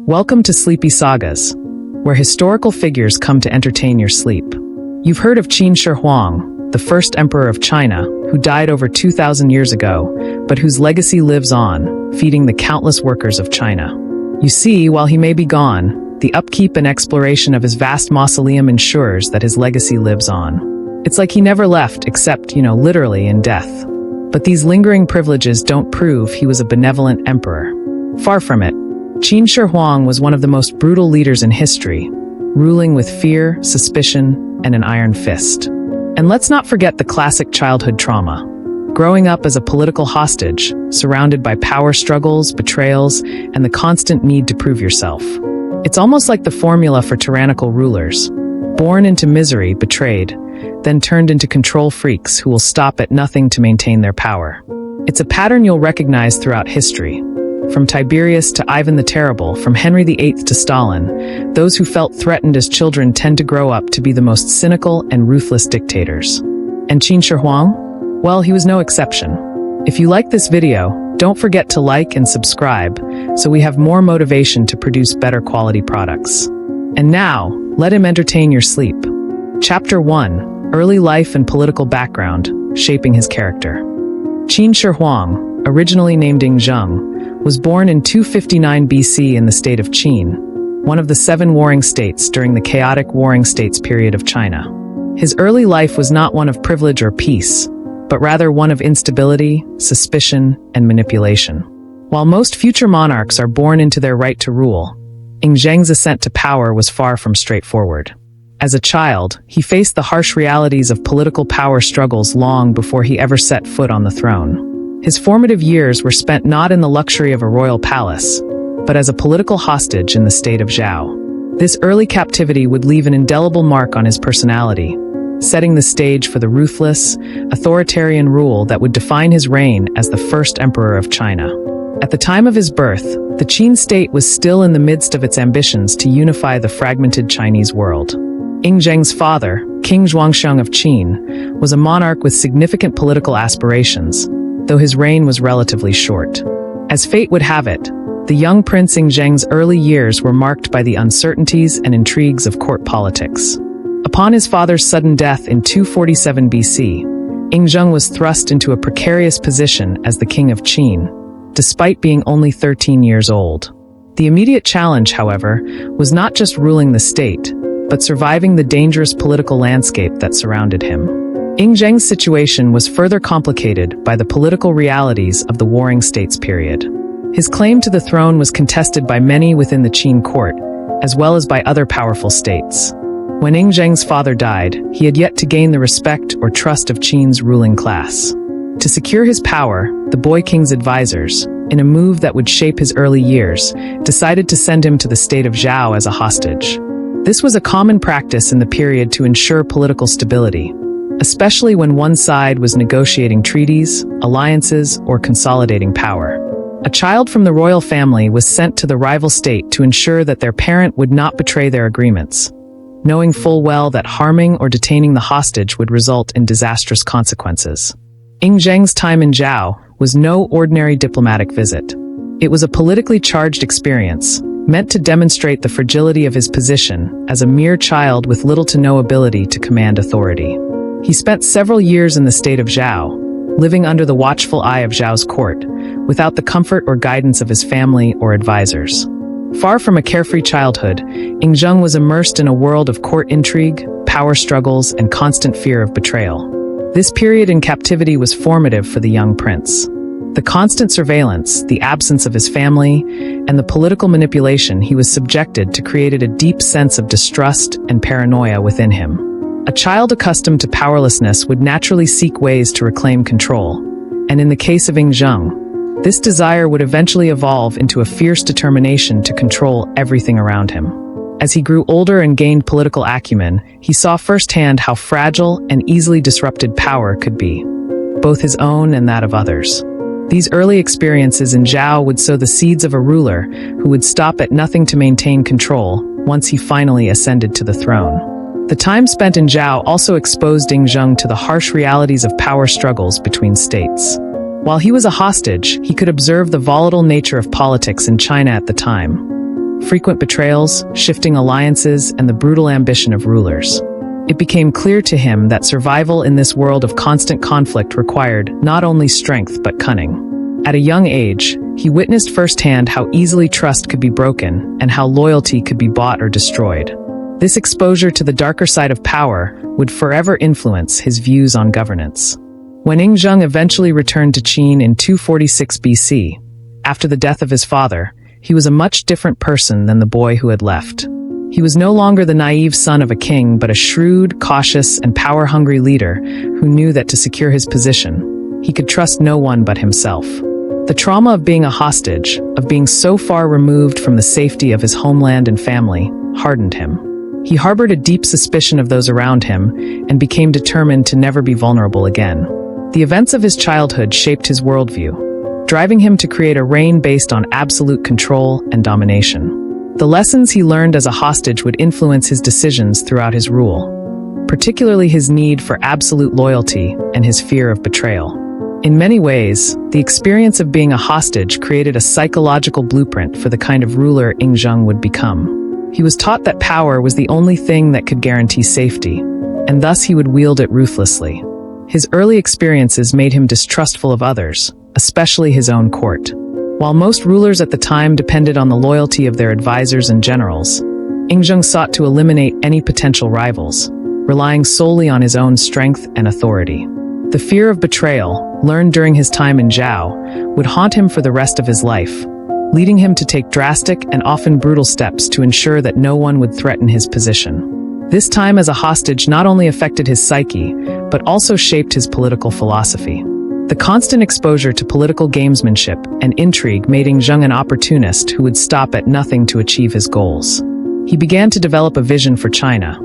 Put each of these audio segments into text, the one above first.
Welcome to Sleepy Sagas, where historical figures come to entertain your sleep. You've heard of Qin Shi Huang, the first emperor of China, who died over 2,000 years ago, but whose legacy lives on, feeding the countless workers of China. You see, while he may be gone, the upkeep and exploration of his vast mausoleum ensures that his legacy lives on. It's like he never left, except, literally in death. But these lingering privileges don't prove he was a benevolent emperor. Far from it. Qin Shi Huang was one of the most brutal leaders in history, ruling with fear, suspicion, and an iron fist. And let's not forget the classic childhood trauma. Growing up as a political hostage, surrounded by power struggles, betrayals, and the constant need to prove yourself. It's almost like the formula for tyrannical rulers. Born into misery, betrayed, then turned into control freaks who will stop at nothing to maintain their power. It's a pattern you'll recognize throughout history. From Tiberius to Ivan the Terrible, from Henry VIII to Stalin, those who felt threatened as children tend to grow up to be the most cynical and ruthless dictators. And Qin Shi Huang? Well, he was no exception. If you like this video, don't forget to like and subscribe so we have more motivation to produce better quality products. And now, let him entertain your sleep. Chapter 1: Early Life and Political Background, Shaping His Character. Qin Shi Huang, originally named Zheng, was born in 259 BC in the state of Qin, one of the 7 warring states during the chaotic warring states period of China. His early life was not one of privilege or peace, but rather one of instability, suspicion, and manipulation. While most future monarchs are born into their right to rule, Zheng's ascent to power was far from straightforward. As a child, he faced the harsh realities of political power struggles long before he ever set foot on the throne. His formative years were spent not in the luxury of a royal palace, but as a political hostage in the state of Zhao. This early captivity would leave an indelible mark on his personality, setting the stage for the ruthless, authoritarian rule that would define his reign as the first emperor of China. At the time of his birth, the Qin state was still in the midst of its ambitions to unify the fragmented Chinese world. Zheng's father, King Zhuangsheng of Qin, was a monarch with significant political aspirations, though his reign was relatively short. As fate would have it, the young Prince Zheng's early years were marked by the uncertainties and intrigues of court politics. Upon his father's sudden death in 247 BC, Zheng was thrust into a precarious position as the king of Qin, despite being only 13 years old. The immediate challenge, however, was not just ruling the state, but surviving the dangerous political landscape that surrounded him. Zheng's situation was further complicated by the political realities of the warring states period. His claim to the throne was contested by many within the Qin court, as well as by other powerful states. When Zheng's father died, he had yet to gain the respect or trust of Qin's ruling class. To secure his power, the boy king's advisors, in a move that would shape his early years, decided to send him to the state of Zhao as a hostage. This was a common practice in the period to ensure political stability, especially when one side was negotiating treaties, alliances, or consolidating power. A child from the royal family was sent to the rival state to ensure that their parent would not betray their agreements, knowing full well that harming or detaining the hostage would result in disastrous consequences. Zheng's time in Zhao was no ordinary diplomatic visit. It was a politically charged experience, meant to demonstrate the fragility of his position as a mere child with little to no ability to command authority. He spent several years in the state of Zhao, living under the watchful eye of Zhao's court, without the comfort or guidance of his family or advisors. Far from a carefree childhood, Zheng was immersed in a world of court intrigue, power struggles, and constant fear of betrayal. This period in captivity was formative for the young prince. The constant surveillance, the absence of his family, and the political manipulation he was subjected to created a deep sense of distrust and paranoia within him. A child accustomed to powerlessness would naturally seek ways to reclaim control, and in the case of Zheng, this desire would eventually evolve into a fierce determination to control everything around him. As he grew older and gained political acumen, he saw firsthand how fragile and easily disrupted power could be, both his own and that of others. These early experiences in Zhao would sow the seeds of a ruler who would stop at nothing to maintain control once he finally ascended to the throne. The time spent in Zhao also exposed Zheng to the harsh realities of power struggles between states. While he was a hostage, he could observe the volatile nature of politics in China at the time. frequent betrayals, shifting alliances, and the brutal ambition of rulers. It became clear to him that survival in this world of constant conflict required not only strength but cunning. At a young age, he witnessed firsthand how easily trust could be broken and how loyalty could be bought or destroyed. This exposure to the darker side of power would forever influence his views on governance. When Yingzheng eventually returned to Qin in 246 BC, after the death of his father, he was a much different person than the boy who had left. He was no longer the naive son of a king, but a shrewd, cautious, and power-hungry leader who knew that to secure his position, he could trust no one but himself. The trauma of being a hostage, of being so far removed from the safety of his homeland and family, hardened him. He harbored a deep suspicion of those around him and became determined to never be vulnerable again. The events of his childhood shaped his worldview, driving him to create a reign based on absolute control and domination. The lessons he learned as a hostage would influence his decisions throughout his rule, particularly his need for absolute loyalty and his fear of betrayal. In many ways, the experience of being a hostage created a psychological blueprint for the kind of ruler Yingzheng would become. He was taught that power was the only thing that could guarantee safety, and thus he would wield it ruthlessly. His early experiences made him distrustful of others, especially his own court. While most rulers at the time depended on the loyalty of their advisors and generals, Yingzheng sought to eliminate any potential rivals, relying solely on his own strength and authority. The fear of betrayal, learned during his time in Zhao, would haunt him for the rest of his life, leading him to take drastic and often brutal steps to ensure that no one would threaten his position. This time as a hostage not only affected his psyche, but also shaped his political philosophy. The constant exposure to political gamesmanship and intrigue made Yingzheng an opportunist who would stop at nothing to achieve his goals. He began to develop a vision for China,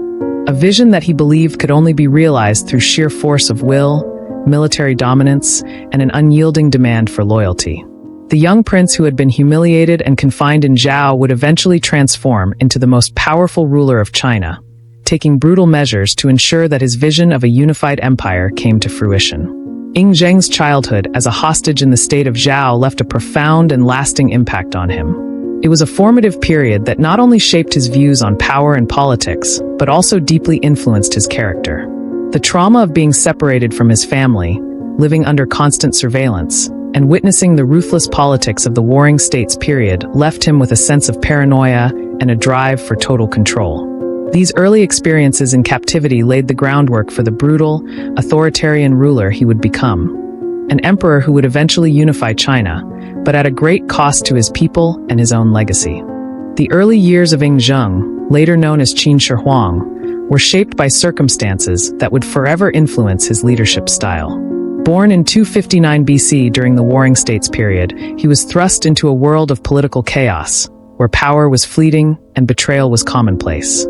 a vision that he believed could only be realized through sheer force of will, military dominance, and an unyielding demand for loyalty. The young prince who had been humiliated and confined in Zhao would eventually transform into the most powerful ruler of China, taking brutal measures to ensure that his vision of a unified empire came to fruition. Yingzheng's childhood as a hostage in the state of Zhao left a profound and lasting impact on him. It was a formative period that not only shaped his views on power and politics, but also deeply influenced his character. The trauma of being separated from his family, living under constant surveillance, and witnessing the ruthless politics of the warring states period left him with a sense of paranoia and a drive for total control. These early experiences in captivity laid the groundwork for the brutal, authoritarian ruler he would become, an emperor who would eventually unify China, but at a great cost to his people and his own legacy. The early years of Yingzheng, later known as Qin Shi Huang, were shaped by circumstances that would forever influence his leadership style. Born in 259 BC during the Warring States period, he was thrust into a world of political chaos, where power was fleeting and betrayal was commonplace.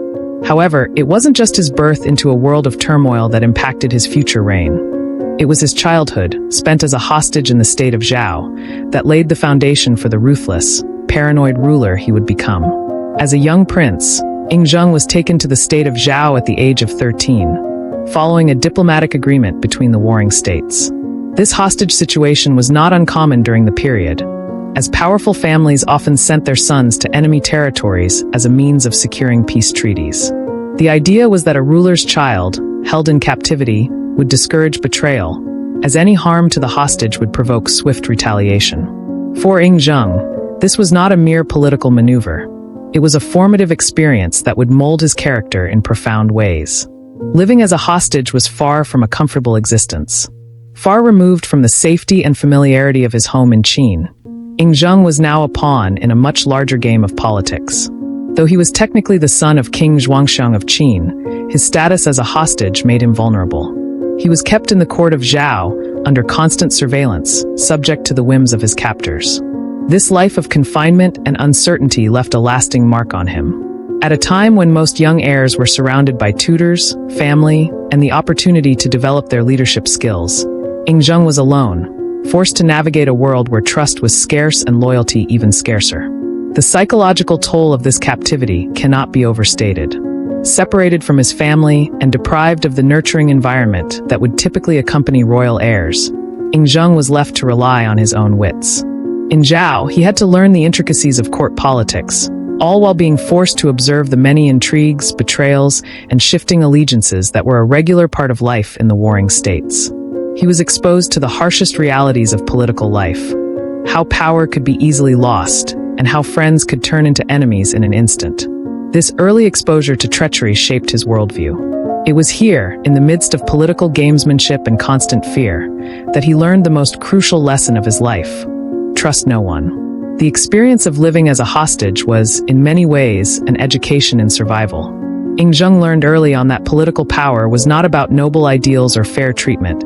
However, it wasn't just his birth into a world of turmoil that impacted his future reign. It was his childhood, spent as a hostage in the state of Zhao, that laid the foundation for the ruthless, paranoid ruler he would become. As a young prince, Yingzheng was taken to the state of Zhao at the age of 13, following a diplomatic agreement between the warring states. This hostage situation was not uncommon during the period, as powerful families often sent their sons to enemy territories as a means of securing peace treaties. The idea was that a ruler's child, held in captivity, would discourage betrayal, as any harm to the hostage would provoke swift retaliation. For Yingzheng, this was not a mere political maneuver. It was a formative experience that would mold his character in profound ways. Living as a hostage was far from a comfortable existence. Far removed from the safety and familiarity of his home in Qin, Yingzheng was now a pawn in a much larger game of politics. Though he was technically the son of King Zhuangsheng of Qin, his status as a hostage made him vulnerable. He was kept in the court of Zhao under constant surveillance, subject to the whims of his captors. This life of confinement and uncertainty left a lasting mark on him. At a time when most young heirs were surrounded by tutors, family, and the opportunity to develop their leadership skills, Yingzheng was alone, forced to navigate a world where trust was scarce and loyalty even scarcer. The psychological toll of this captivity cannot be overstated. Separated from his family and deprived of the nurturing environment that would typically accompany royal heirs, Yingzheng was left to rely on his own wits. In Zhao, he had to learn the intricacies of court politics, all while being forced to observe the many intrigues, betrayals, and shifting allegiances that were a regular part of life in the warring states. He was exposed to the harshest realities of political life, how power could be easily lost, and how friends could turn into enemies in an instant. This early exposure to treachery shaped his worldview. It was here, in the midst of political gamesmanship and constant fear, that he learned the most crucial lesson of his life: trust no one. The experience of living as a hostage was, in many ways, an education in survival. Zheng learned early on that political power was not about noble ideals or fair treatment.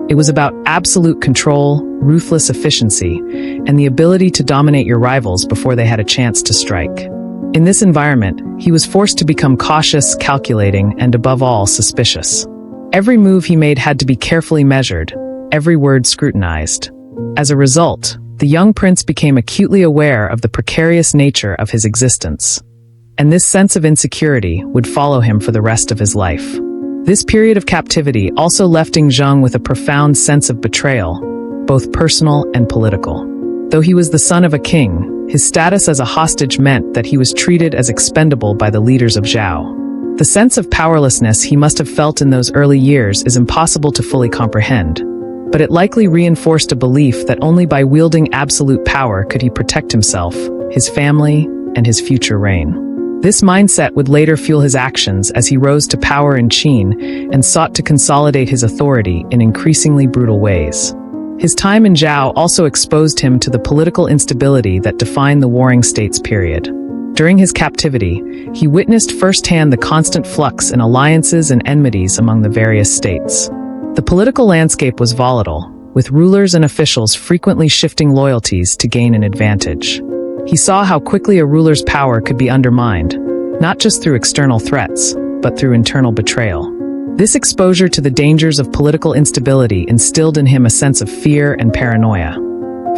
It was about absolute control, ruthless efficiency, and the ability to dominate your rivals before they had a chance to strike. In this environment, he was forced to become cautious, calculating, and above all, suspicious. Every move he made had to be carefully measured, every word scrutinized. As a result, the young prince became acutely aware of the precarious nature of his existence. And this sense of insecurity would follow him for the rest of his life. This period of captivity also left Zheng with a profound sense of betrayal, both personal and political. Though he was the son of a king, his status as a hostage meant that he was treated as expendable by the leaders of Zhao. The sense of powerlessness he must have felt in those early years is impossible to fully comprehend, but it likely reinforced a belief that only by wielding absolute power could he protect himself, his family, and his future reign. This mindset would later fuel his actions as he rose to power in Qin and sought to consolidate his authority in increasingly brutal ways. His time in Zhao also exposed him to the political instability that defined the warring states period. During his captivity, he witnessed firsthand the constant flux in alliances and enmities among the various states. The political landscape was volatile, with rulers and officials frequently shifting loyalties to gain an advantage. He saw how quickly a ruler's power could be undermined, not just through external threats, but through internal betrayal. This exposure to the dangers of political instability instilled in him a sense of fear and paranoia.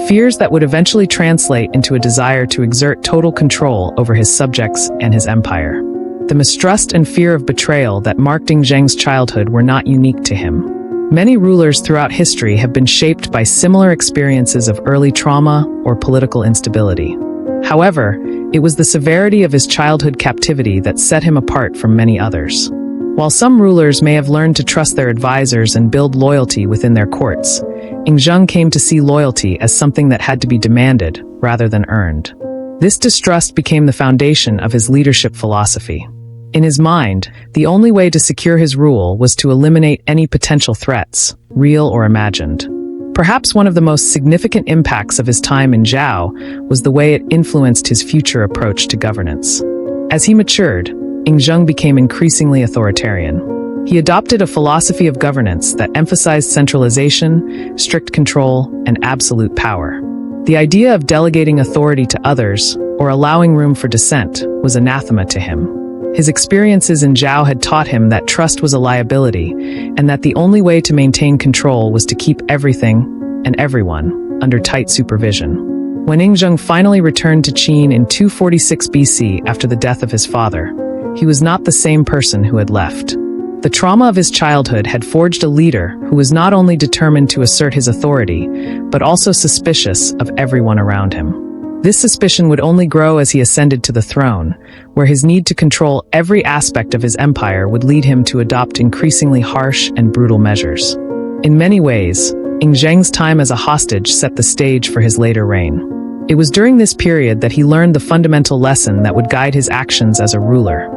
Fears that would eventually translate into a desire to exert total control over his subjects and his empire. The mistrust and fear of betrayal that marked Zheng's childhood were not unique to him. Many rulers throughout history have been shaped by similar experiences of early trauma or political instability. However, it was the severity of his childhood captivity that set him apart from many others. While some rulers may have learned to trust their advisors and build loyalty within their courts, Zheng came to see loyalty as something that had to be demanded rather than earned. This distrust became the foundation of his leadership philosophy. In his mind, the only way to secure his rule was to eliminate any potential threats, real or imagined. Perhaps one of the most significant impacts of his time in Zhao was the way it influenced his future approach to governance. As he matured, Zheng became increasingly authoritarian. He adopted a philosophy of governance that emphasized centralization, strict control, and absolute power. The idea of delegating authority to others, or allowing room for dissent, was anathema to him. His experiences in Zhao had taught him that trust was a liability, and that the only way to maintain control was to keep everything and everyone under tight supervision. When Zheng finally returned to Qin in 246 BC after the death of his father, he was not the same person who had left. The trauma of his childhood had forged a leader who was not only determined to assert his authority, but also suspicious of everyone around him. This suspicion would only grow as he ascended to the throne, where his need to control every aspect of his empire would lead him to adopt increasingly harsh and brutal measures. In many ways, Zheng's time as a hostage set the stage for his later reign. It was during this period that he learned the fundamental lesson that would guide his actions as a ruler.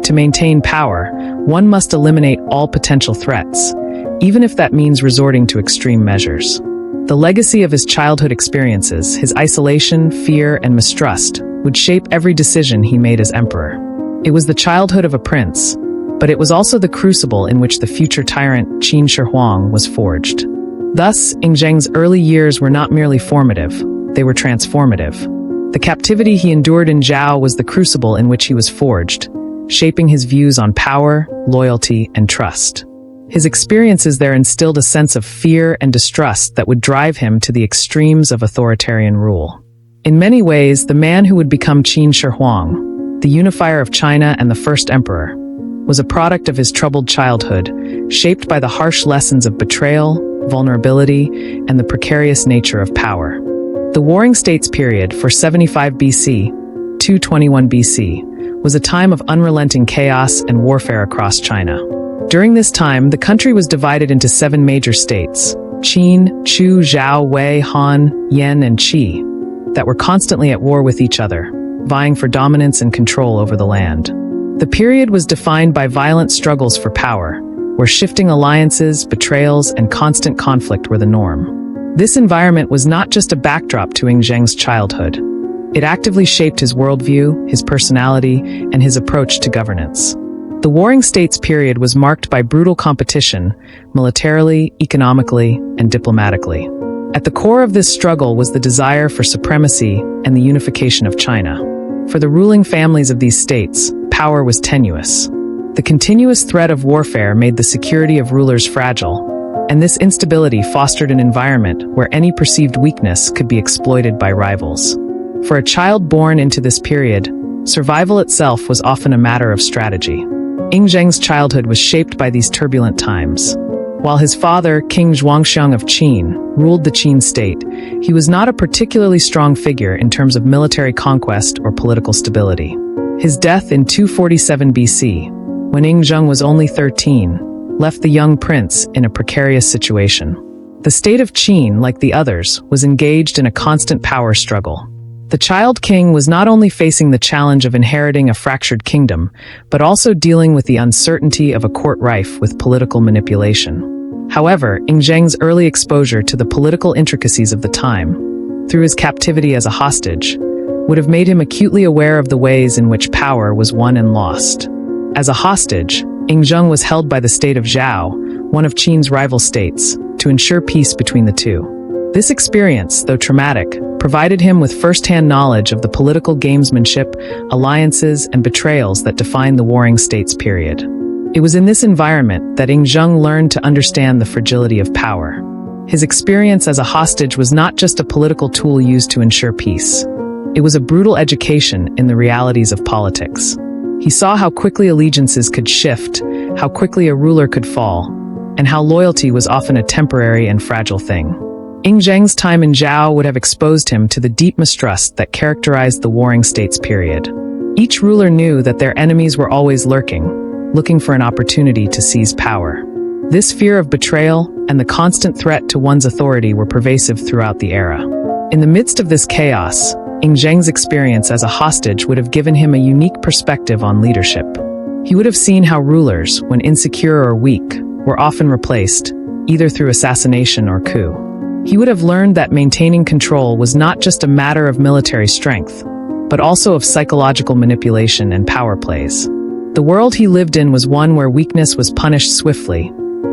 To maintain power, one must eliminate all potential threats, even if that means resorting to extreme measures. The legacy of his childhood experiences, his isolation, fear, and mistrust, would shape every decision he made as emperor. It was the childhood of a prince, but it was also the crucible in which the future tyrant Qin Shi Huang was forged. Thus, Zheng's early years were not merely formative, they were transformative. The captivity he endured in Zhao was the crucible in which he was forged, shaping his views on power, loyalty, and trust. His experiences there instilled a sense of fear and distrust that would drive him to the extremes of authoritarian rule. In many ways, the man who would become Qin Shi Huang, the unifier of China and the first emperor, was a product of his troubled childhood, shaped by the harsh lessons of betrayal, vulnerability, and the precarious nature of power. The Warring States period, for 75 BC, 221 BC, was a time of unrelenting chaos and warfare across China. During this time, the country was divided into 7 major states: Qin, Chu, Zhao, Wei, Han, Yan, and Qi, that were constantly at war with each other, vying for dominance and control over the land. The period was defined by violent struggles for power, where shifting alliances, betrayals, and constant conflict were the norm. This environment was not just a backdrop to Zheng's childhood. It actively shaped his worldview, his personality, and his approach to governance. The Warring States period was marked by brutal competition, militarily, economically, and diplomatically. At the core of this struggle was the desire for supremacy and the unification of China. For the ruling families of these states, power was tenuous. The continuous threat of warfare made the security of rulers fragile, and this instability fostered an environment where any perceived weakness could be exploited by rivals. For a child born into this period, survival itself was often a matter of strategy. Zheng's childhood was shaped by these turbulent times. While his father, King Zhuangxiang of Qin, ruled the Qin state, he was not a particularly strong figure in terms of military conquest or political stability. His death in 247 BC, when Zheng was only 13, left the young prince in a precarious situation. The state of Qin, like the others, was engaged in a constant power struggle. The child king was not only facing the challenge of inheriting a fractured kingdom, but also dealing with the uncertainty of a court rife with political manipulation. However, Zheng's early exposure to the political intricacies of the time, through his captivity as a hostage, would have made him acutely aware of the ways in which power was won and lost. As a hostage, Zheng was held by the state of Zhao, one of Qin's rival states, to ensure peace between the two. This experience, though traumatic, provided him with first-hand knowledge of the political gamesmanship, alliances, and betrayals that defined the Warring States period. It was in this environment that Zheng learned to understand the fragility of power. His experience as a hostage was not just a political tool used to ensure peace. It was a brutal education in the realities of politics. He saw how quickly allegiances could shift, how quickly a ruler could fall, and how loyalty was often a temporary and fragile thing. Zheng's time in Zhao would have exposed him to the deep mistrust that characterized the Warring States period. Each ruler knew that their enemies were always looking for an opportunity to seize power. This fear of betrayal and the constant threat to one's authority were pervasive throughout the era. In the midst of this chaos, Zheng's experience as a hostage would have given him a unique perspective on leadership. He would have seen how rulers, when insecure or weak, were often replaced, either through assassination or coup. He would have learned that maintaining control was not just a matter of military strength, but also of psychological manipulation and power plays. The world he lived in was one where weakness was punished swiftly,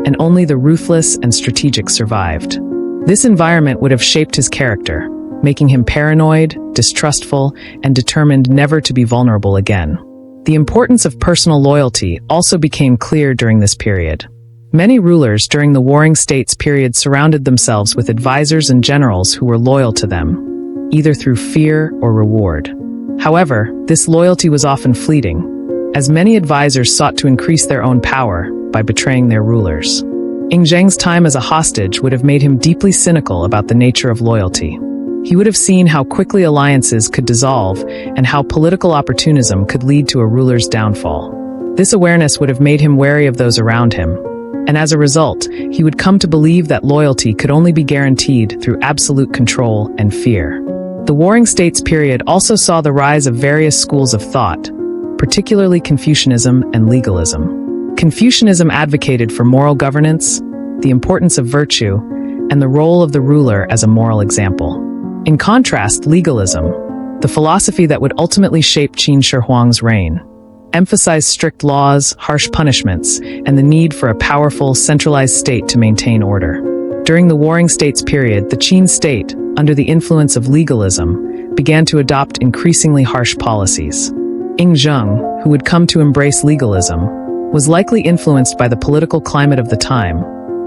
and only the ruthless and strategic survived. This environment would have shaped his character, making him paranoid, distrustful, and determined never to be vulnerable again. The importance of personal loyalty also became clear during this period. Many rulers during the Warring States period surrounded themselves with advisors and generals who were loyal to them, either through fear or reward. However, this loyalty was often fleeting, as many advisors sought to increase their own power by betraying their rulers. Zheng's time as a hostage would have made him deeply cynical about the nature of loyalty. He would have seen how quickly alliances could dissolve and how political opportunism could lead to a ruler's downfall. This awareness would have made him wary of those around him, and as a result, he would come to believe that loyalty could only be guaranteed through absolute control and fear. The Warring States period also saw the rise of various schools of thought, particularly Confucianism and legalism. Confucianism advocated for moral governance, the importance of virtue, and the role of the ruler as a moral example. In contrast, legalism, the philosophy that would ultimately shape Qin Shi Huang's reign, emphasized strict laws, harsh punishments, and the need for a powerful, centralized state to maintain order. During the Warring States period, the Qin state, under the influence of legalism, began to adopt increasingly harsh policies. Zheng, who would come to embrace legalism, was likely influenced by the political climate of the time,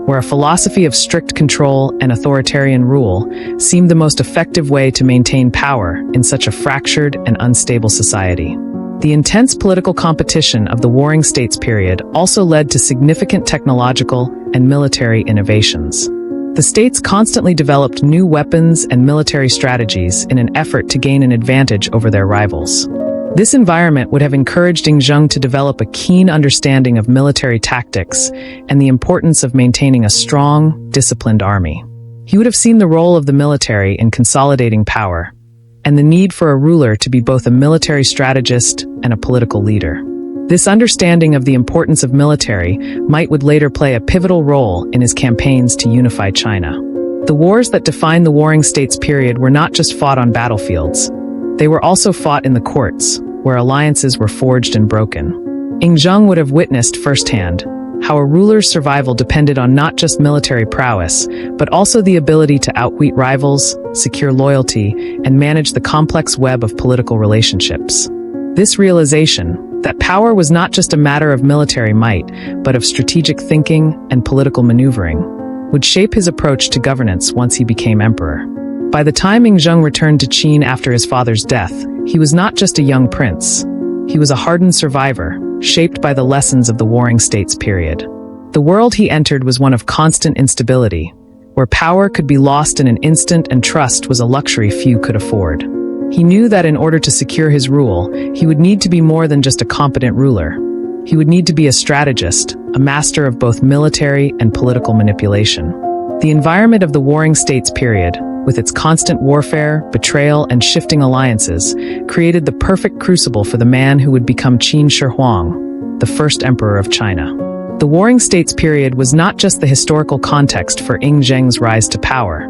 where a philosophy of strict control and authoritarian rule seemed the most effective way to maintain power in such a fractured and unstable society. The intense political competition of the Warring States period also led to significant technological and military innovations. The states constantly developed new weapons and military strategies in an effort to gain an advantage over their rivals. This environment would have encouraged Zheng to develop a keen understanding of military tactics and the importance of maintaining a strong, disciplined army. He would have seen the role of the military in consolidating power, and the need for a ruler to be both a military strategist and a political leader. This understanding of the importance of military would later play a pivotal role in his campaigns to unify China. The wars that define the Warring States period were not just fought on battlefields. They were also fought in the courts, where alliances were forged and broken. Zheng would have witnessed firsthand how a ruler's survival depended on not just military prowess, but also the ability to outwit rivals, secure loyalty, and manage the complex web of political relationships. This realization, that power was not just a matter of military might, but of strategic thinking and political maneuvering, would shape his approach to governance once he became emperor. By the time Zheng returned to Qin after his father's death, he was not just a young prince. He was a hardened survivor, shaped by the lessons of the Warring States period. The world he entered was one of constant instability, where power could be lost in an instant and trust was a luxury few could afford. He knew that in order to secure his rule, he would need to be more than just a competent ruler. He would need to be a strategist, a master of both military and political manipulation. The environment of the Warring States period, with its constant warfare, betrayal, and shifting alliances, created the perfect crucible for the man who would become Qin Shi Huang, the first emperor of China. The Warring States period was not just the historical context for Zheng's rise to power.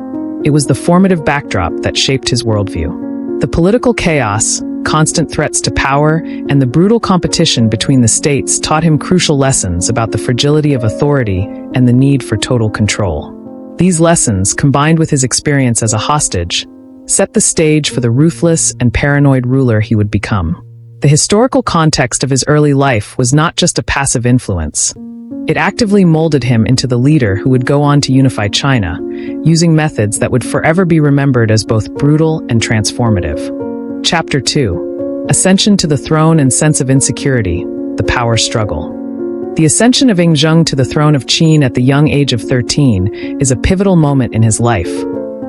It was the formative backdrop that shaped his worldview. The political chaos, constant threats to power, and the brutal competition between the states taught him crucial lessons about the fragility of authority and the need for total control. These lessons, combined with his experience as a hostage, set the stage for the ruthless and paranoid ruler he would become. The historical context of his early life was not just a passive influence. It actively molded him into the leader who would go on to unify China, using methods that would forever be remembered as both brutal and transformative. Chapter 2: Ascension to the Throne and Sense of Insecurity, the Power Struggle. The ascension of Zheng to the throne of Qin at the young age of 13 is a pivotal moment in his life,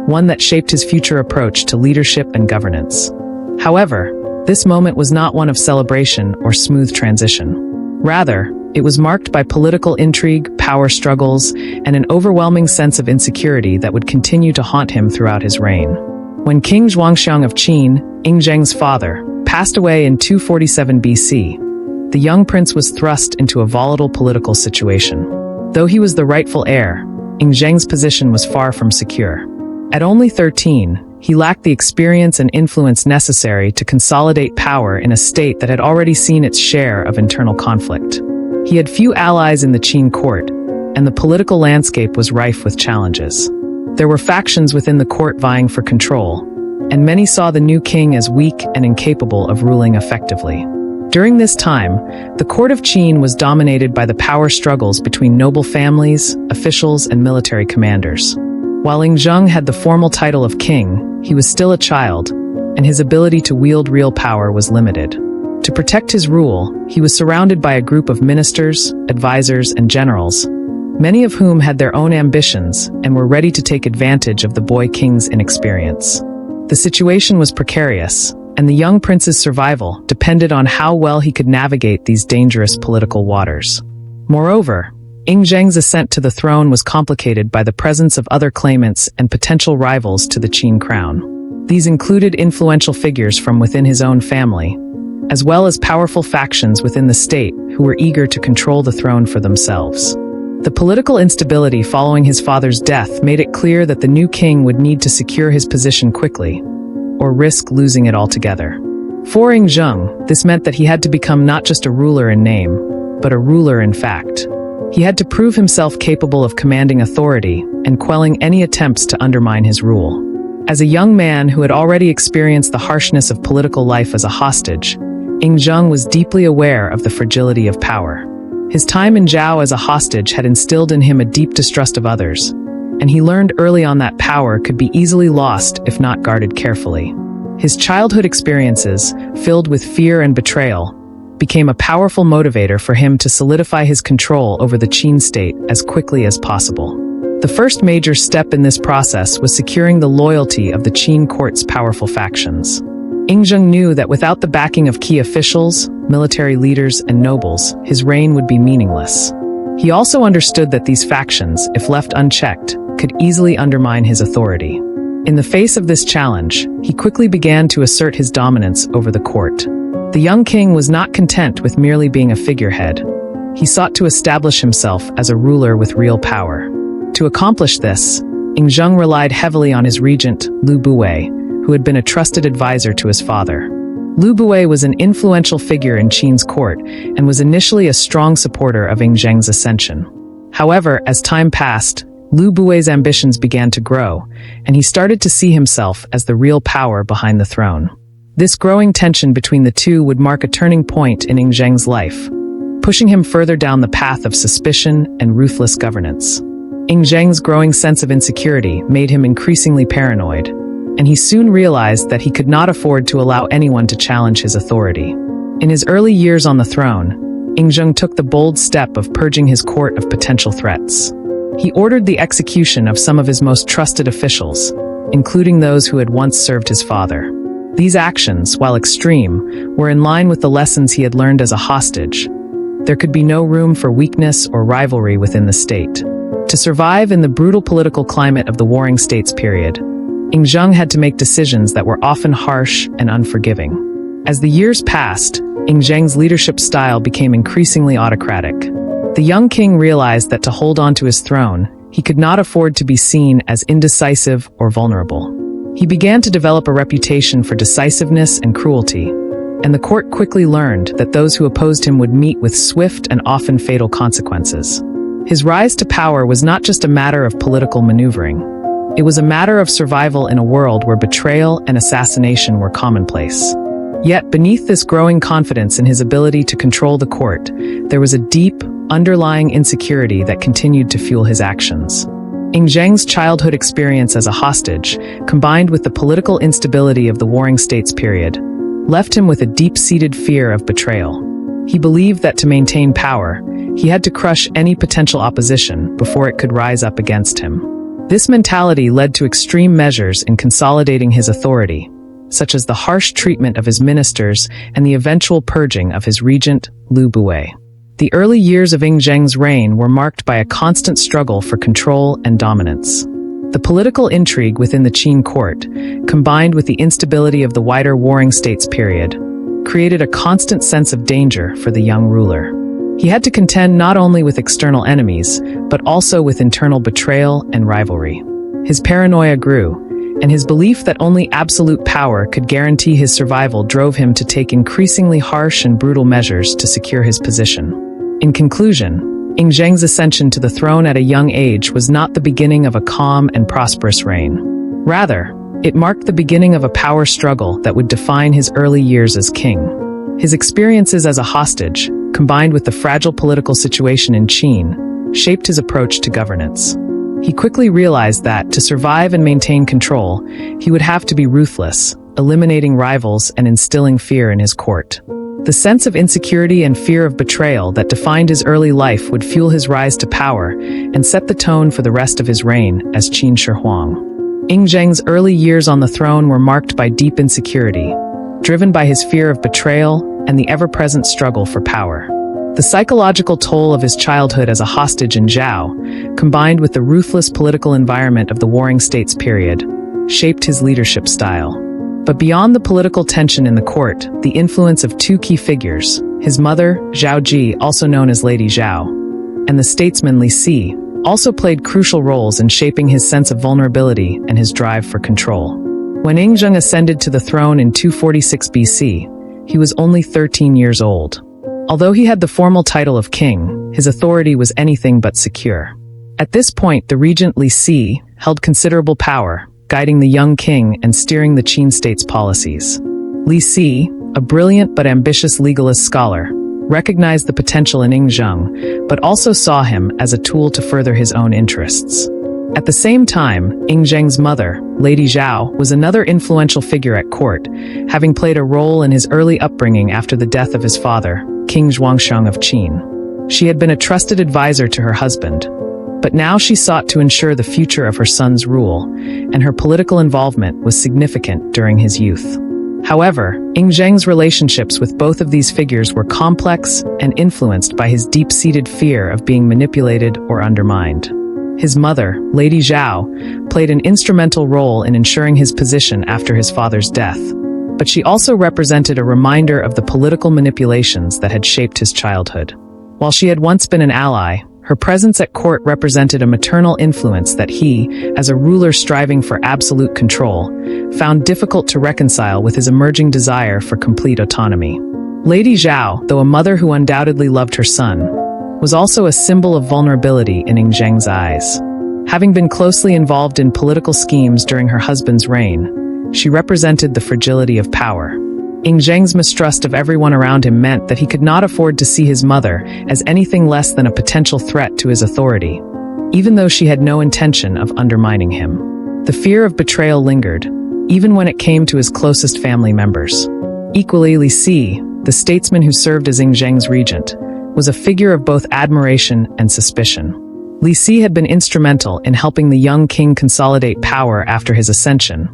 one that shaped his future approach to leadership and governance. However, this moment was not one of celebration or smooth transition. Rather, it was marked by political intrigue, power struggles, and an overwhelming sense of insecurity that would continue to haunt him throughout his reign. When King Zhuangxiang of Qin, Zheng's father, passed away in 247 BC, the young prince was thrust into a volatile political situation. Though he was the rightful heir, Zheng's position was far from secure. At only 13, he lacked the experience and influence necessary to consolidate power in a state that had already seen its share of internal conflict. He had few allies in the Qin court, and the political landscape was rife with challenges. There were factions within the court vying for control, and many saw the new king as weak and incapable of ruling effectively. During this time, the court of Qin was dominated by the power struggles between noble families, officials, and military commanders. While Zheng had the formal title of king, he was still a child, and his ability to wield real power was limited. To protect his rule, he was surrounded by a group of ministers, advisors, and generals, many of whom had their own ambitions and were ready to take advantage of the boy king's inexperience. The situation was precarious, and the young prince's survival depended on how well he could navigate these dangerous political waters. Moreover, Zheng's ascent to the throne was complicated by the presence of other claimants and potential rivals to the Qin crown. These included influential figures from within his own family, as well as powerful factions within the state who were eager to control the throne for themselves. The political instability following his father's death made it clear that the new king would need to secure his position quickly, or risk losing it altogether. For Zheng, this meant that he had to become not just a ruler in name, but a ruler in fact. He had to prove himself capable of commanding authority and quelling any attempts to undermine his rule. As a young man who had already experienced the harshness of political life as a hostage, Zheng was deeply aware of the fragility of power. His time in Zhao as a hostage had instilled in him a deep distrust of others, and he learned early on that power could be easily lost if not guarded carefully. His childhood experiences, filled with fear and betrayal, became a powerful motivator for him to solidify his control over the Qin state as quickly as possible. The first major step in this process was securing the loyalty of the Qin court's powerful factions. Yingzheng knew that without the backing of key officials, military leaders, and nobles, his reign would be meaningless. He also understood that these factions, if left unchecked, could easily undermine his authority. In the face of this challenge, he quickly began to assert his dominance over the court. The young king was not content with merely being a figurehead. He sought to establish himself as a ruler with real power. To accomplish this, Yingzheng relied heavily on his regent, Lu Buwei, who had been a trusted advisor to his father. Lu Buwei was an influential figure in Qin's court and was initially a strong supporter of Yingzheng's ascension. However, as time passed, Lu Buwei's ambitions began to grow, and he started to see himself as the real power behind the throne. This growing tension between the two would mark a turning point in Yingzheng's life, pushing him further down the path of suspicion and ruthless governance. Yingzheng's growing sense of insecurity made him increasingly paranoid, and he soon realized that he could not afford to allow anyone to challenge his authority. In his early years on the throne, Yingzheng took the bold step of purging his court of potential threats. He ordered the execution of some of his most trusted officials, including those who had once served his father. These actions, while extreme, were in line with the lessons he had learned as a hostage. There could be no room for weakness or rivalry within the state. To survive in the brutal political climate of the Warring States period, Yingzheng had to make decisions that were often harsh and unforgiving. As the years passed, Yingzheng's leadership style became increasingly autocratic. The young king realized that to hold on to his throne, he could not afford to be seen as indecisive or vulnerable. He began to develop a reputation for decisiveness and cruelty, and the court quickly learned that those who opposed him would meet with swift and often fatal consequences. His rise to power was not just a matter of political maneuvering. It was a matter of survival in a world where betrayal and assassination were commonplace. Yet beneath this growing confidence in his ability to control the court, there was a deep, underlying insecurity that continued to fuel his actions. Yingzheng's childhood experience as a hostage, combined with the political instability of the Warring States period, left him with a deep-seated fear of betrayal. He believed that to maintain power, he had to crush any potential opposition before it could rise up against him. This mentality led to extreme measures in consolidating his authority, such as the harsh treatment of his ministers and the eventual purging of his regent, Lu Buwei. The early years of Yingzheng's reign were marked by a constant struggle for control and dominance. The political intrigue within the Qin court, combined with the instability of the wider Warring States period, created a constant sense of danger for the young ruler. He had to contend not only with external enemies, but also with internal betrayal and rivalry. His paranoia grew, and his belief that only absolute power could guarantee his survival drove him to take increasingly harsh and brutal measures to secure his position. In conclusion, Yingzheng's ascension to the throne at a young age was not the beginning of a calm and prosperous reign. Rather, it marked the beginning of a power struggle that would define his early years as king. His experiences as a hostage, combined with the fragile political situation in Qin, shaped his approach to governance. He quickly realized that, to survive and maintain control, he would have to be ruthless, eliminating rivals and instilling fear in his court. The sense of insecurity and fear of betrayal that defined his early life would fuel his rise to power and set the tone for the rest of his reign as Qin Shi Huang. Yingzheng's early years on the throne were marked by deep insecurity, driven by his fear of betrayal and the ever-present struggle for power. The psychological toll of his childhood as a hostage in Zhao, combined with the ruthless political environment of the Warring States period, shaped his leadership style. But beyond the political tension in the court, the influence of two key figures, his mother, Zhao Ji, also known as Lady Zhao, and the statesman Li Si, also played crucial roles in shaping his sense of vulnerability and his drive for control. When Yingzheng ascended to the throne in 246 BC, he was only 13 years old. Although he had the formal title of king, his authority was anything but secure. At this point, the regent Li Si held considerable power, guiding the young king and steering the Qin state's policies. Li Si, a brilliant but ambitious legalist scholar, recognized the potential in Yingzheng, but also saw him as a tool to further his own interests. At the same time, Yingzheng's mother, Lady Zhao, was another influential figure at court, having played a role in his early upbringing after the death of his father, King Zhuangsheng of Qin. She had been a trusted advisor to her husband, But now she sought to ensure the future of her son's rule, and her political involvement was significant during his youth. However, Zheng's relationships with both of these figures were complex and influenced by his deep-seated fear of being manipulated or undermined. His mother, Lady Zhao, played an instrumental role in ensuring his position after his father's death, but she also represented a reminder of the political manipulations that had shaped his childhood. While she had once been an ally, her presence at court represented a maternal influence that he, as a ruler striving for absolute control, found difficult to reconcile with his emerging desire for complete autonomy. Lady Zhao, though a mother who undoubtedly loved her son, was also a symbol of vulnerability in Zheng's eyes. Having been closely involved in political schemes during her husband's reign, she represented the fragility of power. Zheng's mistrust of everyone around him meant that he could not afford to see his mother as anything less than a potential threat to his authority, even though she had no intention of undermining him. The fear of betrayal lingered, even when it came to his closest family members. Equally, Li Si, the statesman who served as Zheng's regent, was a figure of both admiration and suspicion. Li Si had been instrumental in helping the young king consolidate power after his ascension,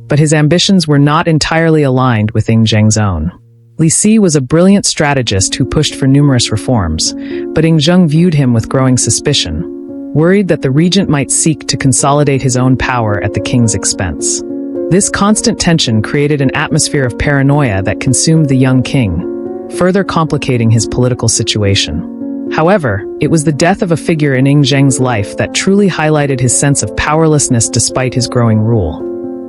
but his ambitions were not entirely aligned with Zheng's own. Li Si was a brilliant strategist who pushed for numerous reforms, but Zheng viewed him with growing suspicion, worried that the regent might seek to consolidate his own power at the king's expense. This constant tension created an atmosphere of paranoia that consumed the young king, further complicating his political situation. However, it was the death of a figure in Zheng's life that truly highlighted his sense of powerlessness despite his growing rule.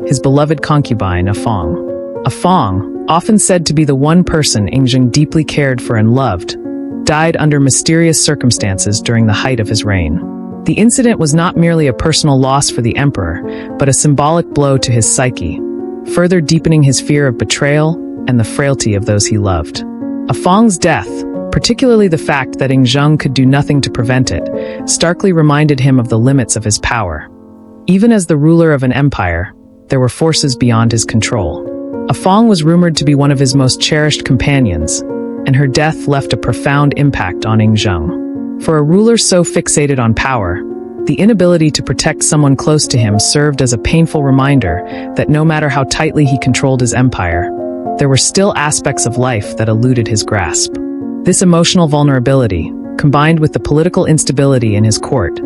His beloved concubine, A Fong. A Fong, often said to be the one person Zheng deeply cared for and loved, died under mysterious circumstances during the height of his reign. The incident was not merely a personal loss for the emperor, but a symbolic blow to his psyche, further deepening his fear of betrayal and the frailty of those he loved. A Fong's death, particularly the fact that Zheng could do nothing to prevent it, starkly reminded him of the limits of his power. Even as the ruler of an empire, there were forces beyond his control. A Fong was rumored to be one of his most cherished companions, and her death left a profound impact on Zheng. For a ruler so fixated on power, the inability to protect someone close to him served as a painful reminder that no matter how tightly he controlled his empire, there were still aspects of life that eluded his grasp. This emotional vulnerability, combined with the political instability in his court,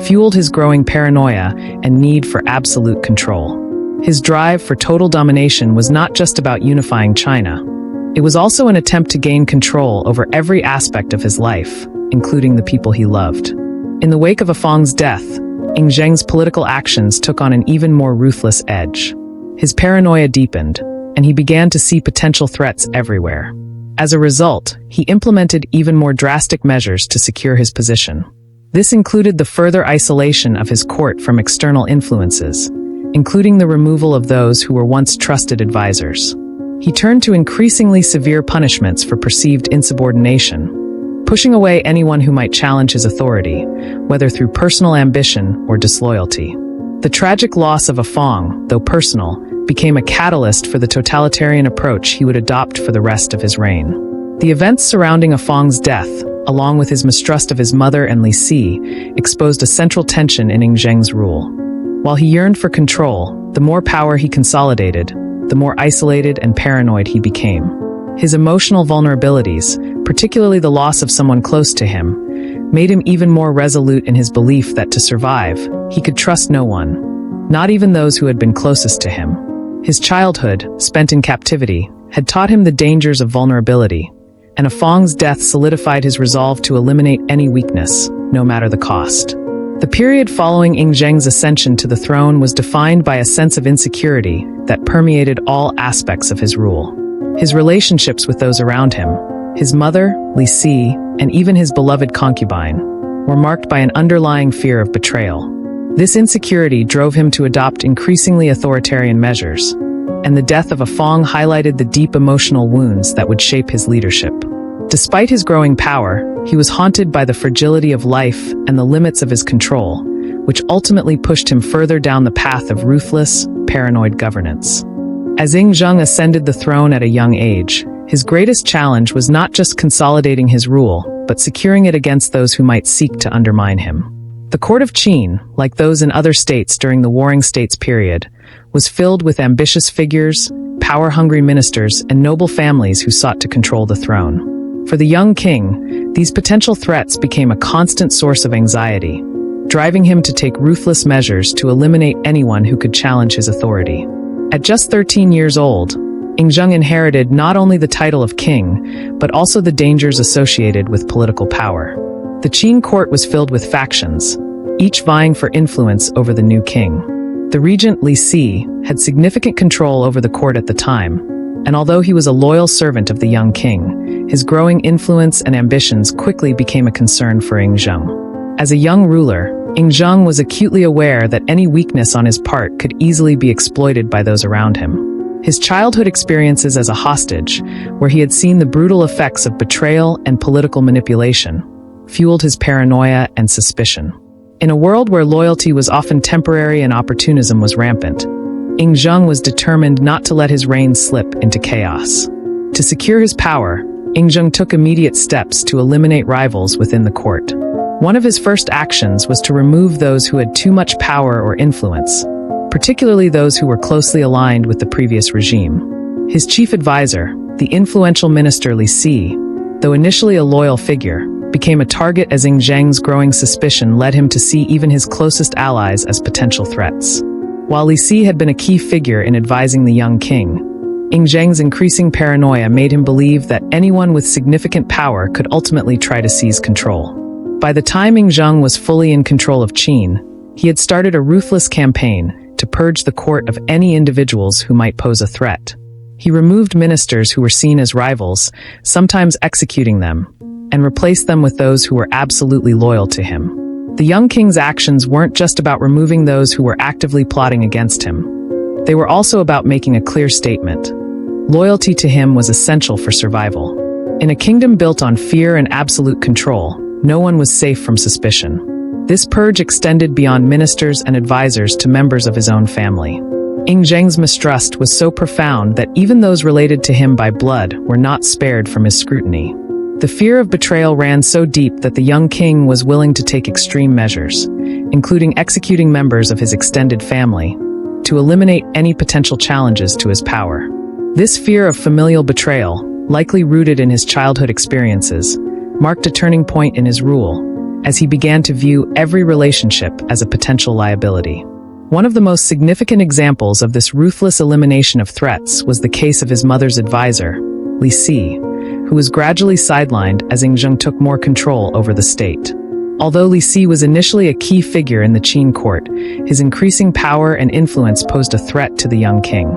fueled his growing paranoia and need for absolute control. His drive for total domination was not just about unifying China. It was also an attempt to gain control over every aspect of his life, including the people he loved. In the wake of A Fong's death, Zheng's political actions took on an even more ruthless edge. His paranoia deepened, and he began to see potential threats everywhere. As a result, he implemented even more drastic measures to secure his position. This included the further isolation of his court from external influences, including the removal of those who were once trusted advisors. He turned to increasingly severe punishments for perceived insubordination, pushing away anyone who might challenge his authority, whether through personal ambition or disloyalty. The tragic loss of A Fong, though personal, became a catalyst for the totalitarian approach he would adopt for the rest of his reign. The events surrounding A Fong's death, along with his mistrust of his mother and Li Si, exposed a central tension in Zheng's rule. While he yearned for control, the more power he consolidated, the more isolated and paranoid he became. His emotional vulnerabilities, particularly the loss of someone close to him, made him even more resolute in his belief that to survive, he could trust no one, not even those who had been closest to him. His childhood, spent in captivity, had taught him the dangers of vulnerability, and A Fong's death solidified his resolve to eliminate any weakness, no matter the cost. The period following Zheng's ascension to the throne was defined by a sense of insecurity that permeated all aspects of his rule. His relationships with those around him, his mother, Li Si, and even his beloved concubine, were marked by an underlying fear of betrayal. This insecurity drove him to adopt increasingly authoritarian measures, and the death of A Fong highlighted the deep emotional wounds that would shape his leadership. Despite his growing power, he was haunted by the fragility of life and the limits of his control, which ultimately pushed him further down the path of ruthless, paranoid governance. As Zheng ascended the throne at a young age, his greatest challenge was not just consolidating his rule, but securing it against those who might seek to undermine him. The court of Qin, like those in other states during the Warring States period, was filled with ambitious figures, power-hungry ministers, and noble families who sought to control the throne. For the young king, these potential threats became a constant source of anxiety, driving him to take ruthless measures to eliminate anyone who could challenge his authority. At just 13 years old, Yingzheng inherited not only the title of king, but also the dangers associated with political power. The Qin court was filled with factions, each vying for influence over the new king. The regent Li Si had significant control over the court at the time, and although he was a loyal servant of the young king, his growing influence and ambitions quickly became a concern for Yingzheng. As a young ruler, Yingzheng was acutely aware that any weakness on his part could easily be exploited by those around him. His childhood experiences as a hostage, where he had seen the brutal effects of betrayal and political manipulation, fueled his paranoia and suspicion. In a world where loyalty was often temporary and opportunism was rampant, Yingzheng was determined not to let his reign slip into chaos. To secure his power, Yingzheng took immediate steps to eliminate rivals within the court. One of his first actions was to remove those who had too much power or influence, particularly those who were closely aligned with the previous regime. His chief advisor, the influential minister Li Si, though initially a loyal figure, became a target as Yingzheng's growing suspicion led him to see even his closest allies as potential threats. While Li Si had been a key figure in advising the young king, Yingzheng's increasing paranoia made him believe that anyone with significant power could ultimately try to seize control. By the time Yingzheng was fully in control of Qin, he had started a ruthless campaign to purge the court of any individuals who might pose a threat. He removed ministers who were seen as rivals, sometimes executing them, and replaced them with those who were absolutely loyal to him. The young king's actions weren't just about removing those who were actively plotting against him. They were also about making a clear statement. Loyalty to him was essential for survival. In a kingdom built on fear and absolute control, no one was safe from suspicion. This purge extended beyond ministers and advisors to members of his own family. Yingzheng's mistrust was so profound that even those related to him by blood were not spared from his scrutiny. The fear of betrayal ran so deep that the young king was willing to take extreme measures, including executing members of his extended family, to eliminate any potential challenges to his power. This fear of familial betrayal, likely rooted in his childhood experiences, marked a turning point in his rule, as he began to view every relationship as a potential liability. One of the most significant examples of this ruthless elimination of threats was the case of his mother's advisor, Li Si, who was gradually sidelined as Yingzheng took more control over the state. Although Li Si was initially a key figure in the Qin court, his increasing power and influence posed a threat to the young king.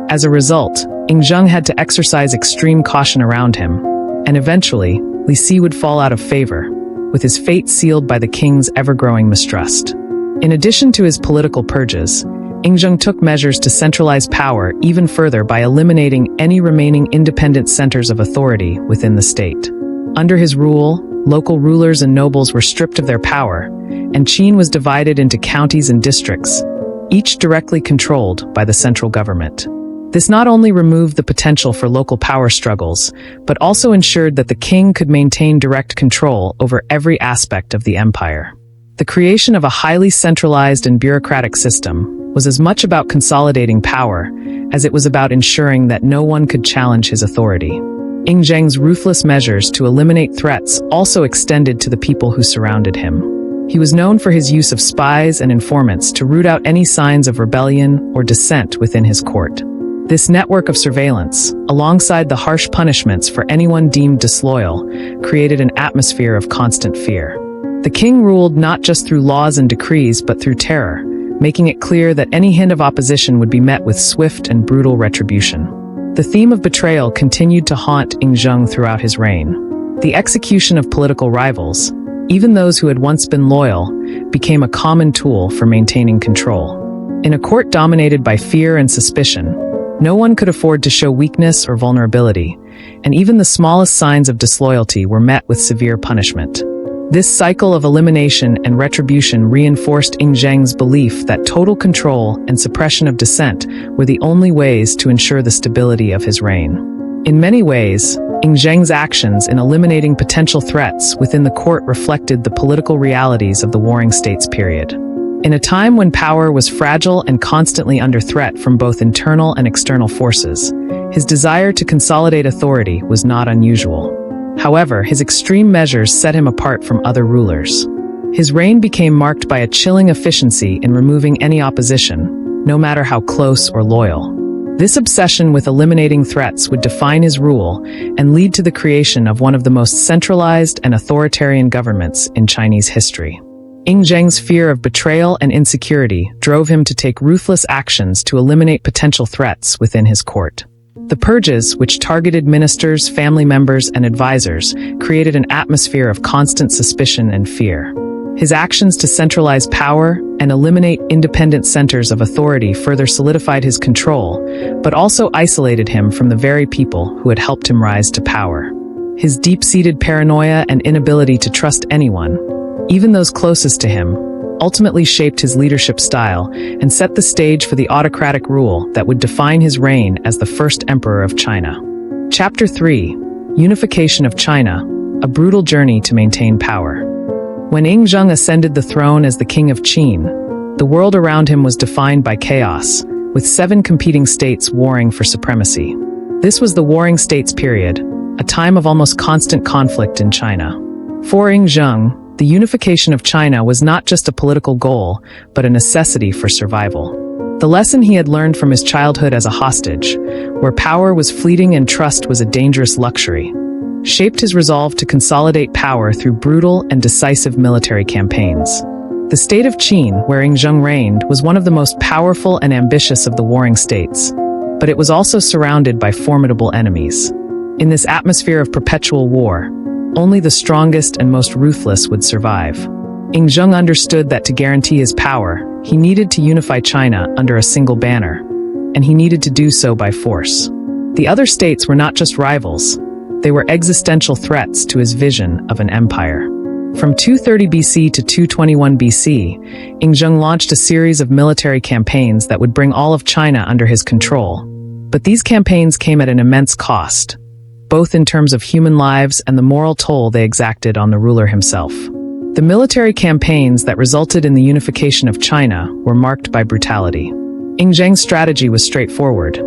As a result, Yingzheng had to exercise extreme caution around him, and eventually, Li Si would fall out of favor, with his fate sealed by the king's ever-growing mistrust. In addition to his political purges, Yingzheng took measures to centralize power even further by eliminating any remaining independent centers of authority within the state. Under his rule, local rulers and nobles were stripped of their power, and Qin was divided into counties and districts, each directly controlled by the central government. This not only removed the potential for local power struggles, but also ensured that the king could maintain direct control over every aspect of the empire. The creation of a highly centralized and bureaucratic system was as much about consolidating power as it was about ensuring that no one could challenge his authority. Yingzheng's ruthless measures to eliminate threats also extended to the people who surrounded him. He was known for his use of spies and informants to root out any signs of rebellion or dissent within his court. This network of surveillance, alongside the harsh punishments for anyone deemed disloyal, created an atmosphere of constant fear. The king ruled not just through laws and decrees but through terror, making it clear that any hint of opposition would be met with swift and brutal retribution. The theme of betrayal continued to haunt Yingzheng throughout his reign. The execution of political rivals, even those who had once been loyal, became a common tool for maintaining control. In a court dominated by fear and suspicion, no one could afford to show weakness or vulnerability, and even the smallest signs of disloyalty were met with severe punishment. This cycle of elimination and retribution reinforced Yingzheng's belief that total control and suppression of dissent were the only ways to ensure the stability of his reign. In many ways, Ing Zheng's actions in eliminating potential threats within the court reflected the political realities of the Warring States period. In a time when power was fragile and constantly under threat from both internal and external forces, his desire to consolidate authority was not unusual. However, his extreme measures set him apart from other rulers. His reign became marked by a chilling efficiency in removing any opposition, no matter how close or loyal. This obsession with eliminating threats would define his rule and lead to the creation of one of the most centralized and authoritarian governments in Chinese history. Ing Zheng's fear of betrayal and insecurity drove him to take ruthless actions to eliminate potential threats within his court. The purges, which targeted ministers, family members, and advisors, created an atmosphere of constant suspicion and fear. His actions to centralize power and eliminate independent centers of authority further solidified his control, but also isolated him from the very people who had helped him rise to power. His deep-seated paranoia and inability to trust anyone, even those closest to him, ultimately shaped his leadership style and set the stage for the autocratic rule that would define his reign as the first emperor of China. Chapter 3: Unification of China, a brutal journey to maintain power. When Ing Zheng ascended the throne as the king of Qin, the world around him was defined by chaos, with 7 competing states warring for supremacy. This was the Warring States period, a time of almost constant conflict in China. For Ing Zheng, the unification of China was not just a political goal, but a necessity for survival. The lesson he had learned from his childhood as a hostage, where power was fleeting and trust was a dangerous luxury, shaped his resolve to consolidate power through brutal and decisive military campaigns. The state of Qin, where Ing Zheng reigned, was one of the most powerful and ambitious of the warring states, but it was also surrounded by formidable enemies. In this atmosphere of perpetual war, only the strongest and most ruthless would survive. Ing Zheng understood that to guarantee his power, he needed to unify China under a single banner, and he needed to do so by force. The other states were not just rivals, they were existential threats to his vision of an empire. From 230 BC to 221 BC, Ing Zheng launched a series of military campaigns that would bring all of China under his control. But these campaigns came at an immense cost, both in terms of human lives and the moral toll they exacted on the ruler himself. The military campaigns that resulted in the unification of China were marked by brutality. Ing Zheng's strategy was straightforward: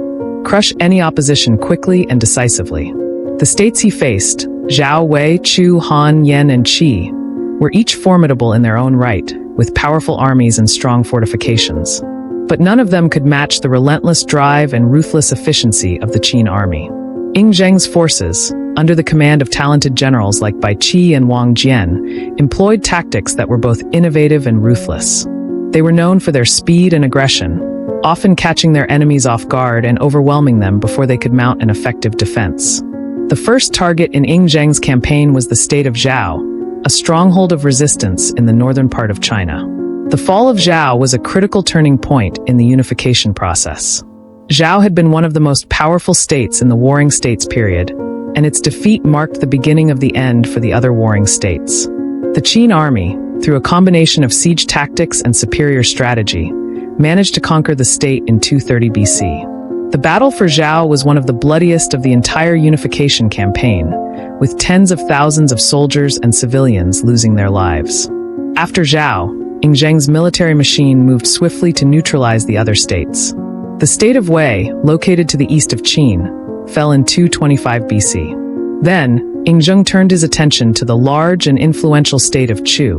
crush any opposition quickly and decisively. The states he faced, Zhao, Wei, Chu, Han, Yan, and Qi, were each formidable in their own right, with powerful armies and strong fortifications. But none of them could match the relentless drive and ruthless efficiency of the Qin army. Ing Zheng's forces, under the command of talented generals like Bai Qi and Wang Jian, employed tactics that were both innovative and ruthless. They were known for their speed and aggression, often catching their enemies off guard and overwhelming them before they could mount an effective defense. The first target in Ing Zheng's campaign was the state of Zhao, a stronghold of resistance in the northern part of China. The fall of Zhao was a critical turning point in the unification process. Zhao had been one of the most powerful states in the Warring States period, and its defeat marked the beginning of the end for the other warring states. The Qin army, through a combination of siege tactics and superior strategy, managed to conquer the state in 230 BC. The battle for Zhao was one of the bloodiest of the entire unification campaign, with tens of thousands of soldiers and civilians losing their lives. After Zhao, Ing Zheng's military machine moved swiftly to neutralize the other states. The state of Wei, located to the east of Qin, fell in 225 BC. Then, Ing Zheng turned his attention to the large and influential state of Chu,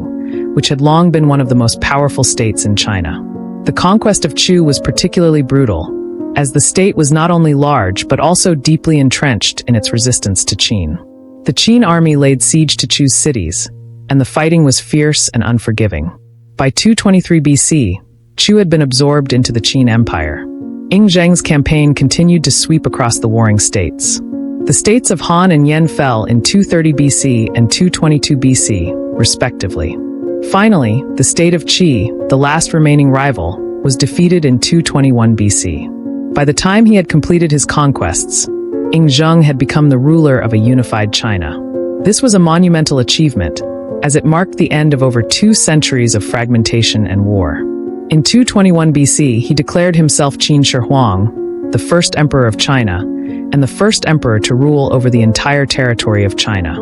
which had long been one of the most powerful states in China. The conquest of Chu was particularly brutal, as the state was not only large but also deeply entrenched in its resistance to Qin. The Qin army laid siege to Chu's cities, and the fighting was fierce and unforgiving. By 223 BC, Chu had been absorbed into the Qin Empire. Ing Zheng's campaign continued to sweep across the warring states. The states of Han and Yan fell in 230 BC and 222 BC, respectively. Finally, the state of Qi, the last remaining rival, was defeated in 221 BC. By the time he had completed his conquests, Ing Zheng had become the ruler of a unified China. This was a monumental achievement, as it marked the end of over 2 centuries of fragmentation and war. In 221 BC, he declared himself Qin Shi Huang, the first emperor of China, and the first emperor to rule over the entire territory of China.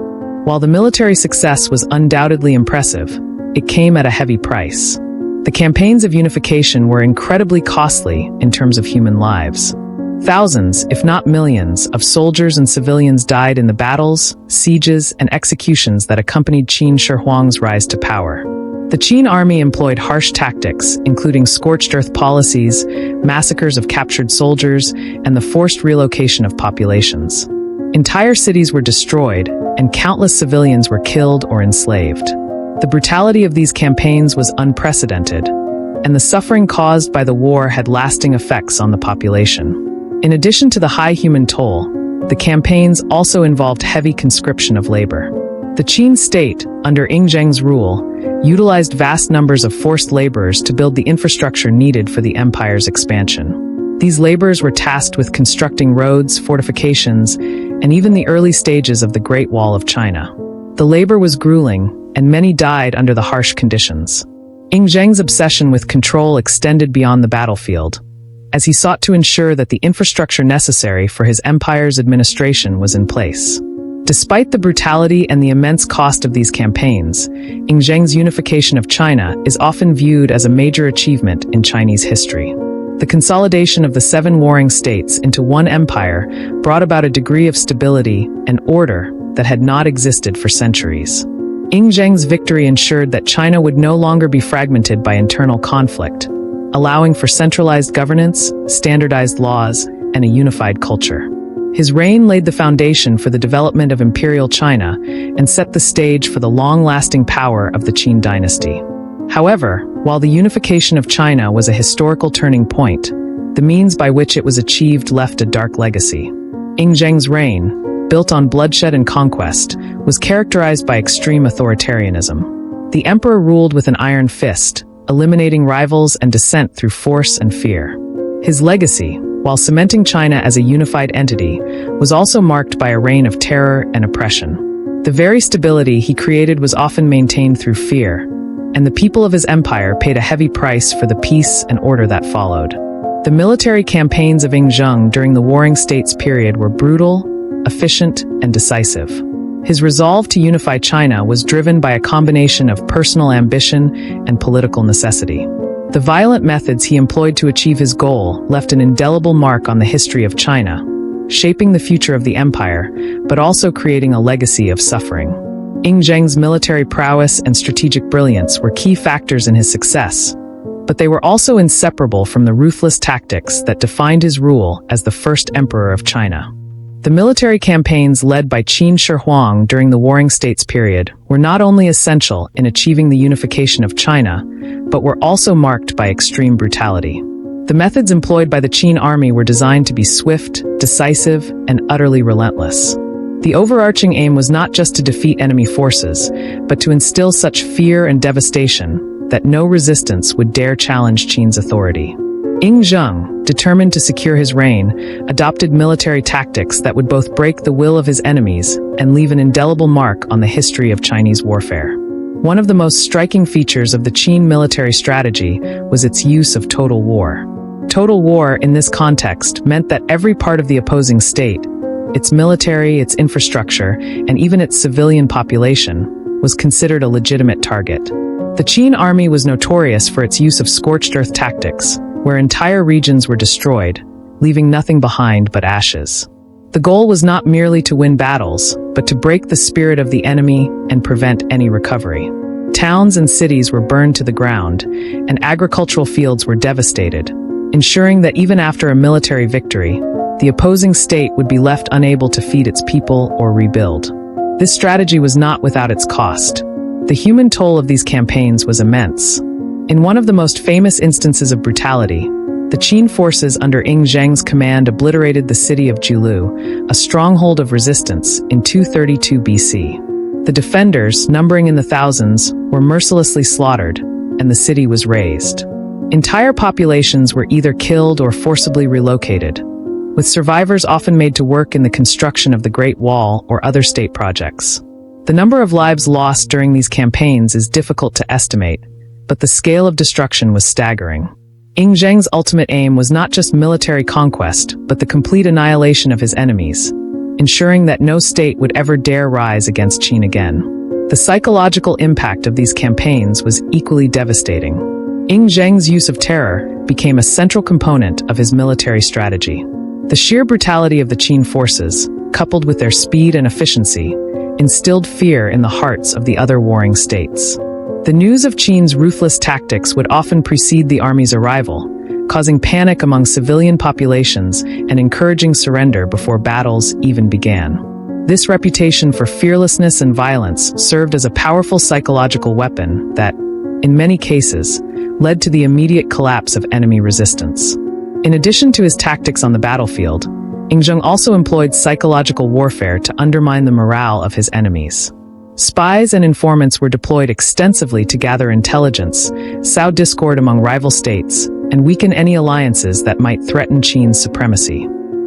While the military success was undoubtedly impressive, it came at a heavy price. The campaigns of unification were incredibly costly in terms of human lives. Thousands, if not millions, of soldiers and civilians died in the battles, sieges, and executions that accompanied Qin Shi Huang's rise to power. The Qin army employed harsh tactics, including scorched earth policies, massacres of captured soldiers, and the forced relocation of populations. Entire cities were destroyed, and countless civilians were killed or enslaved. The brutality of these campaigns was unprecedented, and the suffering caused by the war had lasting effects on the population. In addition to the high human toll, the campaigns also involved heavy conscription of labor. The Qin state, under Ing Zheng's rule, utilized vast numbers of forced laborers to build the infrastructure needed for the empire's expansion. These laborers were tasked with constructing roads, fortifications, and even the early stages of the Great Wall of China. The labor was grueling, and many died under the harsh conditions. Ing Zheng's obsession with control extended beyond the battlefield, as he sought to ensure that the infrastructure necessary for his empire's administration was in place. Despite the brutality and the immense cost of these campaigns, Ing Zheng's unification of China is often viewed as a major achievement in Chinese history. The consolidation of the 7 warring states into one empire brought about a degree of stability and order that had not existed for centuries. Ing Zheng's victory ensured that China would no longer be fragmented by internal conflict, allowing for centralized governance, standardized laws, and a unified culture. His reign laid the foundation for the development of imperial China and set the stage for the long-lasting power of the Qin dynasty. However, while the unification of China was a historical turning point, the means by which it was achieved left a dark legacy. Ing Zheng's reign, built on bloodshed and conquest, was characterized by extreme authoritarianism. The emperor ruled with an iron fist, eliminating rivals and dissent through force and fear. His legacy, while cementing China as a unified entity, was also marked by a reign of terror and oppression. The very stability he created was often maintained through fear, and the people of his empire paid a heavy price for the peace and order that followed. The military campaigns of Ing Zheng during the Warring States period were brutal, efficient, and decisive. His resolve to unify China was driven by a combination of personal ambition and political necessity. The violent methods he employed to achieve his goal left an indelible mark on the history of China, shaping the future of the empire, but also creating a legacy of suffering. Ing Zheng's military prowess and strategic brilliance were key factors in his success, but they were also inseparable from the ruthless tactics that defined his rule as the first emperor of China. The military campaigns led by Qin Shi Huang during the Warring States period were not only essential in achieving the unification of China, but were also marked by extreme brutality. The methods employed by the Qin army were designed to be swift, decisive, and utterly relentless. The overarching aim was not just to defeat enemy forces, but to instill such fear and devastation that no resistance would dare challenge Qin's authority. Ing Zheng, determined to secure his reign, adopted military tactics that would both break the will of his enemies and leave an indelible mark on the history of Chinese warfare. One of the most striking features of the Qin military strategy was its use of total war. Total war in this context meant that every part of the opposing state, its military, its infrastructure, and even its civilian population, was considered a legitimate target. The Qin army was notorious for its use of scorched earth tactics, where entire regions were destroyed, leaving nothing behind but ashes. The goal was not merely to win battles, but to break the spirit of the enemy and prevent any recovery. Towns and cities were burned to the ground, and agricultural fields were devastated, ensuring that even after a military victory, the opposing state would be left unable to feed its people or rebuild. This strategy was not without its cost. The human toll of these campaigns was immense. In one of the most famous instances of brutality, the Qin forces under Ing Zheng's command obliterated the city of Jiulu, a stronghold of resistance, in 232 BC. The defenders, numbering in the thousands, were mercilessly slaughtered, and the city was razed. Entire populations were either killed or forcibly relocated, with survivors often made to work in the construction of the Great Wall or other state projects. The number of lives lost during these campaigns is difficult to estimate, but the scale of destruction was staggering. Ing Zheng's ultimate aim was not just military conquest, but the complete annihilation of his enemies, ensuring that no state would ever dare rise against Qin again. The psychological impact of these campaigns was equally devastating. Ing Zheng's use of terror became a central component of his military strategy. The sheer brutality of the Qin forces, coupled with their speed and efficiency, instilled fear in the hearts of the other warring states. The news of Qin's ruthless tactics would often precede the army's arrival, causing panic among civilian populations and encouraging surrender before battles even began. This reputation for fearlessness and violence served as a powerful psychological weapon that, in many cases, led to the immediate collapse of enemy resistance. In addition to his tactics on the battlefield, Ing Zheng also employed psychological warfare to undermine the morale of his enemies. Spies and informants were deployed extensively to gather intelligence, sow discord among rival states, and weaken any alliances that might threaten Qin's supremacy.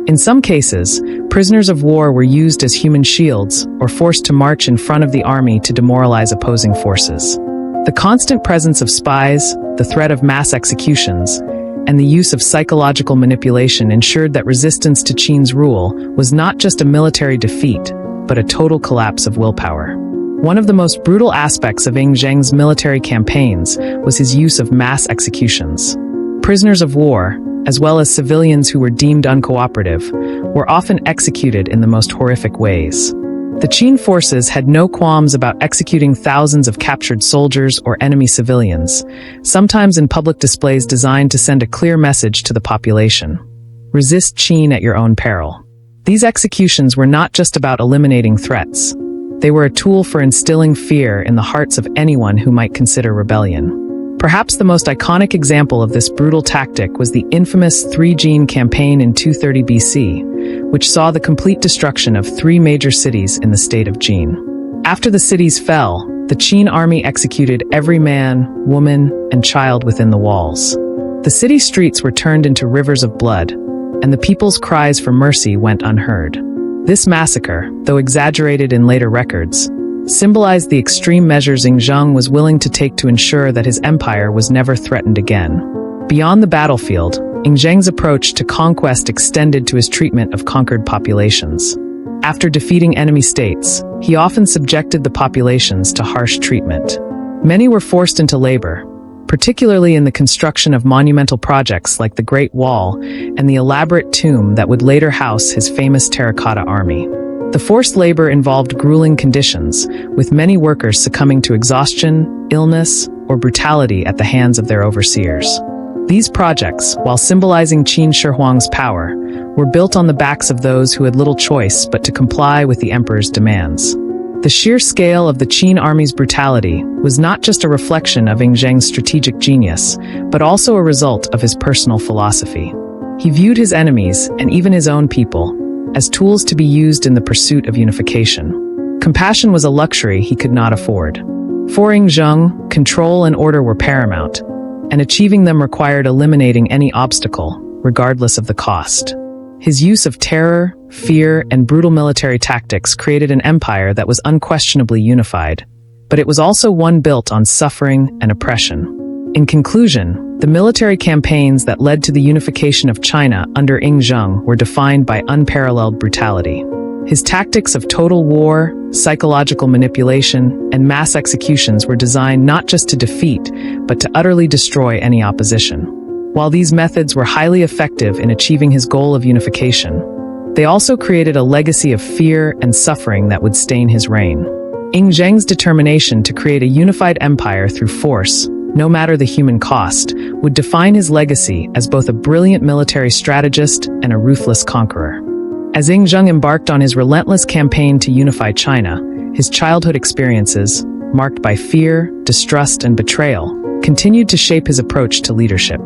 In some cases, prisoners of war were used as human shields or forced to march in front of the army to demoralize opposing forces. The constant presence of spies, the threat of mass executions, and the use of psychological manipulation ensured that resistance to Qin's rule was not just a military defeat, but a total collapse of willpower. One of the most brutal aspects of Ing Zheng's military campaigns was his use of mass executions. Prisoners of war, as well as civilians who were deemed uncooperative, were often executed in the most horrific ways. The Qin forces had no qualms about executing thousands of captured soldiers or enemy civilians, sometimes in public displays designed to send a clear message to the population. Resist Qin at your own peril. These executions were not just about eliminating threats. They were a tool for instilling fear in the hearts of anyone who might consider rebellion. Perhaps the most iconic example of this brutal tactic was the infamous Three Jin campaign in 230 BC, which saw the complete destruction of 3 major cities in the state of Jin. After the cities fell, the Qin army executed every man, woman, and child within the walls. The city streets were turned into rivers of blood, and the people's cries for mercy went unheard. This massacre, though exaggerated in later records, symbolized the extreme measures Ing Zheng was willing to take to ensure that his empire was never threatened again. Beyond the battlefield, Ing Zheng's approach to conquest extended to his treatment of conquered populations. After defeating enemy states, he often subjected the populations to harsh treatment. Many were forced into labor, particularly in the construction of monumental projects like the Great Wall and the elaborate tomb that would later house his famous terracotta army. The forced labor involved grueling conditions, with many workers succumbing to exhaustion, illness, or brutality at the hands of their overseers. These projects, while symbolizing Qin Shi Huang's power, were built on the backs of those who had little choice but to comply with the emperor's demands. The sheer scale of the Qin army's brutality was not just a reflection of Ing Zheng's strategic genius, but also a result of his personal philosophy. He viewed his enemies, and even his own people, as tools to be used in the pursuit of unification. Compassion was a luxury he could not afford. For Ing Zheng, control and order were paramount, and achieving them required eliminating any obstacle, regardless of the cost. His use of terror, fear, and brutal military tactics created an empire that was unquestionably unified, but it was also one built on suffering and oppression. In conclusion, the military campaigns that led to the unification of China under Ing Zheng were defined by unparalleled brutality. His tactics of total war, psychological manipulation, and mass executions were designed not just to defeat, but to utterly destroy any opposition. While these methods were highly effective in achieving his goal of unification, they also created a legacy of fear and suffering that would stain his reign. Ing Zheng's determination to create a unified empire through force, no matter the human cost, would define his legacy as both a brilliant military strategist and a ruthless conqueror. As Ing Zheng embarked on his relentless campaign to unify China, his childhood experiences, marked by fear, distrust, and betrayal, continued to shape his approach to leadership.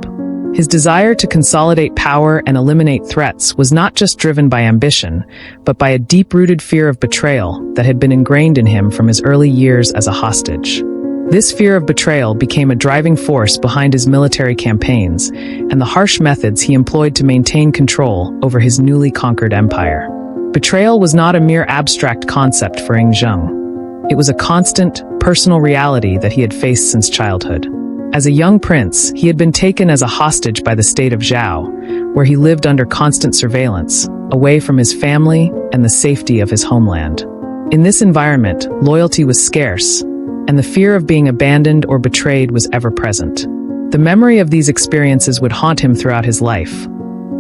His desire to consolidate power and eliminate threats was not just driven by ambition, but by a deep-rooted fear of betrayal that had been ingrained in him from his early years as a hostage. This fear of betrayal became a driving force behind his military campaigns and the harsh methods he employed to maintain control over his newly conquered empire. Betrayal was not a mere abstract concept for Ing Zheng. It was a constant, personal reality that he had faced since childhood. As a young prince, he had been taken as a hostage by the state of Zhao, where he lived under constant surveillance, away from his family and the safety of his homeland. In this environment, loyalty was scarce, and the fear of being abandoned or betrayed was ever present. The memory of these experiences would haunt him throughout his life,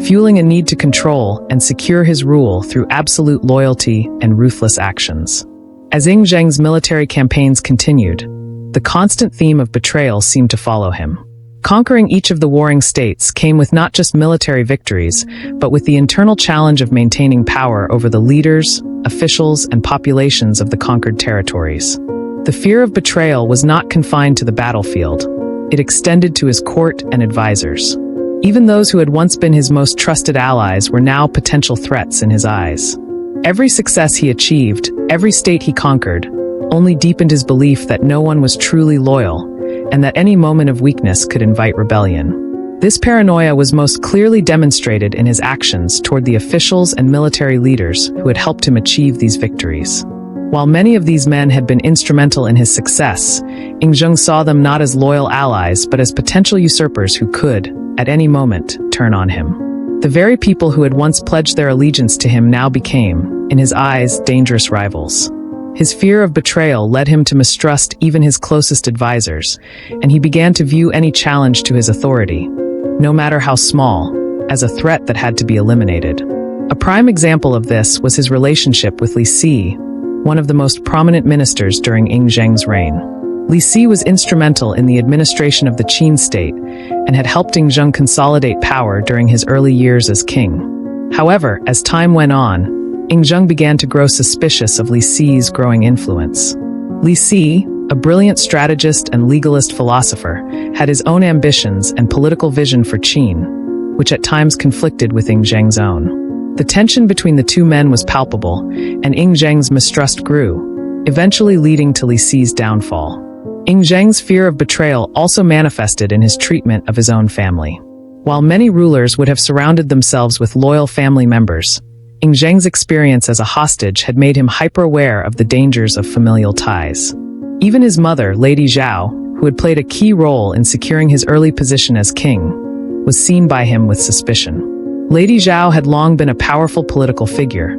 fueling a need to control and secure his rule through absolute loyalty and ruthless actions. As Ing Zheng's military campaigns continued, the constant theme of betrayal seemed to follow him. Conquering each of the warring states came with not just military victories, but with the internal challenge of maintaining power over the leaders, officials, and populations of the conquered territories. The fear of betrayal was not confined to the battlefield. It extended to his court and advisors. Even those who had once been his most trusted allies were now potential threats in his eyes. Every success he achieved, every state he conquered, only deepened his belief that no one was truly loyal, and that any moment of weakness could invite rebellion. This paranoia was most clearly demonstrated in his actions toward the officials and military leaders who had helped him achieve these victories. While many of these men had been instrumental in his success, Ing Zheng saw them not as loyal allies but as potential usurpers who could, at any moment, turn on him. The very people who had once pledged their allegiance to him now became, in his eyes, dangerous rivals. His fear of betrayal led him to mistrust even his closest advisors, and he began to view any challenge to his authority, no matter how small, as a threat that had to be eliminated. A prime example of this was his relationship with Li Si, one of the most prominent ministers during Ing Zheng's reign. Li Si was instrumental in the administration of the Qin state and had helped Ing Zheng consolidate power during his early years as king. However, as time went on, Ing Zheng began to grow suspicious of Li Si's growing influence. Li Si, a brilliant strategist and legalist philosopher, had his own ambitions and political vision for Qin, which at times conflicted with Ing Zheng's own. The tension between the two men was palpable, and Ing Zheng's mistrust grew, eventually leading to Li Si's downfall. Ing Zheng's fear of betrayal also manifested in his treatment of his own family. While many rulers would have surrounded themselves with loyal family members, Ing Zheng's experience as a hostage had made him hyper-aware of the dangers of familial ties. Even his mother, Lady Zhao, who had played a key role in securing his early position as king, was seen by him with suspicion. Lady Zhao had long been a powerful political figure,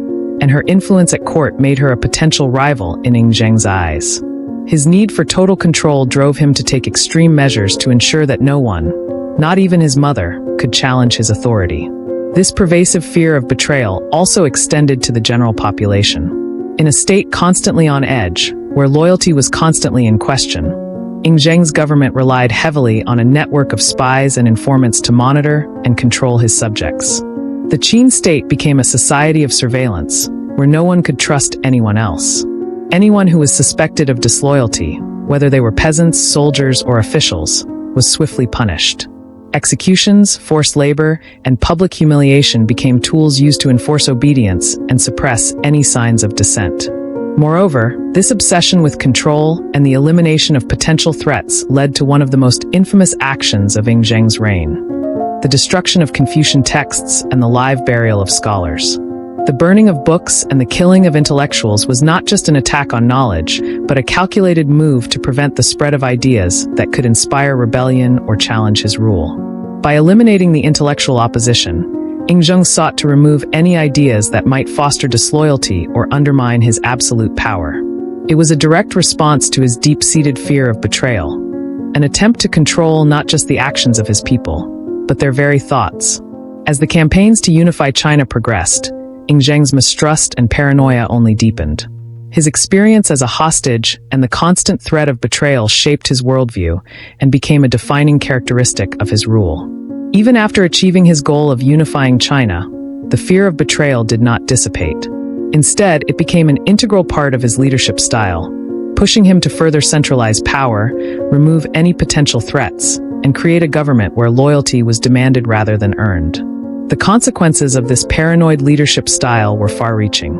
and her influence at court made her a potential rival in Ing Zheng's eyes. His need for total control drove him to take extreme measures to ensure that no one, not even his mother, could challenge his authority. This pervasive fear of betrayal also extended to the general population. In a state constantly on edge, where loyalty was constantly in question, Ing Zheng's government relied heavily on a network of spies and informants to monitor and control his subjects. The Qin state became a society of surveillance, where no one could trust anyone else. Anyone who was suspected of disloyalty, whether they were peasants, soldiers, or officials, was swiftly punished. Executions, forced labor, and public humiliation became tools used to enforce obedience and suppress any signs of dissent. Moreover, this obsession with control and the elimination of potential threats led to one of the most infamous actions of Ing Zheng's reign: the destruction of Confucian texts and the live burial of scholars. The burning of books and the killing of intellectuals was not just an attack on knowledge, but a calculated move to prevent the spread of ideas that could inspire rebellion or challenge his rule. By eliminating the intellectual opposition, Ing Zheng sought to remove any ideas that might foster disloyalty or undermine his absolute power. It was a direct response to his deep-seated fear of betrayal, an attempt to control not just the actions of his people, but their very thoughts. As the campaigns to unify China progressed, Ing Zheng's mistrust and paranoia only deepened. His experience as a hostage and the constant threat of betrayal shaped his worldview and became a defining characteristic of his rule. Even after achieving his goal of unifying China, the fear of betrayal did not dissipate. Instead, it became an integral part of his leadership style, pushing him to further centralize power, remove any potential threats, and create a government where loyalty was demanded rather than earned. The consequences of this paranoid leadership style were far-reaching.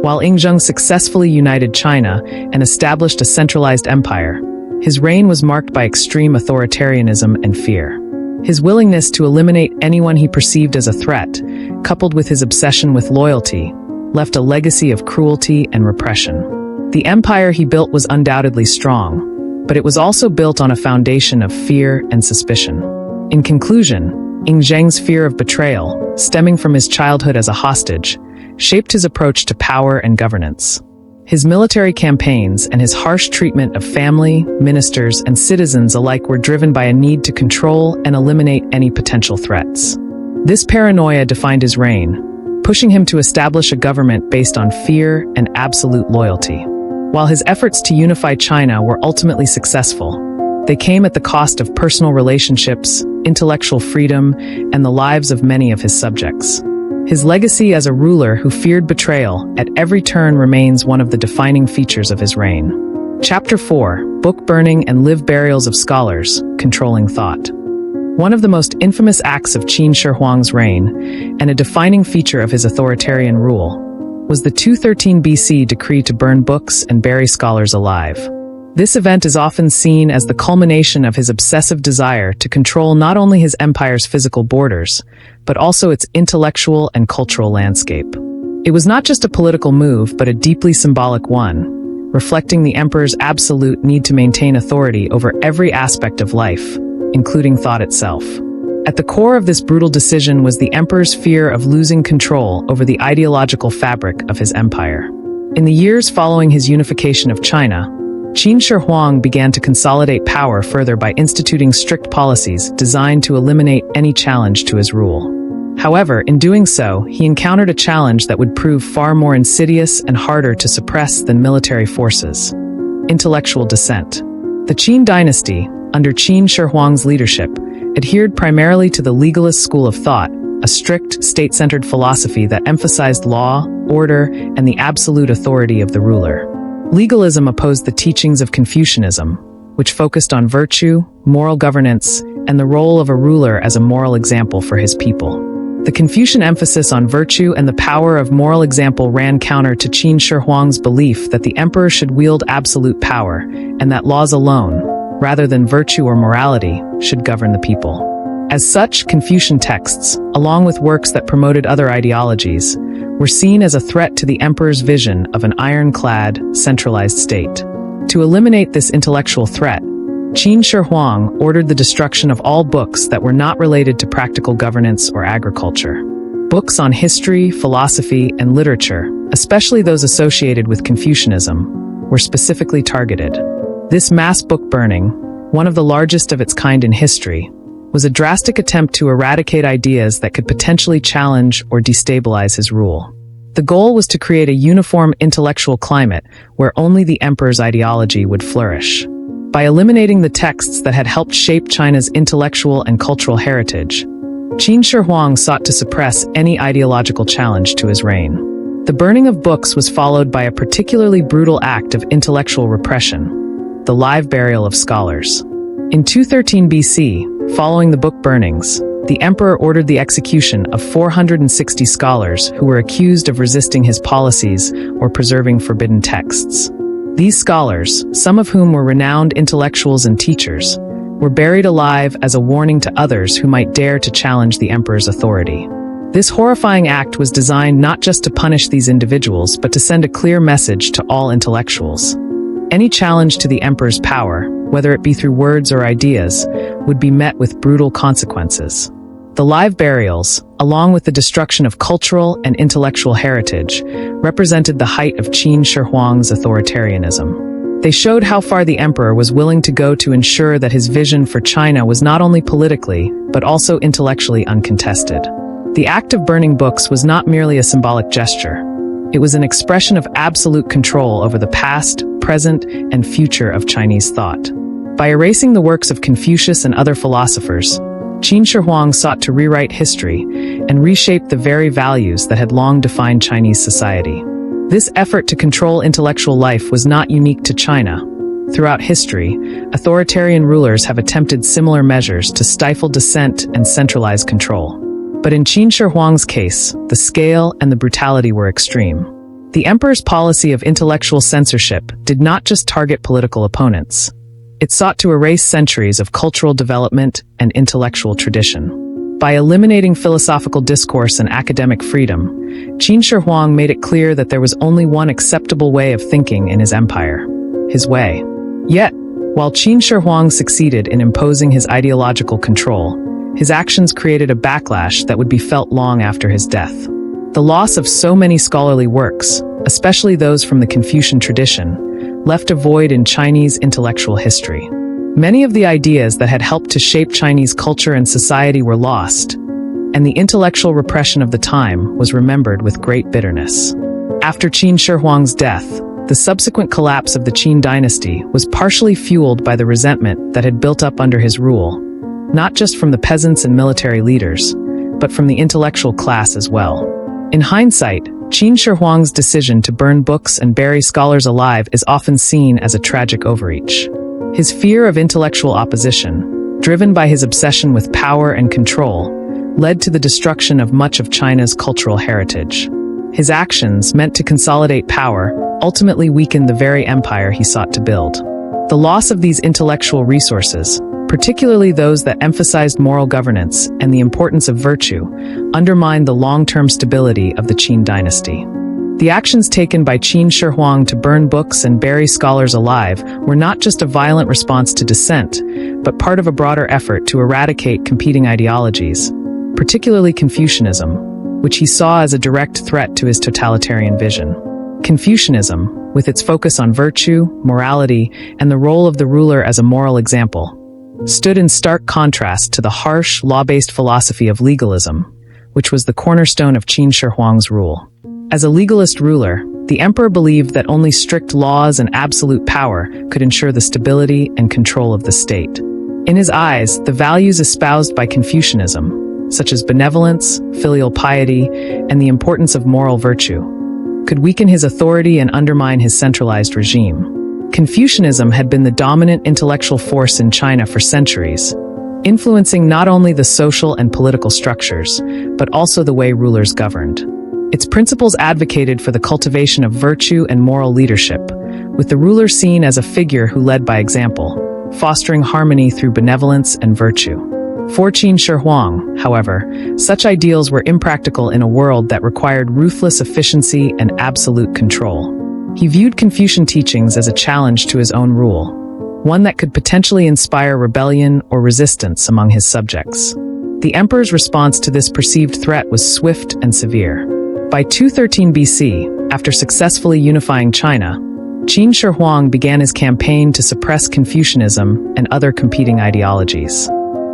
While Ing Zheng successfully united China and established a centralized empire, his reign was marked by extreme authoritarianism and fear. His willingness to eliminate anyone he perceived as a threat, coupled with his obsession with loyalty, left a legacy of cruelty and repression. The empire he built was undoubtedly strong, but it was also built on a foundation of fear and suspicion. In conclusion, Ing Zheng's fear of betrayal, stemming from his childhood as a hostage, shaped his approach to power and governance. His military campaigns and his harsh treatment of family, ministers, and citizens alike were driven by a need to control and eliminate any potential threats. This paranoia defined his reign, pushing him to establish a government based on fear and absolute loyalty. While his efforts to unify China were ultimately successful, they came at the cost of personal relationships, intellectual freedom, and the lives of many of his subjects. His legacy as a ruler who feared betrayal at every turn remains one of the defining features of his reign. Chapter 4: Book Burning and Live Burials of Scholars, Controlling Thought. One of the most infamous acts of Qin Shi Huang's reign, and a defining feature of his authoritarian rule, was the 213 BC decree to burn books and bury scholars alive. This event is often seen as the culmination of his obsessive desire to control not only his empire's physical borders, but also its intellectual and cultural landscape. It was not just a political move, but a deeply symbolic one, reflecting the emperor's absolute need to maintain authority over every aspect of life, including thought itself. At the core of this brutal decision was the emperor's fear of losing control over the ideological fabric of his empire. In the years following his unification of China, Qin Shi Huang began to consolidate power further by instituting strict policies designed to eliminate any challenge to his rule. However, in doing so, he encountered a challenge that would prove far more insidious and harder to suppress than military forces: intellectual dissent. The Qin dynasty, under Qin Shi Huang's leadership, adhered primarily to the legalist school of thought, a strict, state-centered philosophy that emphasized law, order, and the absolute authority of the ruler. Legalism opposed the teachings of Confucianism, which focused on virtue, moral governance, and the role of a ruler as a moral example for his people. The Confucian emphasis on virtue and the power of moral example ran counter to Qin Shi Huang's belief that the emperor should wield absolute power, and that laws alone, rather than virtue or morality, should govern the people. As such, Confucian texts, along with works that promoted other ideologies, were seen as a threat to the emperor's vision of an ironclad, centralized state. To eliminate this intellectual threat, Qin Shi Huang ordered the destruction of all books that were not related to practical governance or agriculture. Books on history, philosophy, and literature, especially those associated with Confucianism, were specifically targeted. This mass book burning, one of the largest of its kind in history, was a drastic attempt to eradicate ideas that could potentially challenge or destabilize his rule. The goal was to create a uniform intellectual climate where only the emperor's ideology would flourish. By eliminating the texts that had helped shape China's intellectual and cultural heritage, Qin Shi Huang sought to suppress any ideological challenge to his reign. The burning of books was followed by a particularly brutal act of intellectual repression: the live burial of scholars. In 213 BC, following the book burnings, the emperor ordered the execution of 460 scholars who were accused of resisting his policies or preserving forbidden texts. These scholars, some of whom were renowned intellectuals and teachers, were buried alive as a warning to others who might dare to challenge the emperor's authority. This horrifying act was designed not just to punish these individuals, but to send a clear message to all intellectuals. Any challenge to the emperor's power, whether it be through words or ideas, would be met with brutal consequences. The live burials, along with the destruction of cultural and intellectual heritage, represented the height of Qin Shi Huang's authoritarianism. They showed how far the emperor was willing to go to ensure that his vision for China was not only politically, but also intellectually uncontested. The act of burning books was not merely a symbolic gesture. It was an expression of absolute control over the past, present, and future of Chinese thought. By erasing the works of Confucius and other philosophers, Qin Shi Huang sought to rewrite history and reshape the very values that had long defined Chinese society. This effort to control intellectual life was not unique to China. Throughout history, authoritarian rulers have attempted similar measures to stifle dissent and centralize control. But in Qin Shi Huang's case, the scale and the brutality were extreme. The emperor's policy of intellectual censorship did not just target political opponents. It sought to erase centuries of cultural development and intellectual tradition. By eliminating philosophical discourse and academic freedom, Qin Shi Huang made it clear that there was only one acceptable way of thinking in his empire: his way. Yet, While Qin Shi Huang succeeded in imposing his ideological control, his actions created a backlash that would be felt long after his death. The loss of so many scholarly works, especially those from the Confucian tradition, left a void in Chinese intellectual history. Many of the ideas that had helped to shape Chinese culture and society were lost, and the intellectual repression of the time was remembered with great bitterness. After Qin Shi Huang's death, the subsequent collapse of the Qin dynasty was partially fueled by the resentment that had built up under his rule, not just from the peasants and military leaders, but from the intellectual class as well. In hindsight, Qin Shi Huang's decision to burn books and bury scholars alive is often seen as a tragic overreach. His fear of intellectual opposition, driven by his obsession with power and control, led to the destruction of much of China's cultural heritage. His actions, meant to consolidate power, ultimately weakened the very empire he sought to build. The loss of these intellectual resources, particularly those that emphasized moral governance and the importance of virtue, undermined the long-term stability of the Qin dynasty. The actions taken by Qin Shi Huang to burn books and bury scholars alive were not just a violent response to dissent, but part of a broader effort to eradicate competing ideologies, particularly Confucianism, which he saw as a direct threat to his totalitarian vision. Confucianism, with its focus on virtue, morality, and the role of the ruler as a moral example, stood in stark contrast to the harsh, law-based philosophy of legalism, which was the cornerstone of Qin Shi Huang's rule. As a legalist ruler, the emperor believed that only strict laws and absolute power could ensure the stability and control of the state. In his eyes, the values espoused by Confucianism, such as benevolence, filial piety, and the importance of moral virtue, could weaken his authority and undermine his centralized regime. Confucianism had been the dominant intellectual force in China for centuries, influencing not only the social and political structures, but also the way rulers governed. Its principles advocated for the cultivation of virtue and moral leadership, with the ruler seen as a figure who led by example, fostering harmony through benevolence and virtue. For Qin Shi Huang, however, such ideals were impractical in a world that required ruthless efficiency and absolute control. He viewed Confucian teachings as a challenge to his own rule, one that could potentially inspire rebellion or resistance among his subjects. The emperor's response to this perceived threat was swift and severe. By 213 BC, after successfully unifying China, Qin Shi Huang began his campaign to suppress Confucianism and other competing ideologies.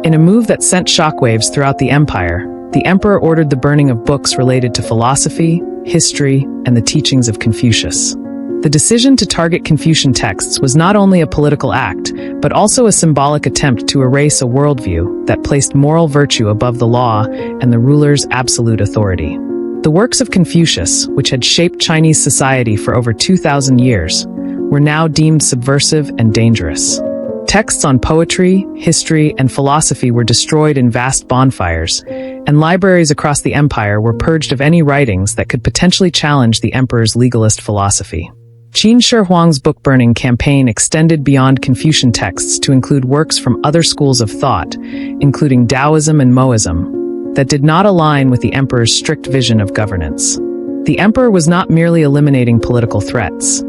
In a move that sent shockwaves throughout the empire, the emperor ordered the burning of books related to philosophy, history, and the teachings of Confucius. The decision to target Confucian texts was not only a political act, but also a symbolic attempt to erase a worldview that placed moral virtue above the law and the ruler's absolute authority. The works of Confucius, which had shaped Chinese society for over 2,000 years, were now deemed subversive and dangerous. Texts on poetry, history, and philosophy were destroyed in vast bonfires, and libraries across the empire were purged of any writings that could potentially challenge the emperor's legalist philosophy. Qin Shi Huang's book-burning campaign extended beyond Confucian texts to include works from other schools of thought, including Taoism and Moism, that did not align with the emperor's strict vision of governance. The emperor was not merely eliminating political threats.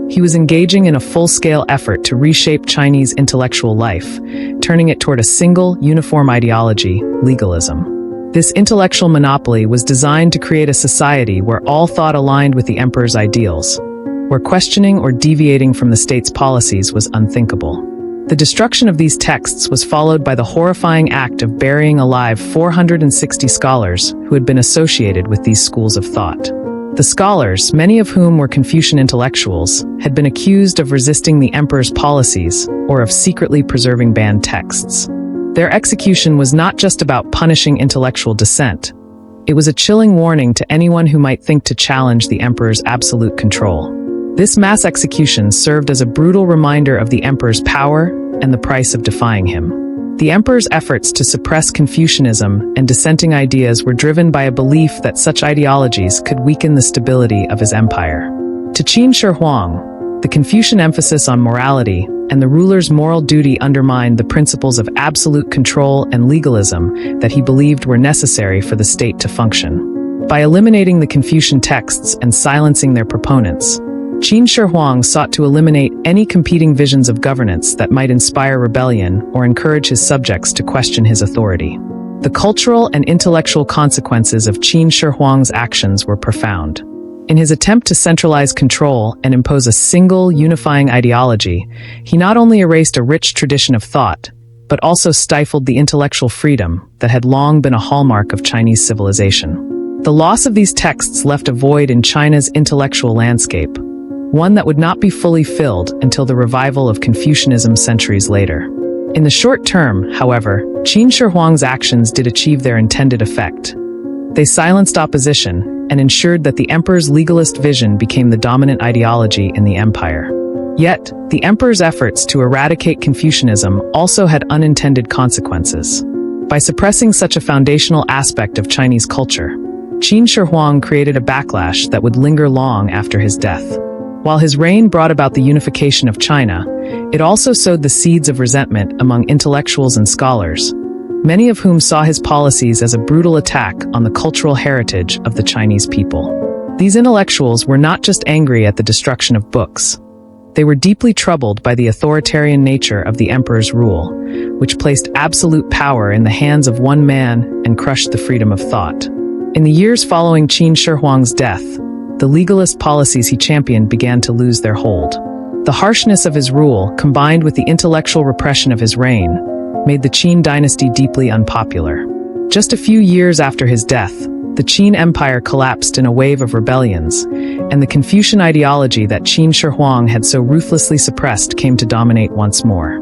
He was engaging in a full-scale effort to reshape Chinese intellectual life, turning it toward a single, uniform ideology, legalism. This intellectual monopoly was designed to create a society where all thought aligned with the emperor's ideals, where questioning or deviating from the state's policies was unthinkable. The destruction of these texts was followed by the horrifying act of burying alive 460 scholars who had been associated with these schools of thought. The scholars, many of whom were Confucian intellectuals, had been accused of resisting the emperor's policies or of secretly preserving banned texts. Their execution was not just about punishing intellectual dissent. It was a chilling warning to anyone who might think to challenge the emperor's absolute control. This mass execution served as a brutal reminder of the emperor's power and the price of defying him. The emperor's efforts to suppress Confucianism and dissenting ideas were driven by a belief that such ideologies could weaken the stability of his empire. To Qin Shi Huang, the Confucian emphasis on morality and the ruler's moral duty undermined the principles of absolute control and legalism that he believed were necessary for the state to function. By eliminating the Confucian texts and silencing their proponents, Qin Shi Huang sought to eliminate any competing visions of governance that might inspire rebellion or encourage his subjects to question his authority. The cultural and intellectual consequences of Qin Shi Huang's actions were profound. In his attempt to centralize control and impose a single, unifying ideology, he not only erased a rich tradition of thought, but also stifled the intellectual freedom that had long been a hallmark of Chinese civilization. The loss of these texts left a void in China's intellectual landscape, one that would not be fully filled until the revival of Confucianism centuries later. In the short term, however, Qin Shi Huang's actions did achieve their intended effect. They silenced opposition and ensured that the emperor's legalist vision became the dominant ideology in the empire. Yet, the emperor's efforts to eradicate Confucianism also had unintended consequences. By suppressing such a foundational aspect of Chinese culture, Qin Shi Huang created a backlash that would linger long after his death. While his reign brought about the unification of China, it also sowed the seeds of resentment among intellectuals and scholars, many of whom saw his policies as a brutal attack on the cultural heritage of the Chinese people. These intellectuals were not just angry at the destruction of books. They were deeply troubled by the authoritarian nature of the emperor's rule, which placed absolute power in the hands of one man and crushed the freedom of thought. In the years following Qin Shi Huang's death, the legalist policies he championed began to lose their hold. The harshness of his rule, combined with the intellectual repression of his reign, made the Qin dynasty deeply unpopular. Just a few years after his death, the Qin Empire collapsed in a wave of rebellions, and the Confucian ideology that Qin Shi Huang had so ruthlessly suppressed came to dominate once more.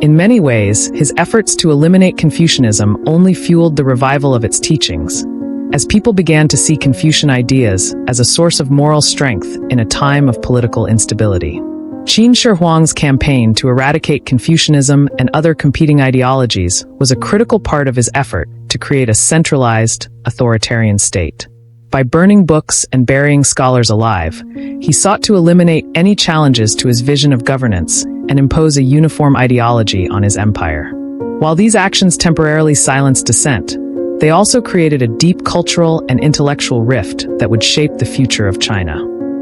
In many ways, his efforts to eliminate Confucianism only fueled the revival of its teachings, as people began to see Confucian ideas as a source of moral strength in a time of political instability. Qin Shi Huang's campaign to eradicate Confucianism and other competing ideologies was a critical part of his effort to create a centralized, authoritarian state. By burning books and burying scholars alive, he sought to eliminate any challenges to his vision of governance and impose a uniform ideology on his empire. While these actions temporarily silenced dissent, they also created a deep cultural and intellectual rift that would shape the future of China.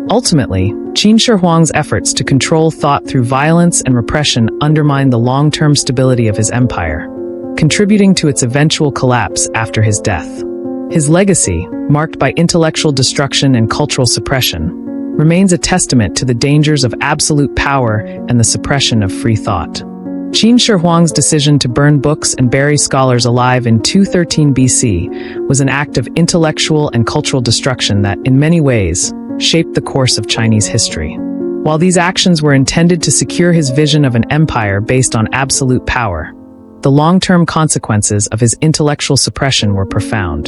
Ultimately, Qin Shi Huang's efforts to control thought through violence and repression undermined the long-term stability of his empire, contributing to its eventual collapse after his death. His legacy, marked by intellectual destruction and cultural suppression, remains a testament to the dangers of absolute power and the suppression of free thought. Qin Shi Huang's decision to burn books and bury scholars alive in 213 BC was an act of intellectual and cultural destruction that, in many ways, shaped the course of Chinese history. While these actions were intended to secure his vision of an empire based on absolute power, the long-term consequences of his intellectual suppression were profound.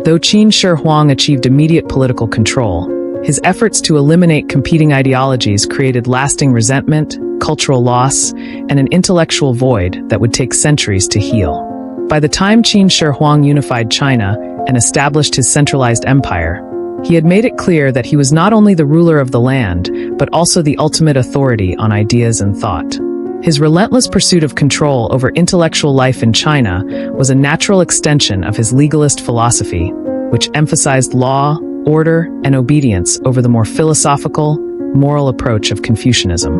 Though Qin Shi Huang achieved immediate political control, his efforts to eliminate competing ideologies created lasting resentment, cultural loss, and an intellectual void that would take centuries to heal. By the time Qin Shi Huang unified China and established his centralized empire, he had made it clear that he was not only the ruler of the land, but also the ultimate authority on ideas and thought. His relentless pursuit of control over intellectual life in China was a natural extension of his legalist philosophy, which emphasized law, order, and obedience over the more philosophical, moral approach of Confucianism.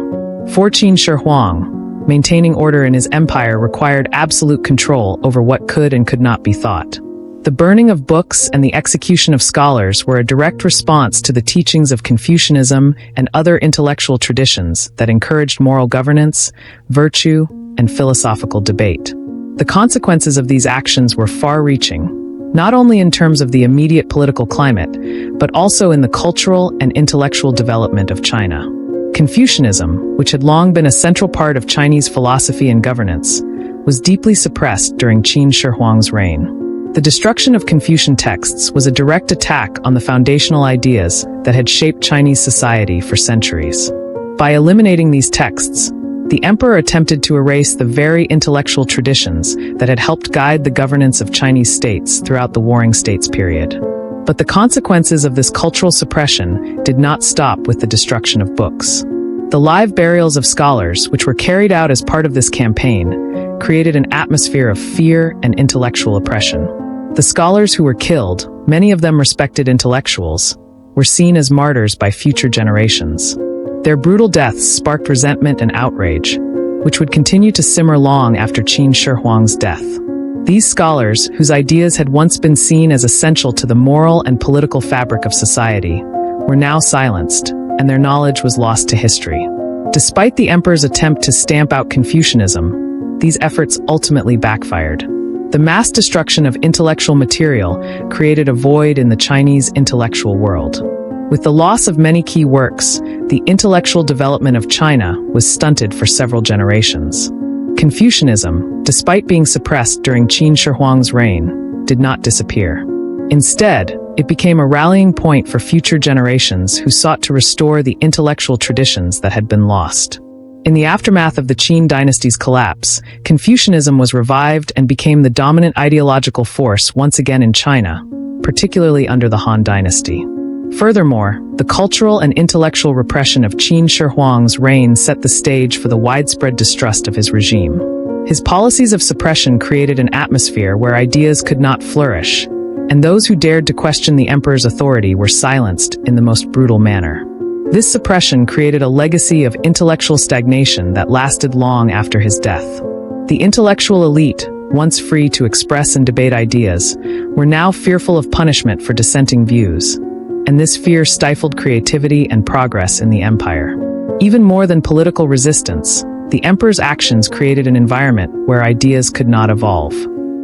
For Qin Shi Huang, maintaining order in his empire required absolute control over what could and could not be thought. The burning of books and the execution of scholars were a direct response to the teachings of Confucianism and other intellectual traditions that encouraged moral governance, virtue, and philosophical debate. The consequences of these actions were far-reaching, not only in terms of the immediate political climate, but also in the cultural and intellectual development of China. Confucianism, which had long been a central part of Chinese philosophy and governance, was deeply suppressed during Qin Shi Huang's reign. The destruction of Confucian texts was a direct attack on the foundational ideas that had shaped Chinese society for centuries. By eliminating these texts, the emperor attempted to erase the very intellectual traditions that had helped guide the governance of Chinese states throughout the Warring States period. But the consequences of this cultural suppression did not stop with the destruction of books. The live burials of scholars, which were carried out as part of this campaign, created an atmosphere of fear and intellectual oppression. The scholars who were killed, many of them respected intellectuals, were seen as martyrs by future generations. Their brutal deaths sparked resentment and outrage, which would continue to simmer long after Qin Shi Huang's death. These scholars, whose ideas had once been seen as essential to the moral and political fabric of society, were now silenced, and their knowledge was lost to history. Despite the emperor's attempt to stamp out Confucianism, these efforts ultimately backfired. The mass destruction of intellectual material created a void in the Chinese intellectual world. With the loss of many key works, the intellectual development of China was stunted for several generations. Confucianism, despite being suppressed during Qin Shi Huang's reign, did not disappear. Instead, it became a rallying point for future generations who sought to restore the intellectual traditions that had been lost. In the aftermath of the Qin dynasty's collapse, Confucianism was revived and became the dominant ideological force once again in China, particularly under the Han dynasty. Furthermore, the cultural and intellectual repression of Qin Shi Huang's reign set the stage for the widespread distrust of his regime. His policies of suppression created an atmosphere where ideas could not flourish, and those who dared to question the emperor's authority were silenced in the most brutal manner. This suppression created a legacy of intellectual stagnation that lasted long after his death. The intellectual elite, once free to express and debate ideas, were now fearful of punishment for dissenting views, and this fear stifled creativity and progress in the empire. Even more than political resistance, the emperor's actions created an environment where ideas could not evolve.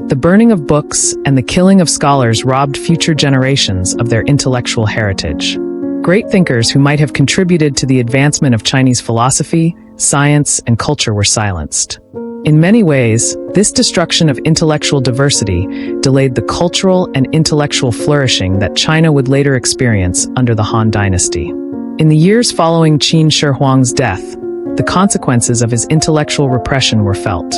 The burning of books and the killing of scholars robbed future generations of their intellectual heritage. Great thinkers who might have contributed to the advancement of Chinese philosophy, science, and culture were silenced. In many ways, this destruction of intellectual diversity delayed the cultural and intellectual flourishing that China would later experience under the Han dynasty. In the years following Qin Shi Huang's death, the consequences of his intellectual repression were felt.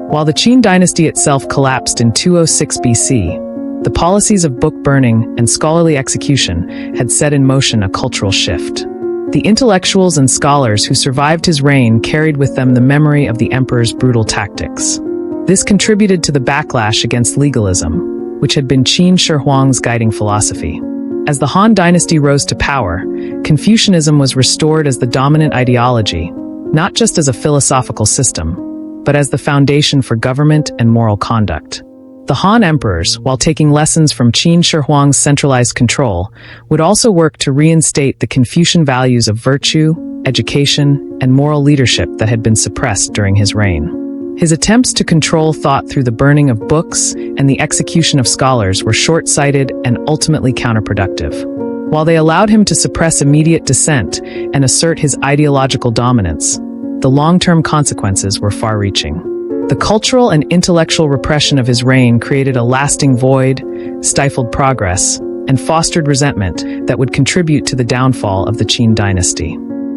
While the Qin dynasty itself collapsed in 206 BC, the policies of book burning and scholarly execution had set in motion a cultural shift. The intellectuals and scholars who survived his reign carried with them the memory of the emperor's brutal tactics. This contributed to the backlash against legalism, which had been Qin Shi Huang's guiding philosophy. As the Han dynasty rose to power, Confucianism was restored as the dominant ideology, not just as a philosophical system, but as the foundation for government and moral conduct. The Han emperors, while taking lessons from Qin Shi Huang's centralized control, would also work to reinstate the Confucian values of virtue, education, and moral leadership that had been suppressed during his reign. His attempts to control thought through the burning of books and the execution of scholars were short-sighted and ultimately counterproductive. While they allowed him to suppress immediate dissent and assert his ideological dominance, the long-term consequences were far-reaching. The cultural and intellectual repression of his reign created a lasting void, stifled progress, and fostered resentment that would contribute to the downfall of the Qin dynasty.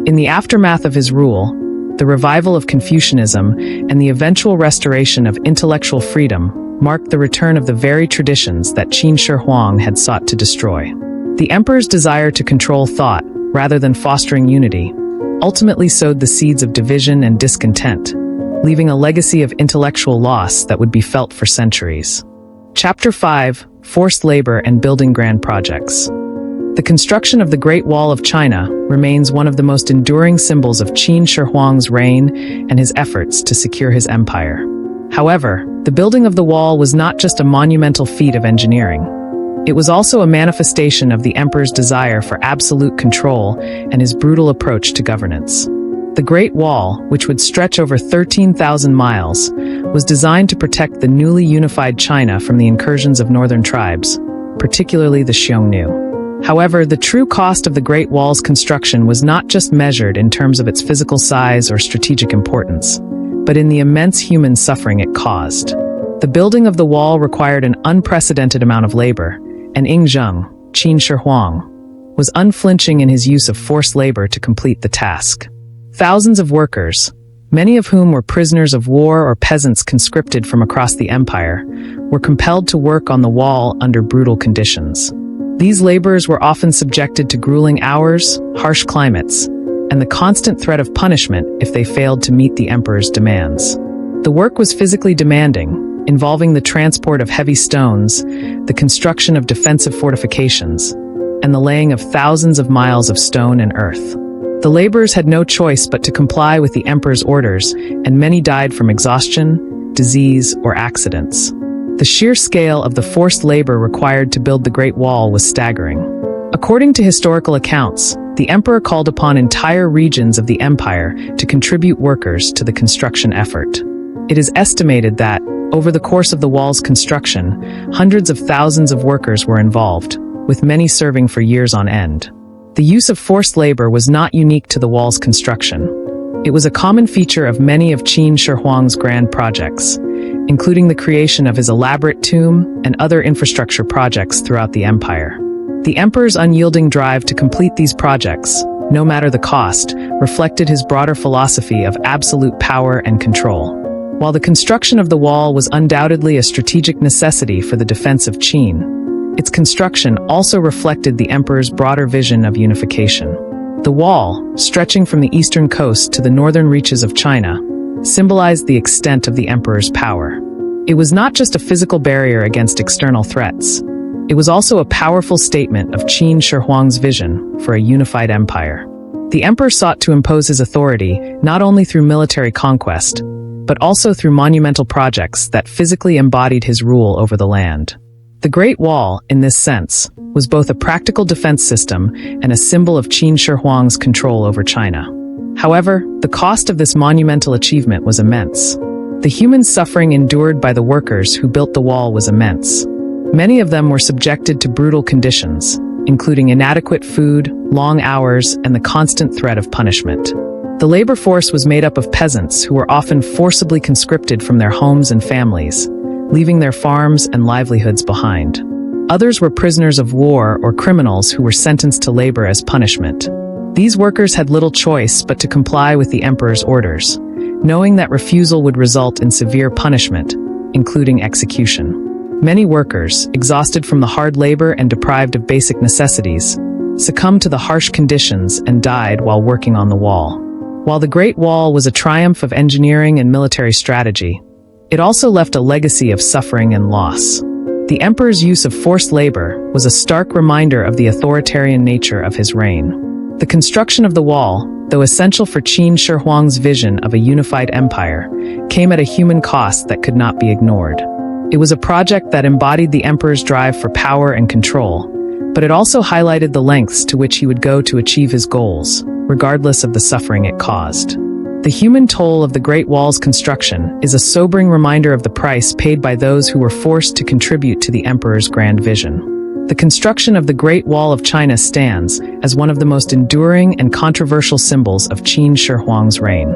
In the aftermath of his rule, the revival of Confucianism and the eventual restoration of intellectual freedom marked the return of the very traditions that Qin Shi Huang had sought to destroy. The emperor's desire to control thought, rather than fostering unity, ultimately sowed the seeds of division and discontent, leaving a legacy of intellectual loss that would be felt for centuries. Chapter 5: Forced Labor and Building Grand Projects. The construction of the Great Wall of China remains one of the most enduring symbols of Qin Shi Huang's reign and his efforts to secure his empire. However, the building of the wall was not just a monumental feat of engineering. It was also a manifestation of the emperor's desire for absolute control and his brutal approach to governance. The Great Wall, which would stretch over 13,000 miles, was designed to protect the newly unified China from the incursions of northern tribes, particularly the Xiongnu. However, the true cost of the Great Wall's construction was not just measured in terms of its physical size or strategic importance, but in the immense human suffering it caused. The building of the wall required an unprecedented amount of labor, and Zheng, Qin Shi Huang, was unflinching in his use of forced labor to complete the task. Thousands of workers, many of whom were prisoners of war or peasants conscripted from across the empire, were compelled to work on the wall under brutal conditions. These laborers were often subjected to grueling hours, harsh climates, and the constant threat of punishment if they failed to meet the emperor's demands. The work was physically demanding, involving the transport of heavy stones, the construction of defensive fortifications, and the laying of thousands of miles of stone and earth. The laborers had no choice but to comply with the emperor's orders, and many died from exhaustion, disease, or accidents. The sheer scale of the forced labor required to build the Great Wall was staggering. According to historical accounts, the emperor called upon entire regions of the empire to contribute workers to the construction effort. It is estimated that, over the course of the wall's construction, hundreds of thousands of workers were involved, with many serving for years on end. The use of forced labor was not unique to the wall's construction. It was a common feature of many of Qin Shi Huang's grand projects, including the creation of his elaborate tomb and other infrastructure projects throughout the empire. The emperor's unyielding drive to complete these projects, no matter the cost, reflected his broader philosophy of absolute power and control. While the construction of the wall was undoubtedly a strategic necessity for the defense of Qin, its construction also reflected the emperor's broader vision of unification. The wall, stretching from the eastern coast to the northern reaches of China, symbolized the extent of the emperor's power. It was not just a physical barrier against external threats. It was also a powerful statement of Qin Shi Huang's vision for a unified empire. The emperor sought to impose his authority not only through military conquest, but also through monumental projects that physically embodied his rule over the land. The Great Wall, in this sense, was both a practical defense system and a symbol of Qin Shi Huang's control over China. However, the cost of this monumental achievement was immense. The human suffering endured by the workers who built the wall was immense. Many of them were subjected to brutal conditions, including inadequate food, long hours, and the constant threat of punishment. The labor force was made up of peasants who were often forcibly conscripted from their homes and families, leaving their farms and livelihoods behind. Others were prisoners of war or criminals who were sentenced to labor as punishment. These workers had little choice but to comply with the emperor's orders, knowing that refusal would result in severe punishment, including execution. Many workers, exhausted from the hard labor and deprived of basic necessities, succumbed to the harsh conditions and died while working on the wall. While the Great Wall was a triumph of engineering and military strategy, it also left a legacy of suffering and loss. The emperor's use of forced labor was a stark reminder of the authoritarian nature of his reign. The construction of the wall, though essential for Qin Shi Huang's vision of a unified empire, came at a human cost that could not be ignored. It was a project that embodied the emperor's drive for power and control, but it also highlighted the lengths to which he would go to achieve his goals, regardless of the suffering it caused. The human toll of the Great Wall's construction is a sobering reminder of the price paid by those who were forced to contribute to the emperor's grand vision. The construction of the Great Wall of China stands as one of the most enduring and controversial symbols of Qin Shi Huang's reign.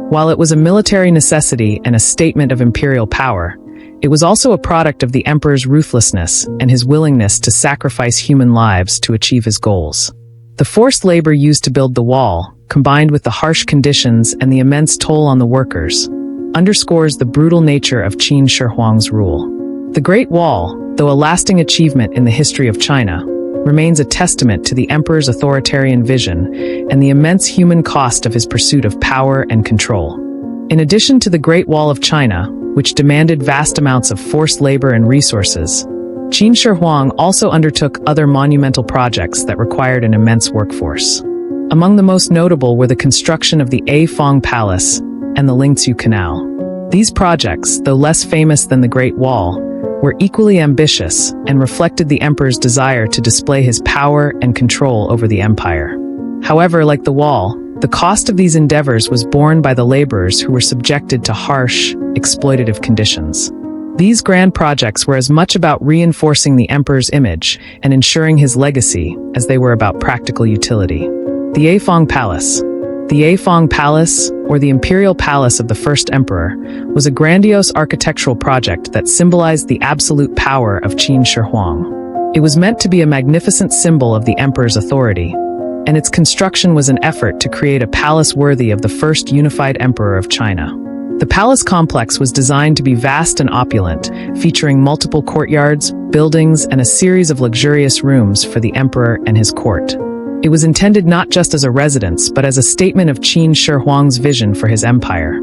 While it was a military necessity and a statement of imperial power, it was also a product of the emperor's ruthlessness and his willingness to sacrifice human lives to achieve his goals. The forced labor used to build the wall, combined with the harsh conditions and the immense toll on the workers, underscores the brutal nature of Qin Shi Huang's rule. The Great Wall, though a lasting achievement in the history of China, remains a testament to the emperor's authoritarian vision and the immense human cost of his pursuit of power and control. In addition to the Great Wall of China, which demanded vast amounts of forced labor and resources, Qin Shi Huang also undertook other monumental projects that required an immense workforce. Among the most notable were the construction of the Fong Palace and the Lingzhou Canal. These projects, though less famous than the Great Wall, were equally ambitious and reflected the emperor's desire to display his power and control over the empire. However, like the wall, the cost of these endeavors was borne by the laborers who were subjected to harsh, exploitative conditions. These grand projects were as much about reinforcing the emperor's image and ensuring his legacy as they were about practical utility. The Fong Palace. The Fong Palace, or the Imperial Palace of the First Emperor, was a grandiose architectural project that symbolized the absolute power of Qin Shi Huang. It was meant to be a magnificent symbol of the emperor's authority, and its construction was an effort to create a palace worthy of the first unified emperor of China. The palace complex was designed to be vast and opulent, featuring multiple courtyards, buildings, and a series of luxurious rooms for the emperor and his court. It was intended not just as a residence, but as a statement of Qin Shi Huang's vision for his empire.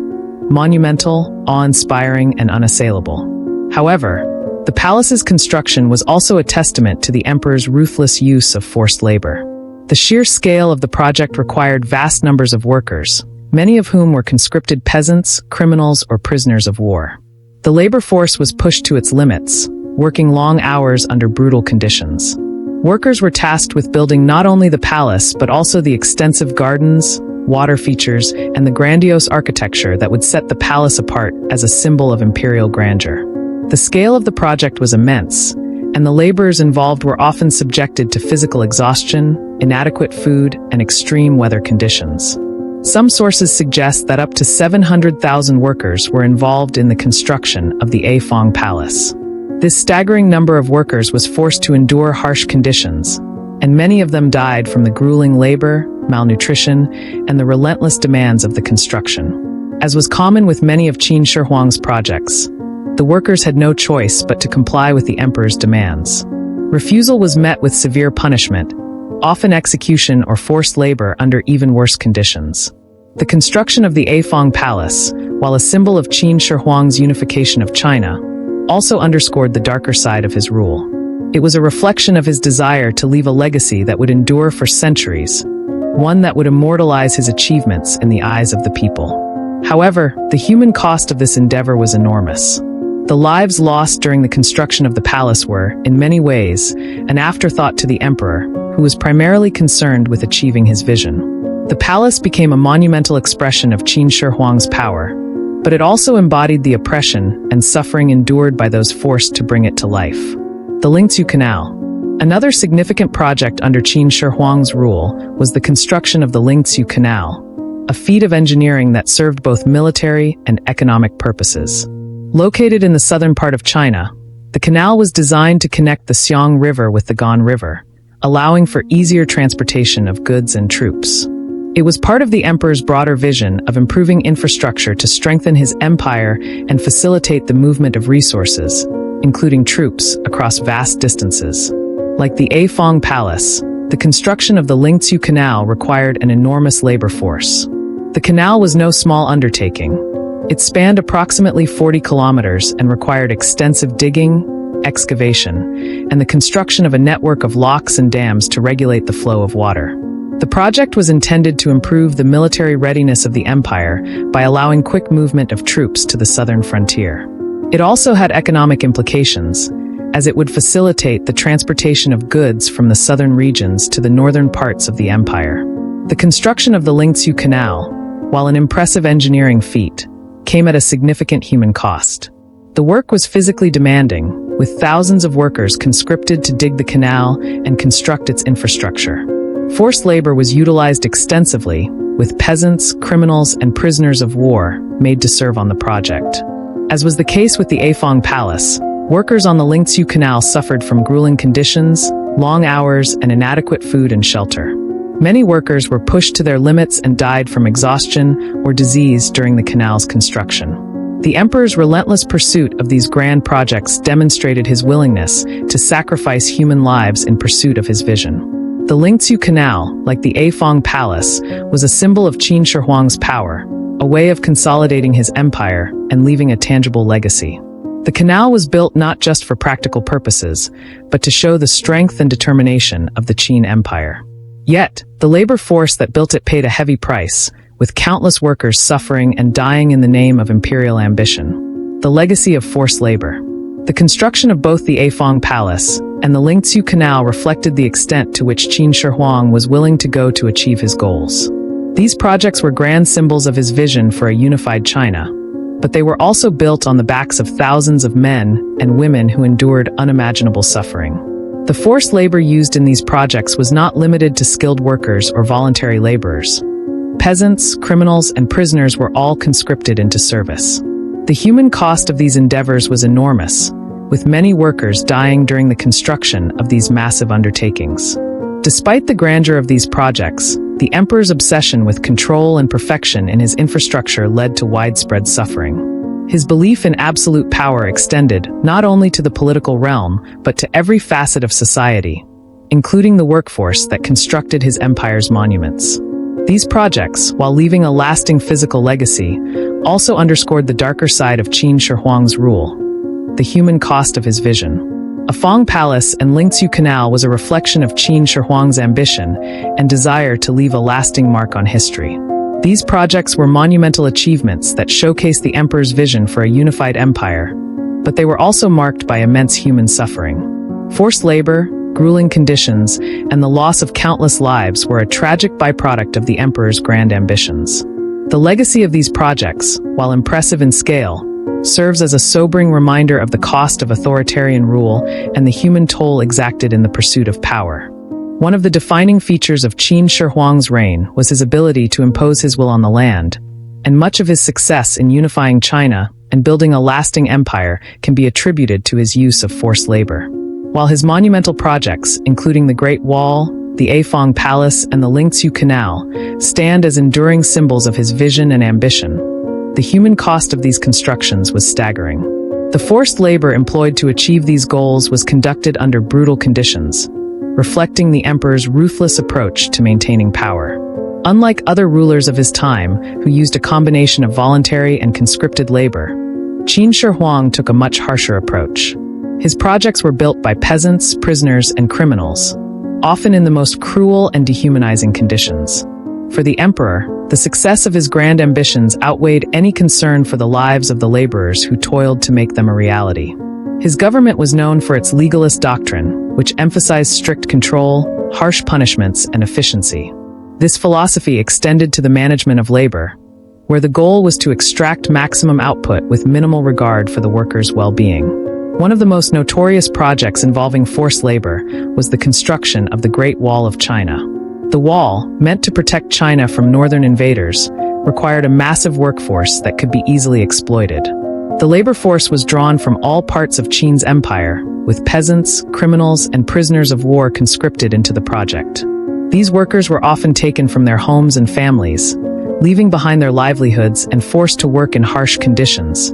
Monumental, awe-inspiring, and unassailable. However, the palace's construction was also a testament to the emperor's ruthless use of forced labor. The sheer scale of the project required vast numbers of workers, many of whom were conscripted peasants, criminals, or prisoners of war. The labor force was pushed to its limits, working long hours under brutal conditions. Workers were tasked with building not only the palace but also the extensive gardens, water features, and the grandiose architecture that would set the palace apart as a symbol of imperial grandeur. The scale of the project was immense, and the laborers involved were often subjected to physical exhaustion, inadequate food, and extreme weather conditions. Some sources suggest that up to 700,000 workers were involved in the construction of the Afong Palace. This staggering number of workers was forced to endure harsh conditions, and many of them died from the grueling labor, malnutrition, and the relentless demands of the construction. As was common with many of Qin Shi Huang's projects, the workers had no choice but to comply with the emperor's demands. Refusal was met with severe punishment, often execution or forced labor under even worse conditions. The construction of the Afong Palace, while a symbol of Qin Shi Huang's unification of China, also underscored the darker side of his rule. It was a reflection of his desire to leave a legacy that would endure for centuries, one that would immortalize his achievements in the eyes of the people. However, the human cost of this endeavor was enormous. The lives lost during the construction of the palace were, in many ways, an afterthought to the emperor, who was primarily concerned with achieving his vision. The palace became a monumental expression of Qin Shi Huang's power, but it also embodied the oppression and suffering endured by those forced to bring it to life. The Lingzhou Canal. Another significant project under Qin Shi Huang's rule was the construction of the Lingzhou Canal, a feat of engineering that served both military and economic purposes. Located in the southern part of China, the canal was designed to connect the Xiang River with the Gan River, allowing for easier transportation of goods and troops. It was part of the emperor's broader vision of improving infrastructure to strengthen his empire and facilitate the movement of resources, including troops, across vast distances. Like the Afong Palace, the construction of the Lingzhou Canal required an enormous labor force. The canal was no small undertaking. It spanned approximately 40 kilometers and required extensive digging, excavation, and the construction of a network of locks and dams to regulate the flow of water. The project was intended to improve the military readiness of the empire by allowing quick movement of troops to the southern frontier. It also had economic implications, as it would facilitate the transportation of goods from the southern regions to the northern parts of the empire. The construction of the Lingzhou Canal, while an impressive engineering feat, came at a significant human cost. The work was physically demanding, with thousands of workers conscripted to dig the canal and construct its infrastructure. Forced labor was utilized extensively, with peasants, criminals, and prisoners of war made to serve on the project. As was the case with the Afong Palace, workers on the Lingzhou Canal suffered from grueling conditions, long hours, and inadequate food and shelter. Many workers were pushed to their limits and died from exhaustion or disease during the canal's construction. The emperor's relentless pursuit of these grand projects demonstrated his willingness to sacrifice human lives in pursuit of his vision. The Lingzhou Canal, like the Afong Palace, was a symbol of Qin Shi Huang's power, a way of consolidating his empire and leaving a tangible legacy. The canal was built not just for practical purposes, but to show the strength and determination of the Qin Empire. Yet, the labor force that built it paid a heavy price, with countless workers suffering and dying in the name of imperial ambition. The legacy of forced labor. The construction of both the Afong Palace and the Lingzhou Canal reflected the extent to which Qin Shi Huang was willing to go to achieve his goals. These projects were grand symbols of his vision for a unified China, but they were also built on the backs of thousands of men and women who endured unimaginable suffering. The forced labor used in these projects was not limited to skilled workers or voluntary laborers. Peasants, criminals, and prisoners were all conscripted into service. The human cost of these endeavors was enormous, with many workers dying during the construction of these massive undertakings. Despite the grandeur of these projects, the emperor's obsession with control and perfection in his infrastructure led to widespread suffering. His belief in absolute power extended not only to the political realm, but to every facet of society, including the workforce that constructed his empire's monuments. These projects, while leaving a lasting physical legacy, also underscored the darker side of Qin Shi Huang's rule, the human cost of his vision. A Fong Palace and Lingzhou Canal was a reflection of Qin Shi Huang's ambition and desire to leave a lasting mark on history. These projects were monumental achievements that showcased the emperor's vision for a unified empire, but they were also marked by immense human suffering. Forced labor, grueling conditions, and the loss of countless lives were a tragic byproduct of the emperor's grand ambitions. The legacy of these projects, while impressive in scale, serves as a sobering reminder of the cost of authoritarian rule and the human toll exacted in the pursuit of power. One of the defining features of Qin Shi Huang's reign was his ability to impose his will on the land, and much of his success in unifying China and building a lasting empire can be attributed to his use of forced labor. While his monumental projects, including the Great Wall, the Afong Palace, and the Lingzhou Canal, stand as enduring symbols of his vision and ambition, the human cost of these constructions was staggering. The forced labor employed to achieve these goals was conducted under brutal conditions, reflecting the emperor's ruthless approach to maintaining power. Unlike other rulers of his time, who used a combination of voluntary and conscripted labor, Qin Shi Huang took a much harsher approach. His projects were built by peasants, prisoners, and criminals, often in the most cruel and dehumanizing conditions. For the emperor, the success of his grand ambitions outweighed any concern for the lives of the laborers who toiled to make them a reality. His government was known for its legalist doctrine, which emphasized strict control, harsh punishments, and efficiency. This philosophy extended to the management of labor, where the goal was to extract maximum output with minimal regard for the workers' well-being. One of the most notorious projects involving forced labor was the construction of the Great Wall of China. The wall, meant to protect China from northern invaders, required a massive workforce that could be easily exploited. The labor force was drawn from all parts of Qin's empire, with peasants, criminals, and prisoners of war conscripted into the project. These workers were often taken from their homes and families, leaving behind their livelihoods and forced to work in harsh conditions,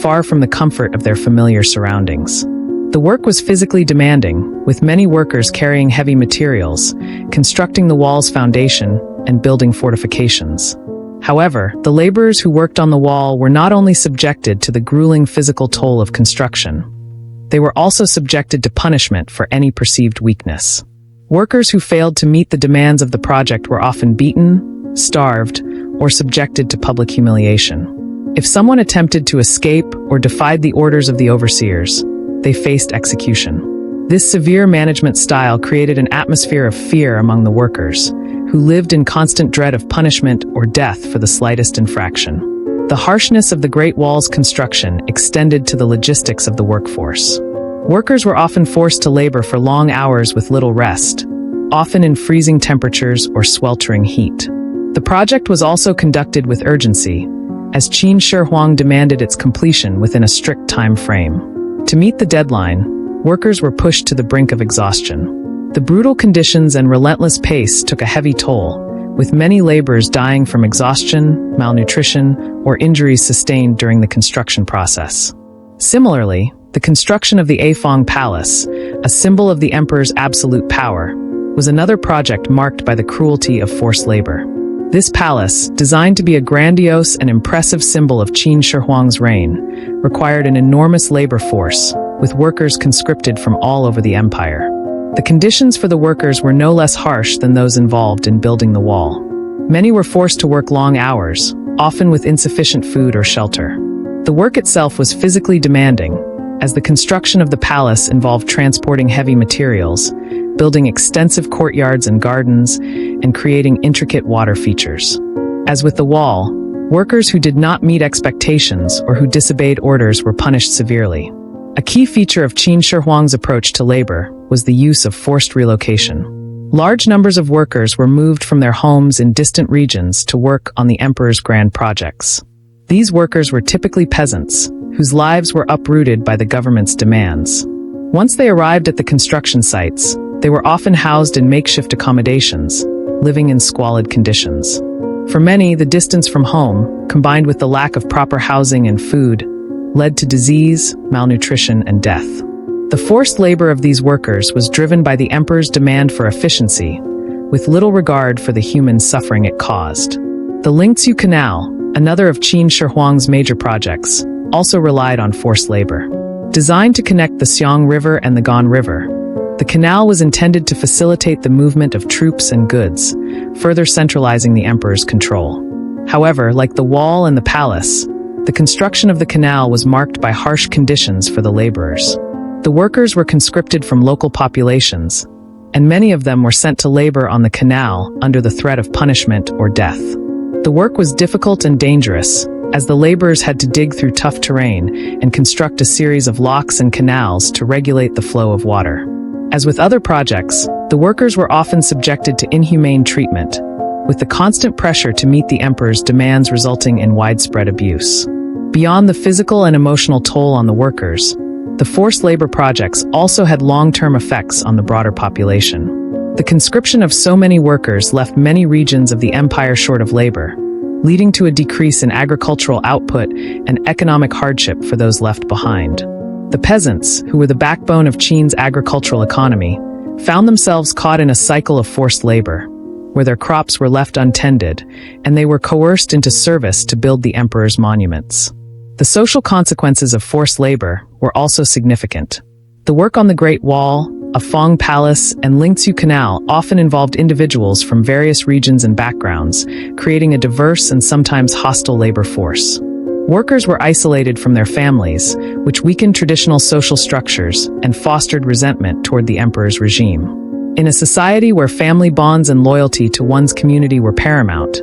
far from the comfort of their familiar surroundings. The work was physically demanding, with many workers carrying heavy materials, constructing the wall's foundation, and building fortifications. However, the laborers who worked on the wall were not only subjected to the grueling physical toll of construction, they were also subjected to punishment for any perceived weakness. Workers who failed to meet the demands of the project were often beaten, starved, or subjected to public humiliation. If someone attempted to escape or defied the orders of the overseers, they faced execution. This severe management style created an atmosphere of fear among the workers, who lived in constant dread of punishment or death for the slightest infraction. The harshness of the Great Wall's construction extended to the logistics of the workforce. Workers were often forced to labor for long hours with little rest, often in freezing temperatures or sweltering heat. The project was also conducted with urgency, as Qin Shi Huang demanded its completion within a strict time frame. To meet the deadline, workers were pushed to the brink of exhaustion. The brutal conditions and relentless pace took a heavy toll, with many laborers dying from exhaustion, malnutrition, or injuries sustained during the construction process. Similarly, the construction of the Afong Palace, a symbol of the emperor's absolute power, was another project marked by the cruelty of forced labor. This palace, designed to be a grandiose and impressive symbol of Qin Shi Huang's reign, required an enormous labor force, with workers conscripted from all over the empire. The conditions for the workers were no less harsh than those involved in building the wall. Many were forced to work long hours, often with insufficient food or shelter. The work itself was physically demanding, as the construction of the palace involved transporting heavy materials, building extensive courtyards and gardens, and creating intricate water features. As with the wall, workers who did not meet expectations or who disobeyed orders were punished severely. A key feature of Qin Shi Huang's approach to labor was the use of forced relocation. Large numbers of workers were moved from their homes in distant regions to work on the emperor's grand projects. These workers were typically peasants, whose lives were uprooted by the government's demands. Once they arrived at the construction sites, they were often housed in makeshift accommodations, living in squalid conditions. For many, the distance from home, combined with the lack of proper housing and food, led to disease, malnutrition, and death. The forced labor of these workers was driven by the emperor's demand for efficiency, with little regard for the human suffering it caused. The Lingzhou Canal, another of Qin Shi Huang's major projects, also relied on forced labor. Designed to connect the Xiang River and the Gan River, the canal was intended to facilitate the movement of troops and goods, further centralizing the emperor's control. However, like the wall and the palace, the construction of the canal was marked by harsh conditions for the laborers. The workers were conscripted from local populations, and many of them were sent to labor on the canal under the threat of punishment or death. The work was difficult and dangerous, as the laborers had to dig through tough terrain and construct a series of locks and canals to regulate the flow of water. As with other projects, the workers were often subjected to inhumane treatment, with the constant pressure to meet the emperor's demands resulting in widespread abuse. Beyond the physical and emotional toll on the workers, the forced labor projects also had long-term effects on the broader population. The conscription of so many workers left many regions of the empire short of labor, leading to a decrease in agricultural output and economic hardship for those left behind. The peasants, who were the backbone of Qin's agricultural economy, found themselves caught in a cycle of forced labor, where their crops were left untended, and they were coerced into service to build the emperor's monuments. The social consequences of forced labor were also significant. The work on the Great Wall, a Fang Palace, and Lingzhou Canal often involved individuals from various regions and backgrounds, creating a diverse and sometimes hostile labor force. Workers were isolated from their families, which weakened traditional social structures and fostered resentment toward the emperor's regime. In a society where family bonds and loyalty to one's community were paramount,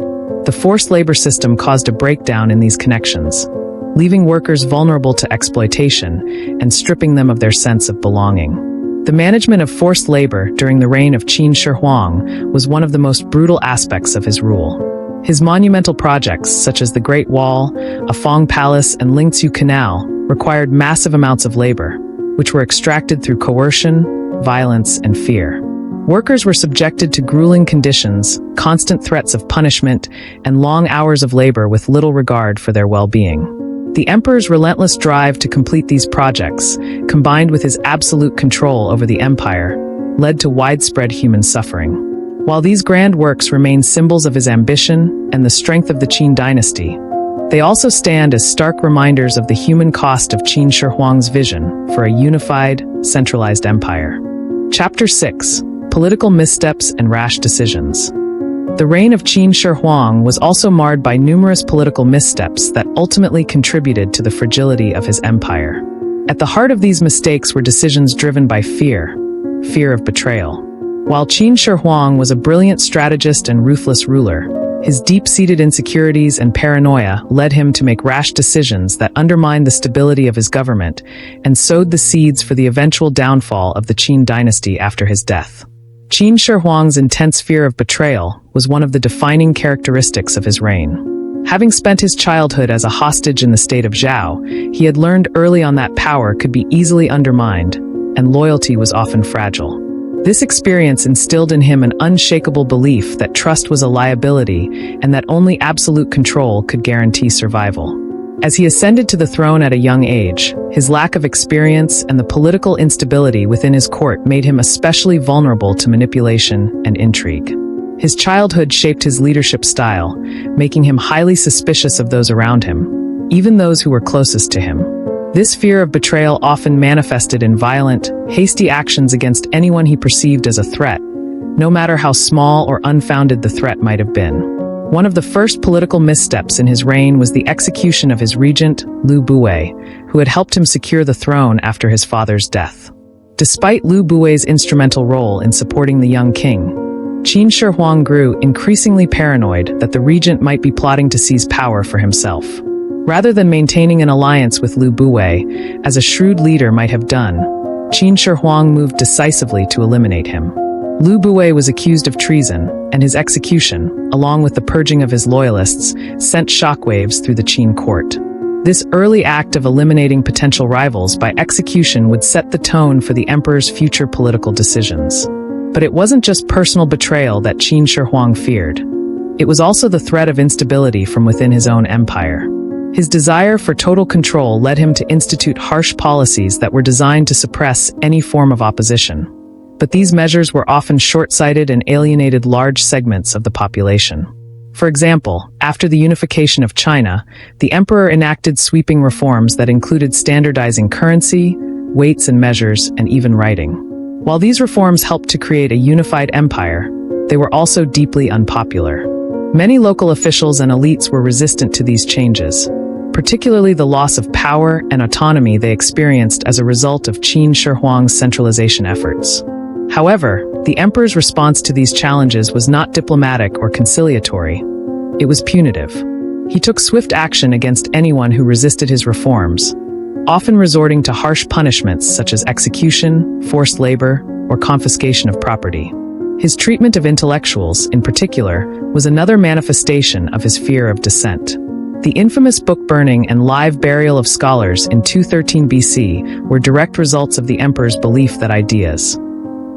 the forced labor system caused a breakdown in these connections, leaving workers vulnerable to exploitation and stripping them of their sense of belonging. The management of forced labor during the reign of Qin Shi Huang was one of the most brutal aspects of his rule. His monumental projects, such as the Great Wall, a Fang Palace, and Lingzhou Canal, required massive amounts of labor, which were extracted through coercion, violence, and fear. Workers were subjected to grueling conditions, constant threats of punishment, and long hours of labor with little regard for their well-being. The emperor's relentless drive to complete these projects, combined with his absolute control over the empire, led to widespread human suffering. While these grand works remain symbols of his ambition and the strength of the Qin dynasty, they also stand as stark reminders of the human cost of Qin Shi Huang's vision for a unified, centralized empire. Chapter 6: Political Missteps and Rash Decisions. The reign of Qin Shi Huang was also marred by numerous political missteps that ultimately contributed to the fragility of his empire. At the heart of these mistakes were decisions driven by fear of betrayal. While Qin Shi Huang was a brilliant strategist and ruthless ruler, his deep-seated insecurities and paranoia led him to make rash decisions that undermined the stability of his government and sowed the seeds for the eventual downfall of the Qin dynasty after his death. Qin Shi Huang's intense fear of betrayal was one of the defining characteristics of his reign. Having spent his childhood as a hostage in the state of Zhao, he had learned early on that power could be easily undermined, and loyalty was often fragile. This experience instilled in him an unshakable belief that trust was a liability and that only absolute control could guarantee survival. As he ascended to the throne at a young age, his lack of experience and the political instability within his court made him especially vulnerable to manipulation and intrigue. His childhood shaped his leadership style, making him highly suspicious of those around him, even those who were closest to him. This fear of betrayal often manifested in violent, hasty actions against anyone he perceived as a threat, no matter how small or unfounded the threat might have been. One of the first political missteps in his reign was the execution of his regent, Liu Buwei, who had helped him secure the throne after his father's death. Despite Liu Buwei's instrumental role in supporting the young king, Qin Shi Huang grew increasingly paranoid that the regent might be plotting to seize power for himself. Rather than maintaining an alliance with Liu Buwei, as a shrewd leader might have done, Qin Shi Huang moved decisively to eliminate him. Liu Buwei was accused of treason, and his execution, along with the purging of his loyalists, sent shockwaves through the Qin court. This early act of eliminating potential rivals by execution would set the tone for the emperor's future political decisions. But it wasn't just personal betrayal that Qin Shi Huang feared. It was also the threat of instability from within his own empire. His desire for total control led him to institute harsh policies that were designed to suppress any form of opposition. But these measures were often short-sighted and alienated large segments of the population. For example, after the unification of China, the emperor enacted sweeping reforms that included standardizing currency, weights and measures, and even writing. While these reforms helped to create a unified empire, they were also deeply unpopular. Many local officials and elites were resistant to these changes, particularly the loss of power and autonomy they experienced as a result of Qin Shi Huang's centralization efforts. However, the emperor's response to these challenges was not diplomatic or conciliatory. It was punitive. He took swift action against anyone who resisted his reforms, often resorting to harsh punishments such as execution, forced labor, or confiscation of property. His treatment of intellectuals, in particular, was another manifestation of his fear of dissent. The infamous book burning and live burial of scholars in 213 BC were direct results of the emperor's belief that ideas,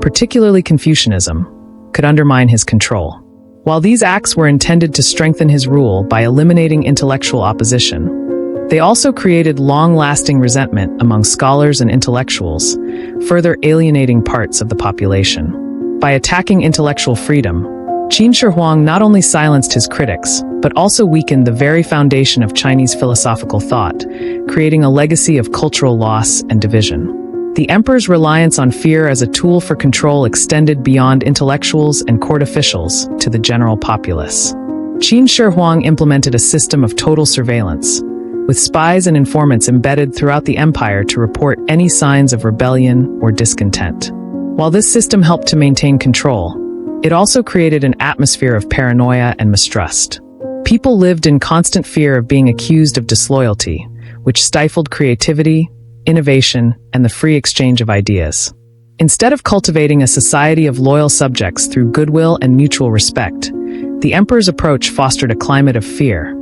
particularly Confucianism, could undermine his control. While these acts were intended to strengthen his rule by eliminating intellectual opposition, they also created long-lasting resentment among scholars and intellectuals, further alienating parts of the population. By attacking intellectual freedom, Qin Shi Huang not only silenced his critics, but also weakened the very foundation of Chinese philosophical thought, creating a legacy of cultural loss and division. The emperor's reliance on fear as a tool for control extended beyond intellectuals and court officials to the general populace. Qin Shi Huang implemented a system of total surveillance, with spies and informants embedded throughout the empire to report any signs of rebellion or discontent. While this system helped to maintain control, it also created an atmosphere of paranoia and mistrust. People lived in constant fear of being accused of disloyalty, which stifled creativity, innovation, and the free exchange of ideas. Instead of cultivating a society of loyal subjects through goodwill and mutual respect, the emperor's approach fostered a climate of fear,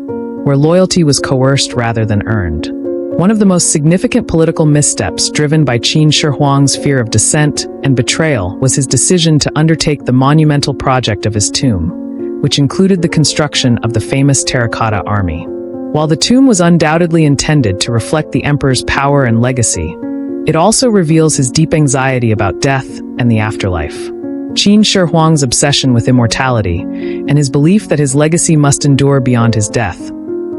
where loyalty was coerced rather than earned. One of the most significant political missteps driven by Qin Shi Huang's fear of dissent and betrayal was his decision to undertake the monumental project of his tomb, which included the construction of the famous terracotta army. While the tomb was undoubtedly intended to reflect the emperor's power and legacy, it also reveals his deep anxiety about death and the afterlife. Qin Shi Huang's obsession with immortality and his belief that his legacy must endure beyond his death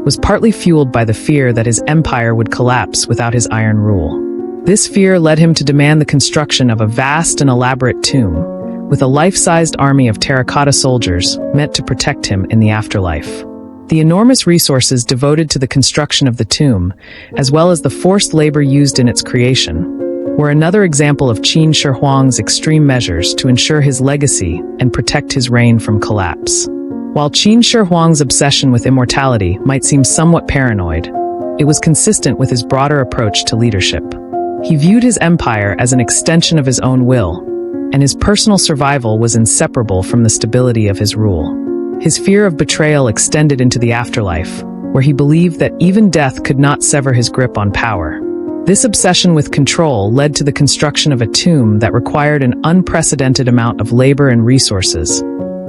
was partly fueled by the fear that his empire would collapse without his iron rule. This fear led him to demand the construction of a vast and elaborate tomb, with a life-sized army of terracotta soldiers meant to protect him in the afterlife. The enormous resources devoted to the construction of the tomb, as well as the forced labor used in its creation, were another example of Qin Shi Huang's extreme measures to ensure his legacy and protect his reign from collapse. While Qin Shi Huang's obsession with immortality might seem somewhat paranoid, it was consistent with his broader approach to leadership. He viewed his empire as an extension of his own will, and his personal survival was inseparable from the stability of his rule. His fear of betrayal extended into the afterlife, where he believed that even death could not sever his grip on power. This obsession with control led to the construction of a tomb that required an unprecedented amount of labor and resources,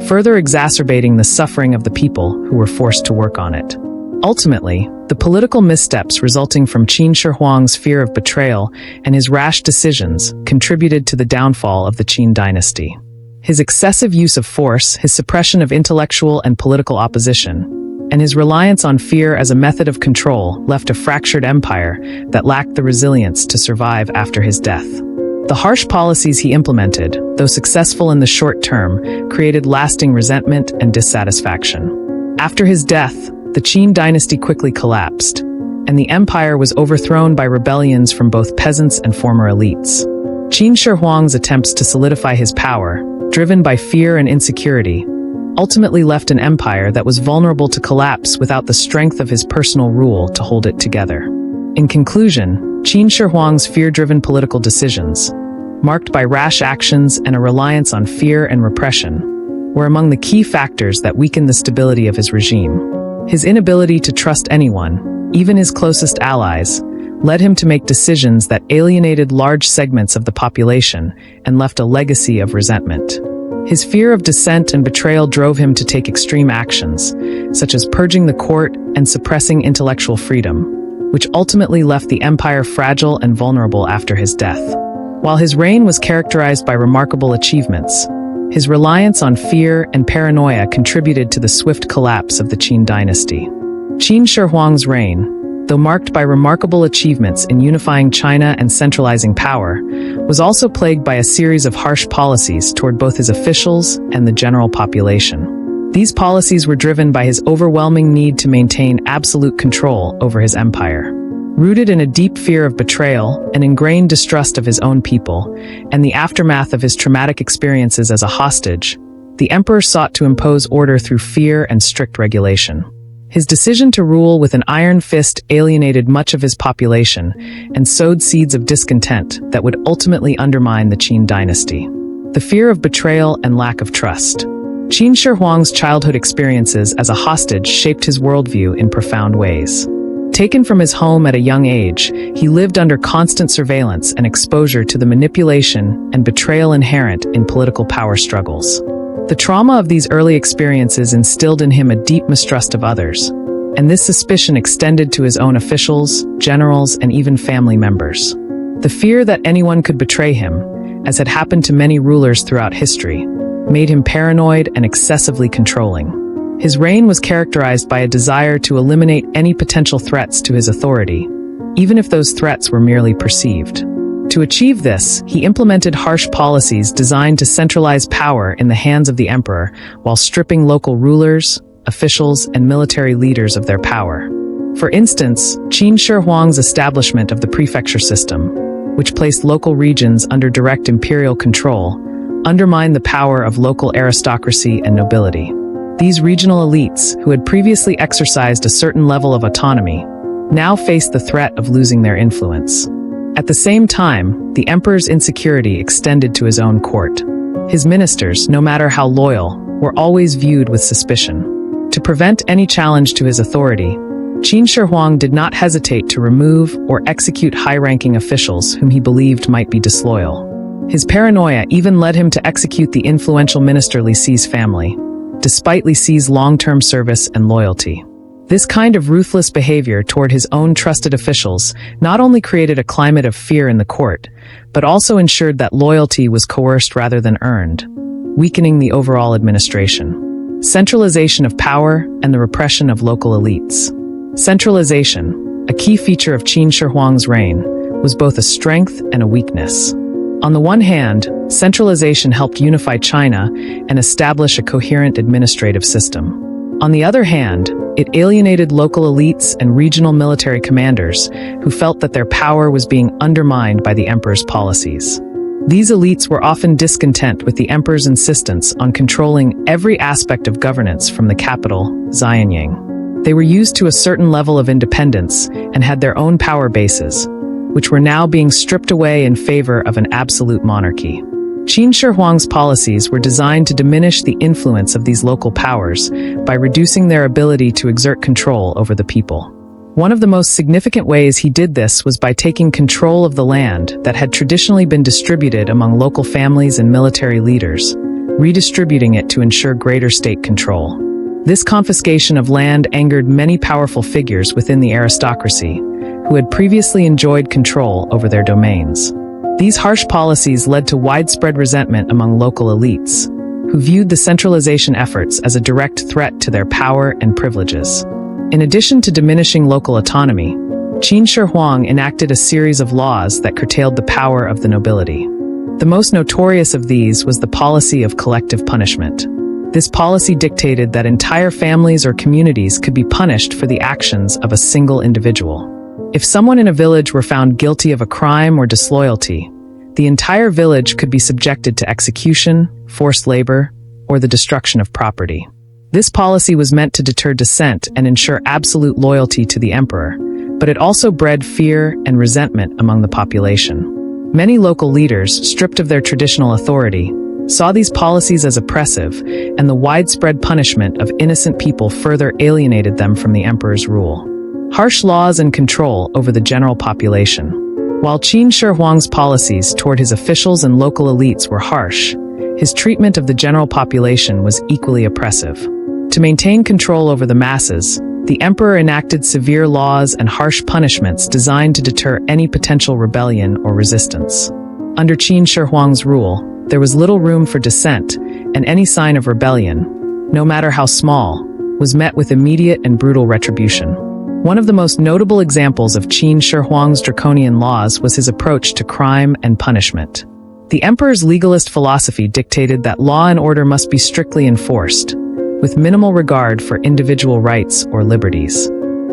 further exacerbating the suffering of the people who were forced to work on it. Ultimately, the political missteps resulting from Qin Shi Huang's fear of betrayal and his rash decisions contributed to the downfall of the Qin dynasty. His excessive use of force, his suppression of intellectual and political opposition, and his reliance on fear as a method of control left a fractured empire that lacked the resilience to survive after his death. The harsh policies he implemented, though successful in the short term, created lasting resentment and dissatisfaction. After his death, the Qin dynasty quickly collapsed, and the empire was overthrown by rebellions from both peasants and former elites. Qin Shi Huang's attempts to solidify his power, driven by fear and insecurity, ultimately left an empire that was vulnerable to collapse without the strength of his personal rule to hold it together. In conclusion, Qin Shi Huang's fear-driven political decisions, marked by rash actions and a reliance on fear and repression, were among the key factors that weakened the stability of his regime. His inability to trust anyone, even his closest allies, led him to make decisions that alienated large segments of the population and left a legacy of resentment. His fear of dissent and betrayal drove him to take extreme actions, such as purging the court and suppressing intellectual freedom, which ultimately left the empire fragile and vulnerable after his death. While his reign was characterized by remarkable achievements, His reliance on fear and paranoia contributed to the swift collapse of the Qin dynasty. Qin Shi Huang's reign, though marked by remarkable achievements in unifying China and centralizing power, was also plagued by a series of harsh policies toward both his officials and the general population. These policies were driven by his overwhelming need to maintain absolute control over his empire. Rooted in a deep fear of betrayal, an ingrained distrust of his own people, and the aftermath of his traumatic experiences as a hostage, the emperor sought to impose order through fear and strict regulation. His decision to rule with an iron fist alienated much of his population and sowed seeds of discontent that would ultimately undermine the Qin dynasty. The fear of betrayal and lack of trust. Qin Shi Huang's childhood experiences as a hostage shaped his worldview in profound ways. Taken from his home at a young age, he lived under constant surveillance and exposure to the manipulation and betrayal inherent in political power struggles. The trauma of these early experiences instilled in him a deep mistrust of others, and this suspicion extended to his own officials, generals, and even family members. The fear that anyone could betray him, as had happened to many rulers throughout history, made him paranoid and excessively controlling. His reign was characterized by a desire to eliminate any potential threats to his authority, even if those threats were merely perceived. To achieve this, he implemented harsh policies designed to centralize power in the hands of the emperor while stripping local rulers, officials, and military leaders of their power. For instance, Qin Shi Huang's establishment of the prefecture system, which placed local regions under direct imperial control, undermined the power of local aristocracy and nobility. These regional elites, who had previously exercised a certain level of autonomy, now faced the threat of losing their influence. At the same time, the emperor's insecurity extended to his own court. His ministers, no matter how loyal, were always viewed with suspicion. To prevent any challenge to his authority, Qin Shi Huang did not hesitate to remove or execute high-ranking officials whom he believed might be disloyal. His paranoia even led him to execute the influential minister Li Si's family, despite Li Si's long-term service and loyalty. This kind of ruthless behavior toward his own trusted officials not only created a climate of fear in the court, but also ensured that loyalty was coerced rather than earned, weakening the overall administration. Centralization of power and the repression of local elites. Centralization, a key feature of Qin Shi Huang's reign, was both a strength and a weakness. On the one hand, centralization helped unify China and establish a coherent administrative system. On the other hand, it alienated local elites and regional military commanders who felt that their power was being undermined by the emperor's policies. These elites were often discontent with the emperor's insistence on controlling every aspect of governance from the capital, Xianyang. They were used to a certain level of independence and had their own power bases, which were now being stripped away in favor of an absolute monarchy. Qin Shi Huang's policies were designed to diminish the influence of these local powers by reducing their ability to exert control over the people. One of the most significant ways he did this was by taking control of the land that had traditionally been distributed among local families and military leaders, redistributing it to ensure greater state control. This confiscation of land angered many powerful figures within the aristocracy, who had previously enjoyed control over their domains. These harsh policies led to widespread resentment among local elites, who viewed the centralization efforts as a direct threat to their power and privileges. In addition to diminishing local autonomy, Qin Shi Huang enacted a series of laws that curtailed the power of the nobility. The most notorious of these was the policy of collective punishment. This policy dictated that entire families or communities could be punished for the actions of a single individual. If someone in a village were found guilty of a crime or disloyalty, the entire village could be subjected to execution, forced labor, or the destruction of property. This policy was meant to deter dissent and ensure absolute loyalty to the emperor, but it also bred fear and resentment among the population. Many local leaders, stripped of their traditional authority, saw these policies as oppressive, and the widespread punishment of innocent people further alienated them from the emperor's rule. Harsh laws and control over the general population. While Qin Shi Huang's policies toward his officials and local elites were harsh, his treatment of the general population was equally oppressive. To maintain control over the masses, the emperor enacted severe laws and harsh punishments designed to deter any potential rebellion or resistance. Under Qin Shi Huang's rule, there was little room for dissent, and any sign of rebellion, no matter how small, was met with immediate and brutal retribution. One of the most notable examples of Qin Shi Huang's draconian laws was his approach to crime and punishment. The emperor's legalist philosophy dictated that law and order must be strictly enforced, with minimal regard for individual rights or liberties.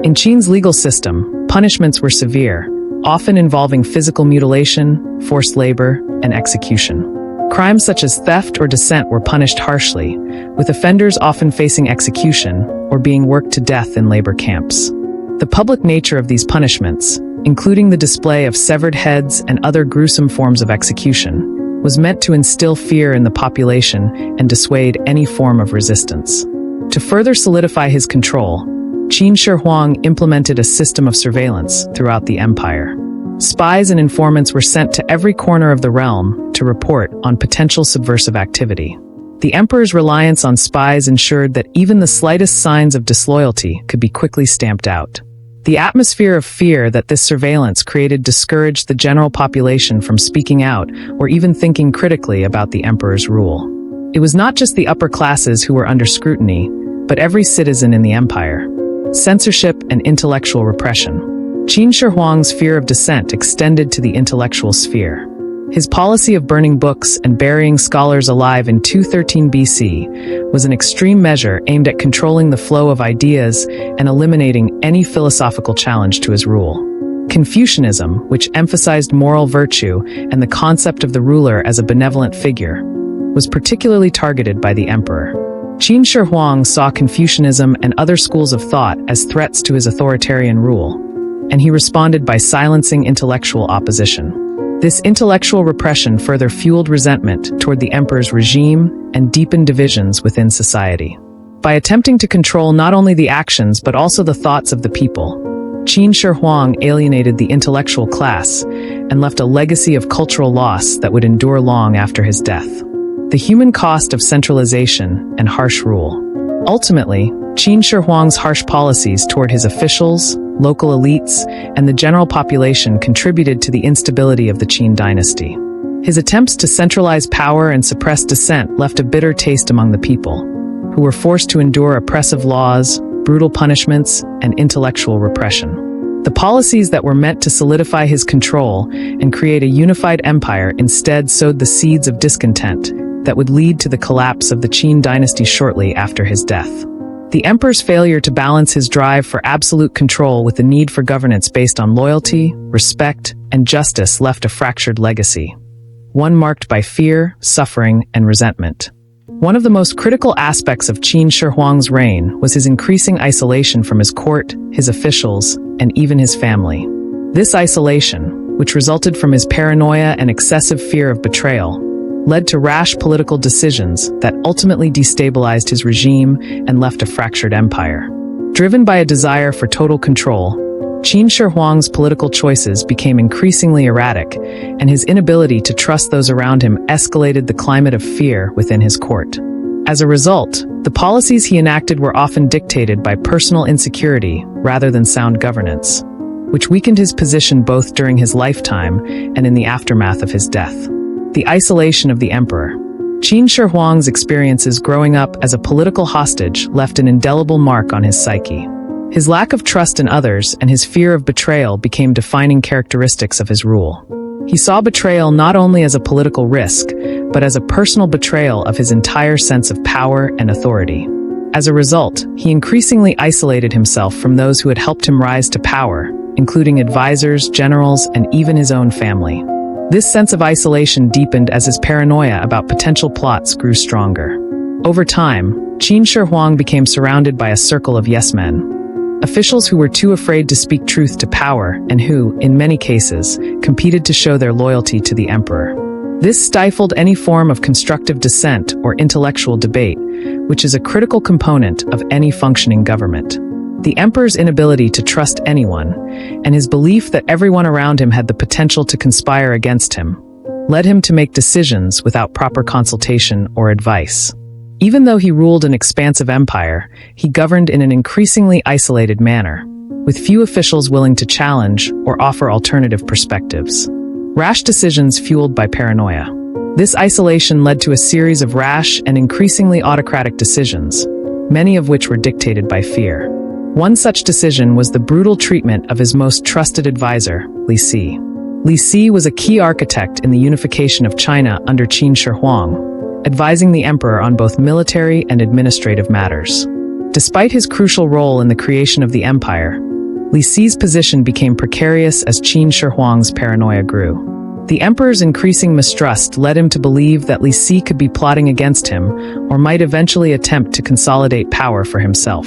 In Qin's legal system, punishments were severe, often involving physical mutilation, forced labor, and execution. Crimes such as theft or dissent were punished harshly, with offenders often facing execution or being worked to death in labor camps. The public nature of these punishments, including the display of severed heads and other gruesome forms of execution, was meant to instill fear in the population and dissuade any form of resistance. To further solidify his control, Qin Shi Huang implemented a system of surveillance throughout the empire. Spies and informants were sent to every corner of the realm to report on potential subversive activity. The emperor's reliance on spies ensured that even the slightest signs of disloyalty could be quickly stamped out. The atmosphere of fear that this surveillance created discouraged the general population from speaking out or even thinking critically about the emperor's rule. It was not just the upper classes who were under scrutiny, but every citizen in the empire. Censorship and intellectual repression. Qin Shi Huang's fear of dissent extended to the intellectual sphere. His policy of burning books and burying scholars alive in 213 BC was an extreme measure aimed at controlling the flow of ideas and eliminating any philosophical challenge to his rule. Confucianism, which emphasized moral virtue and the concept of the ruler as a benevolent figure, was particularly targeted by the emperor. Qin Shi Huang saw Confucianism and other schools of thought as threats to his authoritarian rule, and he responded by silencing intellectual opposition. This intellectual repression further fueled resentment toward the emperor's regime and deepened divisions within society. By attempting to control not only the actions but also the thoughts of the people, Qin Shi Huang alienated the intellectual class and left a legacy of cultural loss that would endure long after his death. The human cost of centralization and harsh rule. Ultimately, Qin Shi Huang's harsh policies toward his officials, local elites, and the general population contributed to the instability of the Qin dynasty. His attempts to centralize power and suppress dissent left a bitter taste among the people, who were forced to endure oppressive laws, brutal punishments, and intellectual repression. The policies that were meant to solidify his control and create a unified empire instead sowed the seeds of discontent that would lead to the collapse of the Qin dynasty shortly after his death. The emperor's failure to balance his drive for absolute control with the need for governance based on loyalty, respect, and justice left a fractured legacy, one marked by fear, suffering, and resentment. One of the most critical aspects of Qin Shi Huang's reign was his increasing isolation from his court, his officials, and even his family. This isolation, which resulted from his paranoia and excessive fear of betrayal, led to rash political decisions that ultimately destabilized his regime and left a fractured empire. Driven by a desire for total control, Qin Shi Huang's political choices became increasingly erratic, and his inability to trust those around him escalated the climate of fear within his court. As a result, the policies he enacted were often dictated by personal insecurity rather than sound governance, which weakened his position both during his lifetime and in the aftermath of his death. The isolation of the emperor. Qin Shi Huang's experiences growing up as a political hostage left an indelible mark on his psyche. His lack of trust in others and his fear of betrayal became defining characteristics of his rule. He saw betrayal not only as a political risk, but as a personal betrayal of his entire sense of power and authority. As a result, he increasingly isolated himself from those who had helped him rise to power, including advisors, generals, and even his own family. This sense of isolation deepened as his paranoia about potential plots grew stronger. Over time, Qin Shi Huang became surrounded by a circle of yes-men, officials who were too afraid to speak truth to power and who, in many cases, competed to show their loyalty to the emperor. This stifled any form of constructive dissent or intellectual debate, which is a critical component of any functioning government. The emperor's inability to trust anyone, and his belief that everyone around him had the potential to conspire against him, led him to make decisions without proper consultation or advice. Even though he ruled an expansive empire, he governed in an increasingly isolated manner, with few officials willing to challenge or offer alternative perspectives. Rash decisions fueled by paranoia. This isolation led to a series of rash and increasingly autocratic decisions, many of which were dictated by fear. One such decision was the brutal treatment of his most trusted advisor, Li Si. Li Si was a key architect in the unification of China under Qin Shi Huang, advising the emperor on both military and administrative matters. Despite his crucial role in the creation of the empire, Li Si's position became precarious as Qin Shi Huang's paranoia grew. The emperor's increasing mistrust led him to believe that Li Si could be plotting against him or might eventually attempt to consolidate power for himself.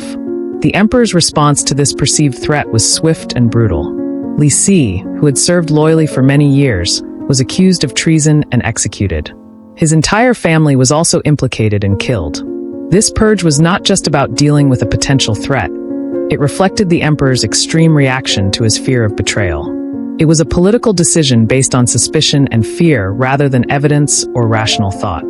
The emperor's response to this perceived threat was swift and brutal. Li Si, who had served loyally for many years, was accused of treason and executed. His entire family was also implicated and killed. This purge was not just about dealing with a potential threat. It reflected the emperor's extreme reaction to his fear of betrayal. It was a political decision based on suspicion and fear rather than evidence or rational thought.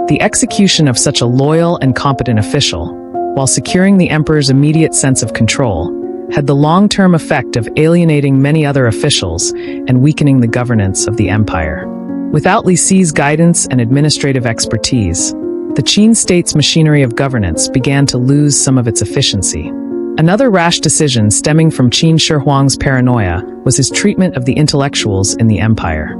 The execution of such a loyal and competent official, while securing the emperor's immediate sense of control, had the long-term effect of alienating many other officials and weakening the governance of the empire. Without Li Si's guidance and administrative expertise, the Qin state's machinery of governance began to lose some of its efficiency. Another rash decision stemming from Qin Shi Huang's paranoia was his treatment of the intellectuals in the empire.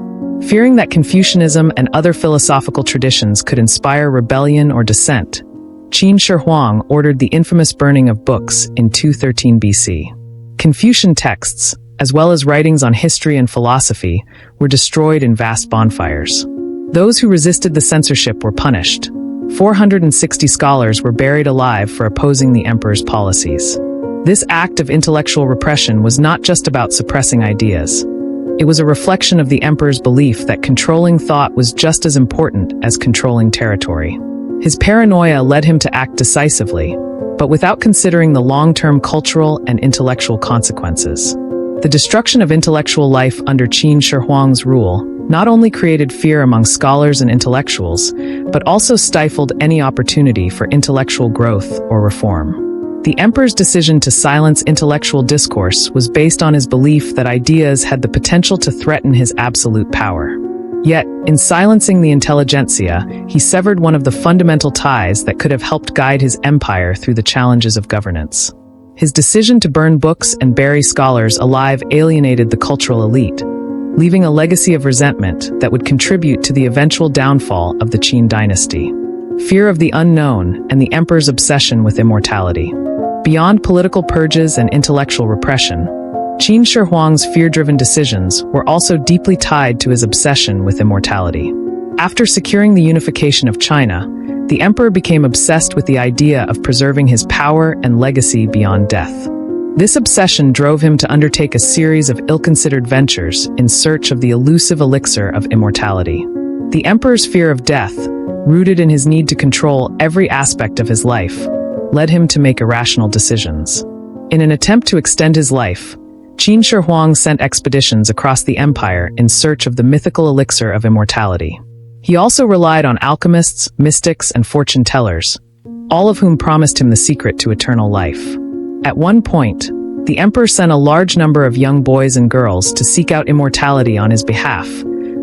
Fearing that Confucianism and other philosophical traditions could inspire rebellion or dissent, Qin Shi Huang ordered the infamous burning of books in 213 BC. Confucian texts, as well as writings on history and philosophy, were destroyed in vast bonfires. Those who resisted the censorship were punished. 460 scholars were buried alive for opposing the emperor's policies. This act of intellectual repression was not just about suppressing ideas. It was a reflection of the emperor's belief that controlling thought was just as important as controlling territory. His paranoia led him to act decisively, but without considering the long-term cultural and intellectual consequences. The destruction of intellectual life under Qin Shi Huang's rule not only created fear among scholars and intellectuals, but also stifled any opportunity for intellectual growth or reform. The emperor's decision to silence intellectual discourse was based on his belief that ideas had the potential to threaten his absolute power. Yet, in silencing the intelligentsia, he severed one of the fundamental ties that could have helped guide his empire through the challenges of governance. His decision to burn books and bury scholars alive alienated the cultural elite, leaving a legacy of resentment that would contribute to the eventual downfall of the Qin dynasty. Fear of the unknown and the emperor's obsession with immortality. Beyond political purges and intellectual repression, Qin Shi Huang's fear-driven decisions were also deeply tied to his obsession with immortality. After securing the unification of China, the emperor became obsessed with the idea of preserving his power and legacy beyond death. This obsession drove him to undertake a series of ill-considered ventures in search of the elusive elixir of immortality. The emperor's fear of death, rooted in his need to control every aspect of his life, led him to make irrational decisions. In an attempt to extend his life, Qin Shi Huang sent expeditions across the empire in search of the mythical elixir of immortality. He also relied on alchemists, mystics, and fortune-tellers, all of whom promised him the secret to eternal life. At one point, the emperor sent a large number of young boys and girls to seek out immortality on his behalf,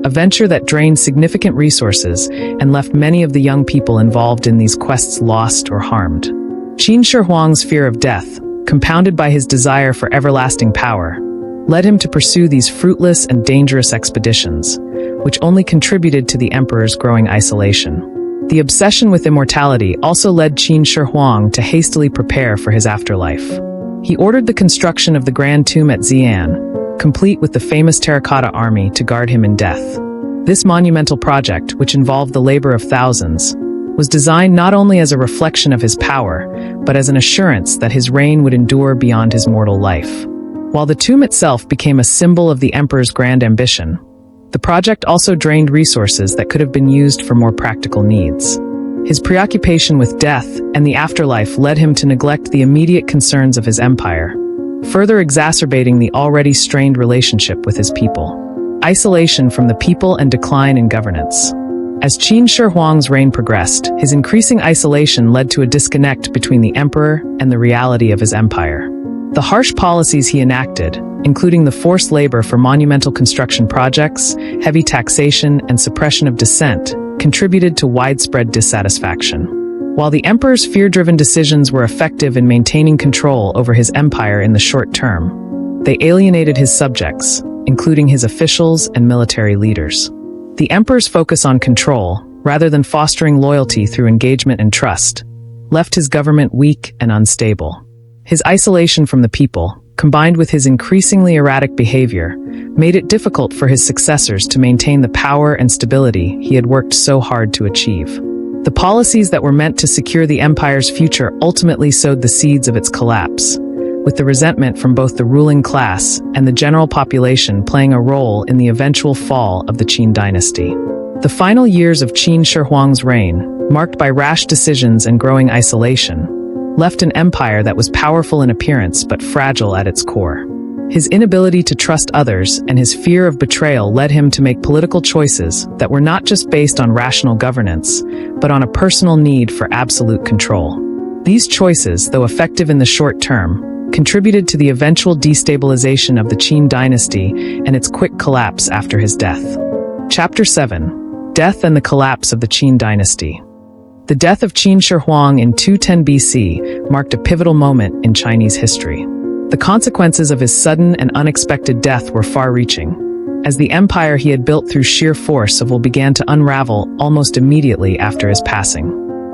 a venture that drained significant resources and left many of the young people involved in these quests lost or harmed. Qin Shi Huang's fear of death, compounded by his desire for everlasting power, led him to pursue these fruitless and dangerous expeditions, which only contributed to the emperor's growing isolation. The obsession with immortality also led Qin Shi Huang to hastily prepare for his afterlife. He ordered the construction of the Grand Tomb at Xi'an, complete with the famous terracotta army to guard him in death. This monumental project, which involved the labor of thousands, was designed not only as a reflection of his power, but as an assurance that his reign would endure beyond his mortal life. While the tomb itself became a symbol of the emperor's grand ambition, the project also drained resources that could have been used for more practical needs. His preoccupation with death and the afterlife led him to neglect the immediate concerns of his empire, further exacerbating the already strained relationship with his people. Isolation from the people and decline in governance. As Qin Shi Huang's reign progressed, his increasing isolation led to a disconnect between the emperor and the reality of his empire. The harsh policies he enacted, including the forced labor for monumental construction projects, heavy taxation, and suppression of dissent, contributed to widespread dissatisfaction. While the emperor's fear-driven decisions were effective in maintaining control over his empire in the short term, they alienated his subjects, including his officials and military leaders. The emperor's focus on control, rather than fostering loyalty through engagement and trust, left his government weak and unstable. His isolation from the people, combined with his increasingly erratic behavior, made it difficult for his successors to maintain the power and stability he had worked so hard to achieve. The policies that were meant to secure the empire's future ultimately sowed the seeds of its collapse, with the resentment from both the ruling class and the general population playing a role in the eventual fall of the Qin dynasty. The final years of Qin Shi Huang's reign, marked by rash decisions and growing isolation, left an empire that was powerful in appearance but fragile at its core. His inability to trust others and his fear of betrayal led him to make political choices that were not just based on rational governance, but on a personal need for absolute control. These choices, though effective in the short term, contributed to the eventual destabilization of the Qin dynasty and its quick collapse after his death. Chapter 7: Death and the Collapse of the Qin Dynasty. The death of Qin Shi Huang in 210 BC marked a pivotal moment in Chinese history. The consequences of his sudden and unexpected death were far-reaching, as the empire he had built through sheer force of will began to unravel almost immediately after his passing.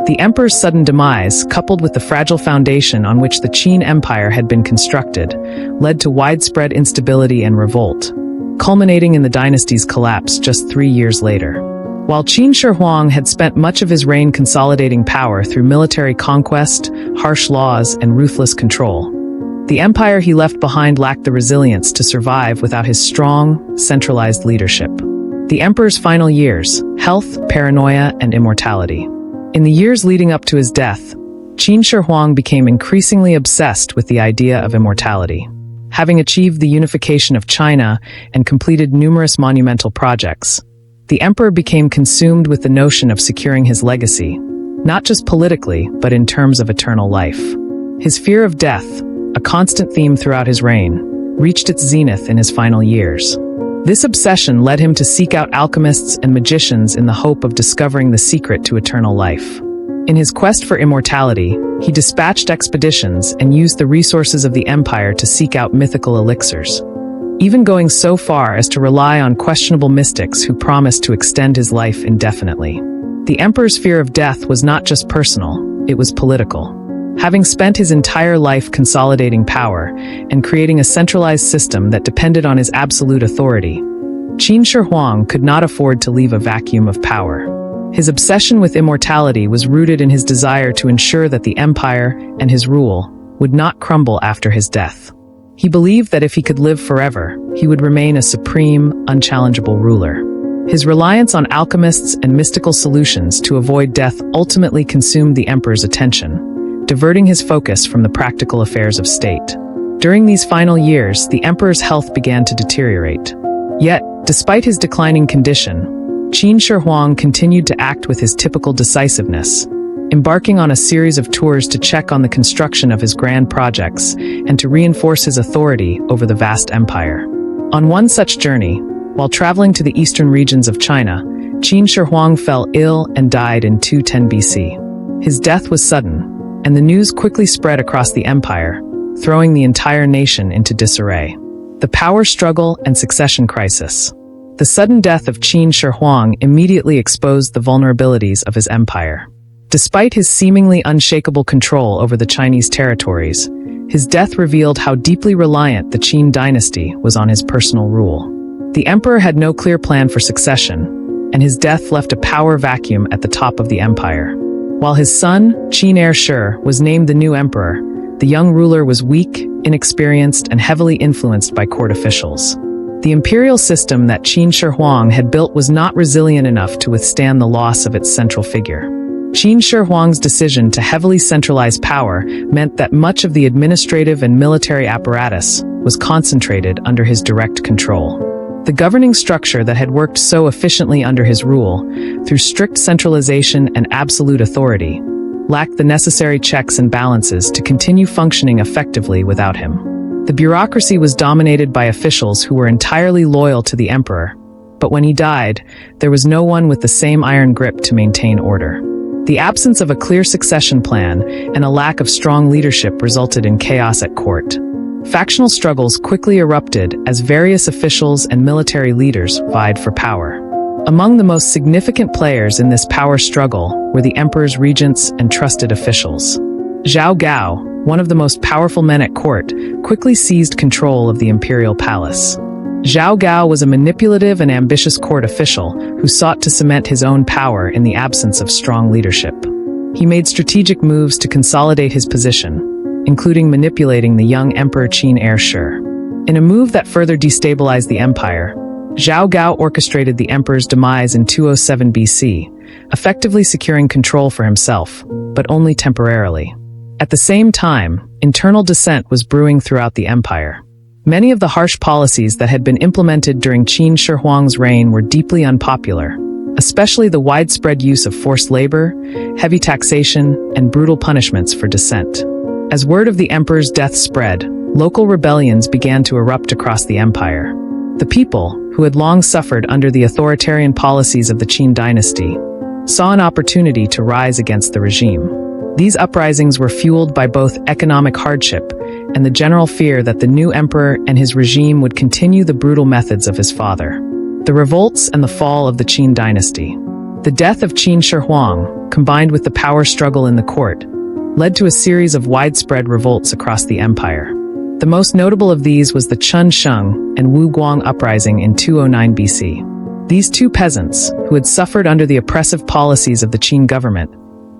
The emperor's sudden demise, coupled with the fragile foundation on which the Qin Empire had been constructed, led to widespread instability and revolt, culminating in the dynasty's collapse just 3 years later. While Qin Shi Huang had spent much of his reign consolidating power through military conquest, harsh laws, and ruthless control, the empire he left behind lacked the resilience to survive without his strong, centralized leadership. The emperor's final years: health, paranoia, and immortality. In the years leading up to his death, Qin Shi Huang became increasingly obsessed with the idea of immortality. Having achieved the unification of China and completed numerous monumental projects, the emperor became consumed with the notion of securing his legacy, not just politically, but in terms of eternal life. His fear of death, a constant theme throughout his reign, reached its zenith in his final years. This obsession led him to seek out alchemists and magicians in the hope of discovering the secret to eternal life. In his quest for immortality, he dispatched expeditions and used the resources of the empire to seek out mythical elixirs, even going so far as to rely on questionable mystics who promised to extend his life indefinitely. The emperor's fear of death was not just personal, it was political. Having spent his entire life consolidating power and creating a centralized system that depended on his absolute authority, Qin Shi Huang could not afford to leave a vacuum of power. His obsession with immortality was rooted in his desire to ensure that the empire and his rule would not crumble after his death. He believed that if he could live forever, he would remain a supreme, unchallengeable ruler. His reliance on alchemists and mystical solutions to avoid death ultimately consumed the emperor's attention, diverting his focus from the practical affairs of state. During these final years, the emperor's health began to deteriorate. Yet, despite his declining condition, Qin Shi Huang continued to act with his typical decisiveness, embarking on a series of tours to check on the construction of his grand projects and to reinforce his authority over the vast empire. On one such journey, while traveling to the eastern regions of China, Qin Shi Huang fell ill and died in 210 BC. His death was sudden, and the news quickly spread across the empire, throwing the entire nation into disarray. The power struggle and succession crisis. The sudden death of Qin Shi Huang immediately exposed the vulnerabilities of his empire. Despite his seemingly unshakable control over the Chinese territories, his death revealed how deeply reliant the Qin dynasty was on his personal rule. The emperor had no clear plan for succession, and his death left a power vacuum at the top of the empire. While his son, Qin Shi, was named the new emperor, the young ruler was weak, inexperienced, and heavily influenced by court officials. The imperial system that Qin Shi Huang had built was not resilient enough to withstand the loss of its central figure. Qin Shi Huang's decision to heavily centralize power meant that much of the administrative and military apparatus was concentrated under his direct control. The governing structure that had worked so efficiently under his rule, through strict centralization and absolute authority, lacked the necessary checks and balances to continue functioning effectively without him. The bureaucracy was dominated by officials who were entirely loyal to the emperor, but when he died, there was no one with the same iron grip to maintain order. The absence of a clear succession plan and a lack of strong leadership resulted in chaos at court. Factional struggles quickly erupted as various officials and military leaders vied for power. Among the most significant players in this power struggle were the emperor's regents and trusted officials. Zhao Gao, one of the most powerful men at court, quickly seized control of the imperial palace. Zhao Gao was a manipulative and ambitious court official who sought to cement his own power in the absence of strong leadership. He made strategic moves to consolidate his position, including manipulating the young Emperor Qin Shi. In a move that further destabilized the empire, Zhao Gao orchestrated the emperor's demise in 207 BC, effectively securing control for himself, but only temporarily. At the same time, internal dissent was brewing throughout the empire. Many of the harsh policies that had been implemented during Qin Shi Huang's reign were deeply unpopular, especially the widespread use of forced labor, heavy taxation, and brutal punishments for dissent. As word of the emperor's death spread, local rebellions began to erupt across the empire. The people, who had long suffered under the authoritarian policies of the Qin dynasty, saw an opportunity to rise against the regime. These uprisings were fueled by both economic hardship and the general fear that the new emperor and his regime would continue the brutal methods of his father. The revolts and the fall of the Qin dynasty. The death of Qin Shi Huang, combined with the power struggle in the court, led to a series of widespread revolts across the empire. The most notable of these was the Chun Sheng and Wu Guang uprising in 209 BC. These two peasants, who had suffered under the oppressive policies of the Qin government,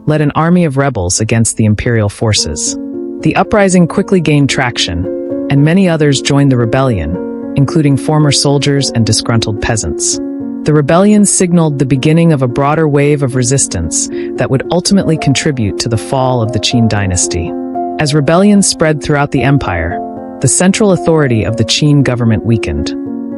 led an army of rebels against the imperial forces. The uprising quickly gained traction, and many others joined the rebellion, including former soldiers and disgruntled peasants. The rebellion signaled the beginning of a broader wave of resistance that would ultimately contribute to the fall of the Qin dynasty. As rebellions spread throughout the empire, the central authority of the Qin government weakened.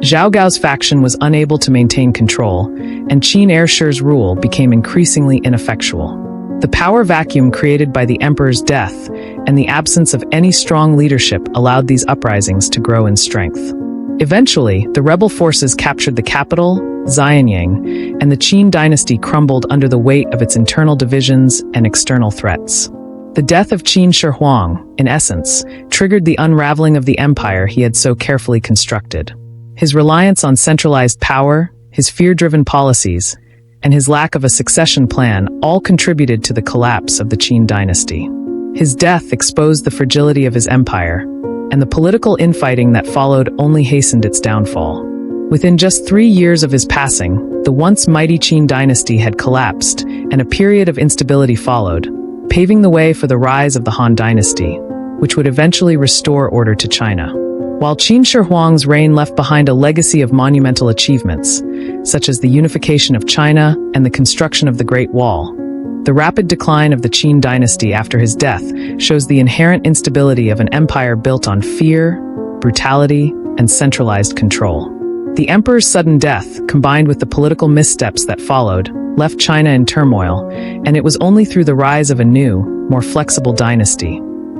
Zhao Gao's faction was unable to maintain control, and Qin Shi's rule became increasingly ineffectual. The power vacuum created by the emperor's death and the absence of any strong leadership allowed these uprisings to grow in strength. Eventually, the rebel forces captured the capital, Xianyang, and the Qin dynasty crumbled under the weight of its internal divisions and external threats. The death of Qin Shi Huang, in essence, triggered the unraveling of the empire he had so carefully constructed. His reliance on centralized power, his fear-driven policies, and his lack of a succession plan all contributed to the collapse of the Qin dynasty. His death exposed the fragility of his empire, and the political infighting that followed only hastened its downfall. Within just 3 years of his passing, the once mighty Qin dynasty had collapsed, and a period of instability followed, paving the way for the rise of the Han dynasty, which would eventually restore order to China. While Qin Shi Huang's reign left behind a legacy of monumental achievements, such as the unification of China and the construction of the Great Wall, the rapid decline of the Qin dynasty after his death shows the inherent instability of an empire built on fear, brutality, and centralized control. The emperor's sudden death, combined with the political missteps that followed, left China in turmoil, and it was only through the rise of a new, more flexible dynasty,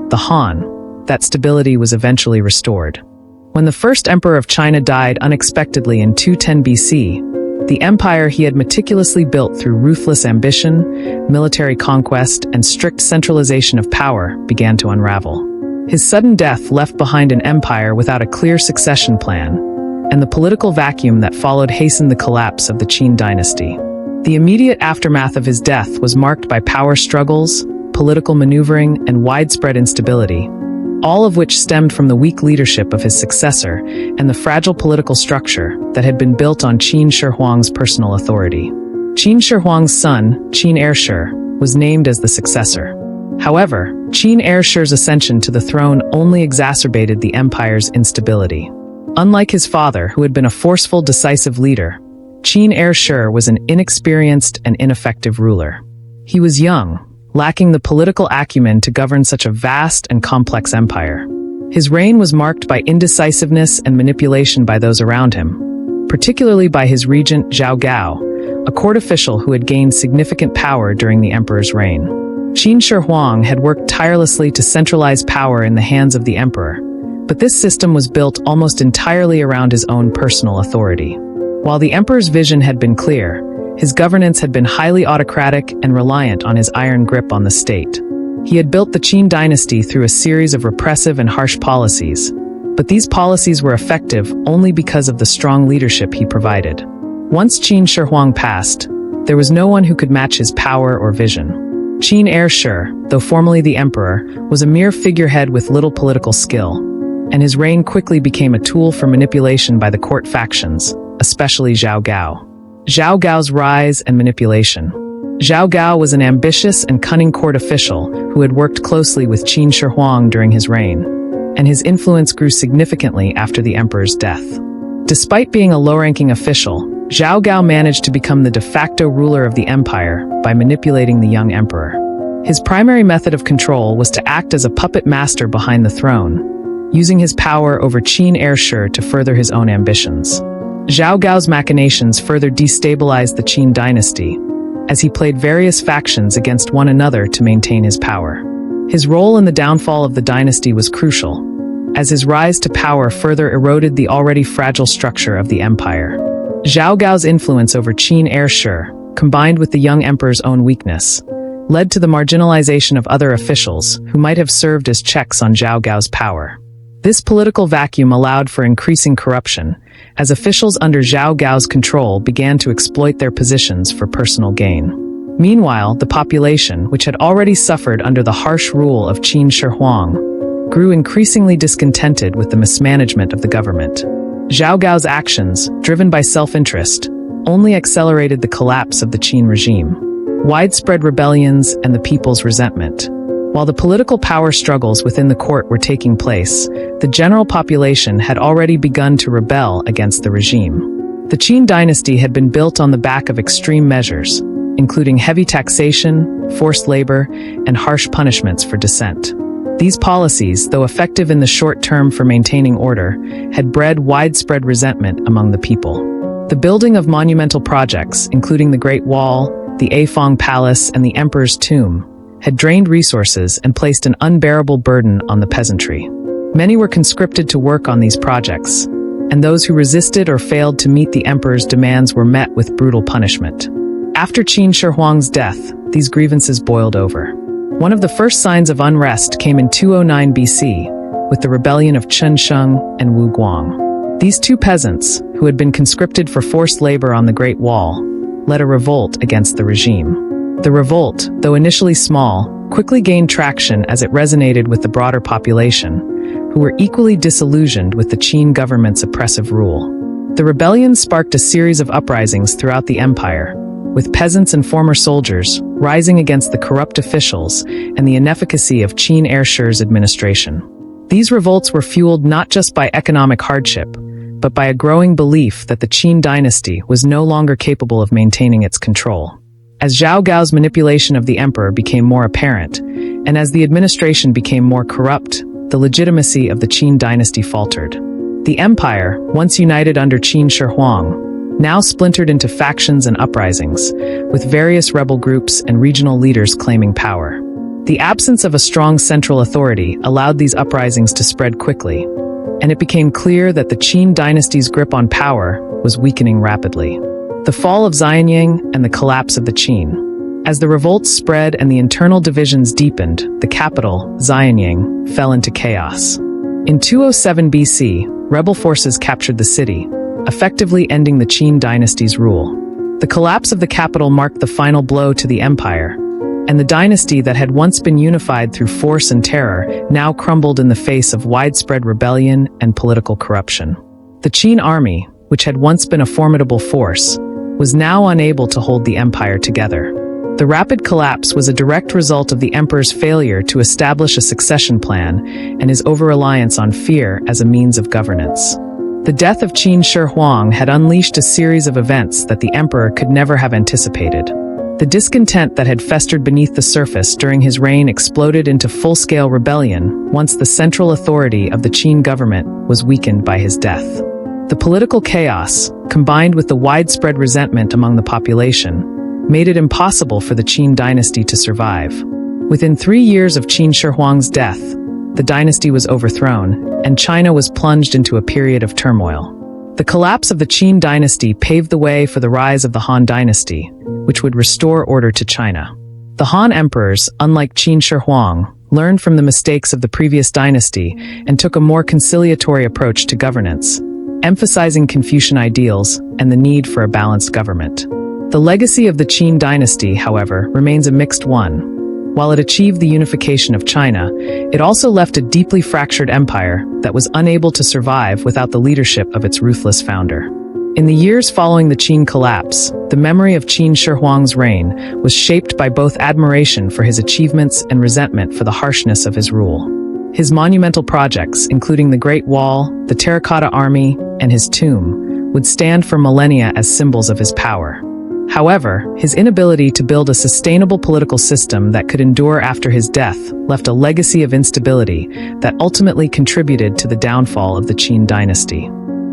the Han, that stability was eventually restored. When the first emperor of China died unexpectedly in 210 BC, the empire he had meticulously built through ruthless ambition, military conquest, and strict centralization of power began to unravel. His sudden death left behind an empire without a clear succession plan, and the political vacuum that followed hastened the collapse of the Qin dynasty. The immediate aftermath of his death was marked by power struggles, political maneuvering, and widespread instability, all of which stemmed from the weak leadership of his successor and the fragile political structure that had been built on Qin Shi Huang's personal authority. Qin Shi Huang's son, Qin Shi, was named as the successor. However, Qin Shi's ascension to the throne only exacerbated the empire's instability. Unlike his father, who had been a forceful, decisive leader, Qin Shi was an inexperienced and ineffective ruler. He was young, lacking the political acumen to govern such a vast and complex empire. His reign was marked by indecisiveness and manipulation by those around him, particularly by his regent Zhao Gao, a court official who had gained significant power during the emperor's reign. Qin Shi Huang had worked tirelessly to centralize power in the hands of the emperor, but this system was built almost entirely around his own personal authority. While the emperor's vision had been clear, his governance had been highly autocratic and reliant on his iron grip on the state. He had built the Qin dynasty through a series of repressive and harsh policies, but these policies were effective only because of the strong leadership he provided. Once Qin Shi Huang passed, there was no one who could match his power or vision. Qin Shi, though formerly the emperor, was a mere figurehead with little political skill, and his reign quickly became a tool for manipulation by the court factions, especially Zhao Gao. Zhao Gao's rise and manipulation. Zhao Gao was an ambitious and cunning court official who had worked closely with Qin Shi Huang during his reign, and his influence grew significantly after the emperor's death. Despite being a low-ranking official, Zhao Gao managed to become the de facto ruler of the empire by manipulating the young emperor. His primary method of control was to act as a puppet master behind the throne, using his power over Qin Shi to further his own ambitions. Zhao Gao's machinations further destabilized the Qin dynasty, as he played various factions against one another to maintain his power. His role in the downfall of the dynasty was crucial, as his rise to power further eroded the already fragile structure of the empire. Zhao Gao's influence over Qin Shi, combined with the young emperor's own weakness, led to the marginalization of other officials who might have served as checks on Zhao Gao's power. This political vacuum allowed for increasing corruption, as officials under Zhao Gao's control began to exploit their positions for personal gain. Meanwhile, the population, which had already suffered under the harsh rule of Qin Shi Huang, grew increasingly discontented with the mismanagement of the government. Zhao Gao's actions, driven by self-interest, only accelerated the collapse of the Qin regime. Widespread rebellions and the people's resentment. While the political power struggles within the court were taking place, the general population had already begun to rebel against the regime. The Qin dynasty had been built on the back of extreme measures, including heavy taxation, forced labor, and harsh punishments for dissent. These policies, though effective in the short term for maintaining order, had bred widespread resentment among the people. The building of monumental projects, including the Great Wall, the Afong Palace, and the Emperor's Tomb, had drained resources and placed an unbearable burden on the peasantry. Many were conscripted to work on these projects, and those who resisted or failed to meet the emperor's demands were met with brutal punishment. After Qin Shi Huang's death, these grievances boiled over. One of the first signs of unrest came in 209 BC, with the rebellion of Chen Sheng and Wu Guang. These two peasants, who had been conscripted for forced labor on the Great Wall, led a revolt against the regime. The revolt, though initially small, quickly gained traction as it resonated with the broader population, who were equally disillusioned with the Qin government's oppressive rule. The rebellion sparked a series of uprisings throughout the empire, with peasants and former soldiers rising against the corrupt officials and the inefficacy of Qin Shi's administration. These revolts were fueled not just by economic hardship, but by a growing belief that the Qin dynasty was no longer capable of maintaining its control. As Zhao Gao's manipulation of the emperor became more apparent, and as the administration became more corrupt, the legitimacy of the Qin dynasty faltered. The empire, once united under Qin Shi Huang, now splintered into factions and uprisings, with various rebel groups and regional leaders claiming power. The absence of a strong central authority allowed these uprisings to spread quickly, and it became clear that the Qin dynasty's grip on power was weakening rapidly. The fall of Xianying and the collapse of the Qin. As the revolts spread and the internal divisions deepened, the capital, Xianying, fell into chaos. In 207 BC, rebel forces captured the city, effectively ending the Qin dynasty's rule. The collapse of the capital marked the final blow to the empire, and the dynasty that had once been unified through force and terror now crumbled in the face of widespread rebellion and political corruption. The Qin army, which had once been a formidable force, was now unable to hold the empire together. The rapid collapse was a direct result of the emperor's failure to establish a succession plan and his over-reliance on fear as a means of governance. The death of Qin Shi Huang had unleashed a series of events that the emperor could never have anticipated. The discontent that had festered beneath the surface during his reign exploded into full-scale rebellion once the central authority of the Qin government was weakened by his death. The political chaos, combined with the widespread resentment among the population, made it impossible for the Qin dynasty to survive. Within 3 years of Qin Shi Huang's death, the dynasty was overthrown, and China was plunged into a period of turmoil. The collapse of the Qin dynasty paved the way for the rise of the Han dynasty, which would restore order to China. The Han emperors, unlike Qin Shi Huang, learned from the mistakes of the previous dynasty and took a more conciliatory approach to governance, emphasizing Confucian ideals and the need for a balanced government. The legacy of the Qin dynasty, however, remains a mixed one. While it achieved the unification of China, it also left a deeply fractured empire that was unable to survive without the leadership of its ruthless founder. In the years following the Qin collapse, the memory of Qin Shi Huang's reign was shaped by both admiration for his achievements and resentment for the harshness of his rule. His monumental projects, including the Great Wall, the Terracotta Army, and his tomb, would stand for millennia as symbols of his power. However, his inability to build a sustainable political system that could endure after his death left a legacy of instability that ultimately contributed to the downfall of the Qin dynasty.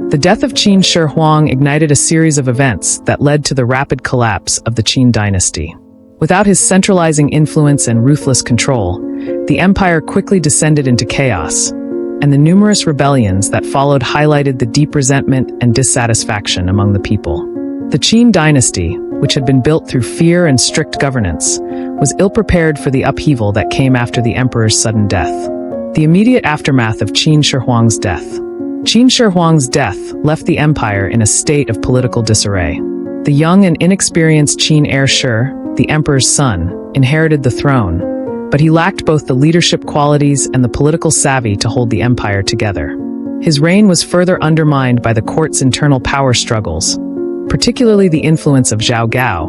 The death of Qin Shi Huang ignited a series of events that led to the rapid collapse of the Qin dynasty. Without his centralizing influence and ruthless control, the empire quickly descended into chaos, and the numerous rebellions that followed highlighted the deep resentment and dissatisfaction among the people. The Qin dynasty, which had been built through fear and strict governance, was ill-prepared for the upheaval that came after the emperor's sudden death. The immediate aftermath of Qin Shi Huang's death. Qin Shi Huang's death left the empire in a state of political disarray. The young and inexperienced Qin heir Shi, the emperor's son, inherited the throne, but he lacked both the leadership qualities and the political savvy to hold the empire together. His reign was further undermined by the court's internal power struggles, particularly the influence of Zhao Gao,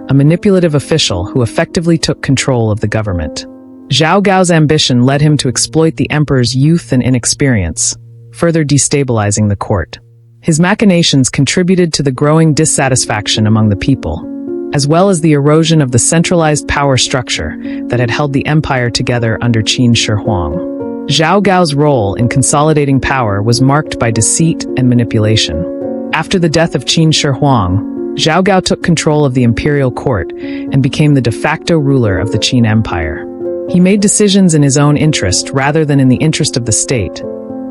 a manipulative official who effectively took control of the government. Zhao Gao's ambition led him to exploit the emperor's youth and inexperience, further destabilizing the court. His machinations contributed to the growing dissatisfaction among the people, as well as the erosion of the centralized power structure that had held the empire together under Qin Shi Huang. Zhao Gao's role in consolidating power was marked by deceit and manipulation. After the death of Qin Shi Huang, Zhao Gao took control of the imperial court and became the de facto ruler of the Qin Empire. He made decisions in his own interest rather than in the interest of the state,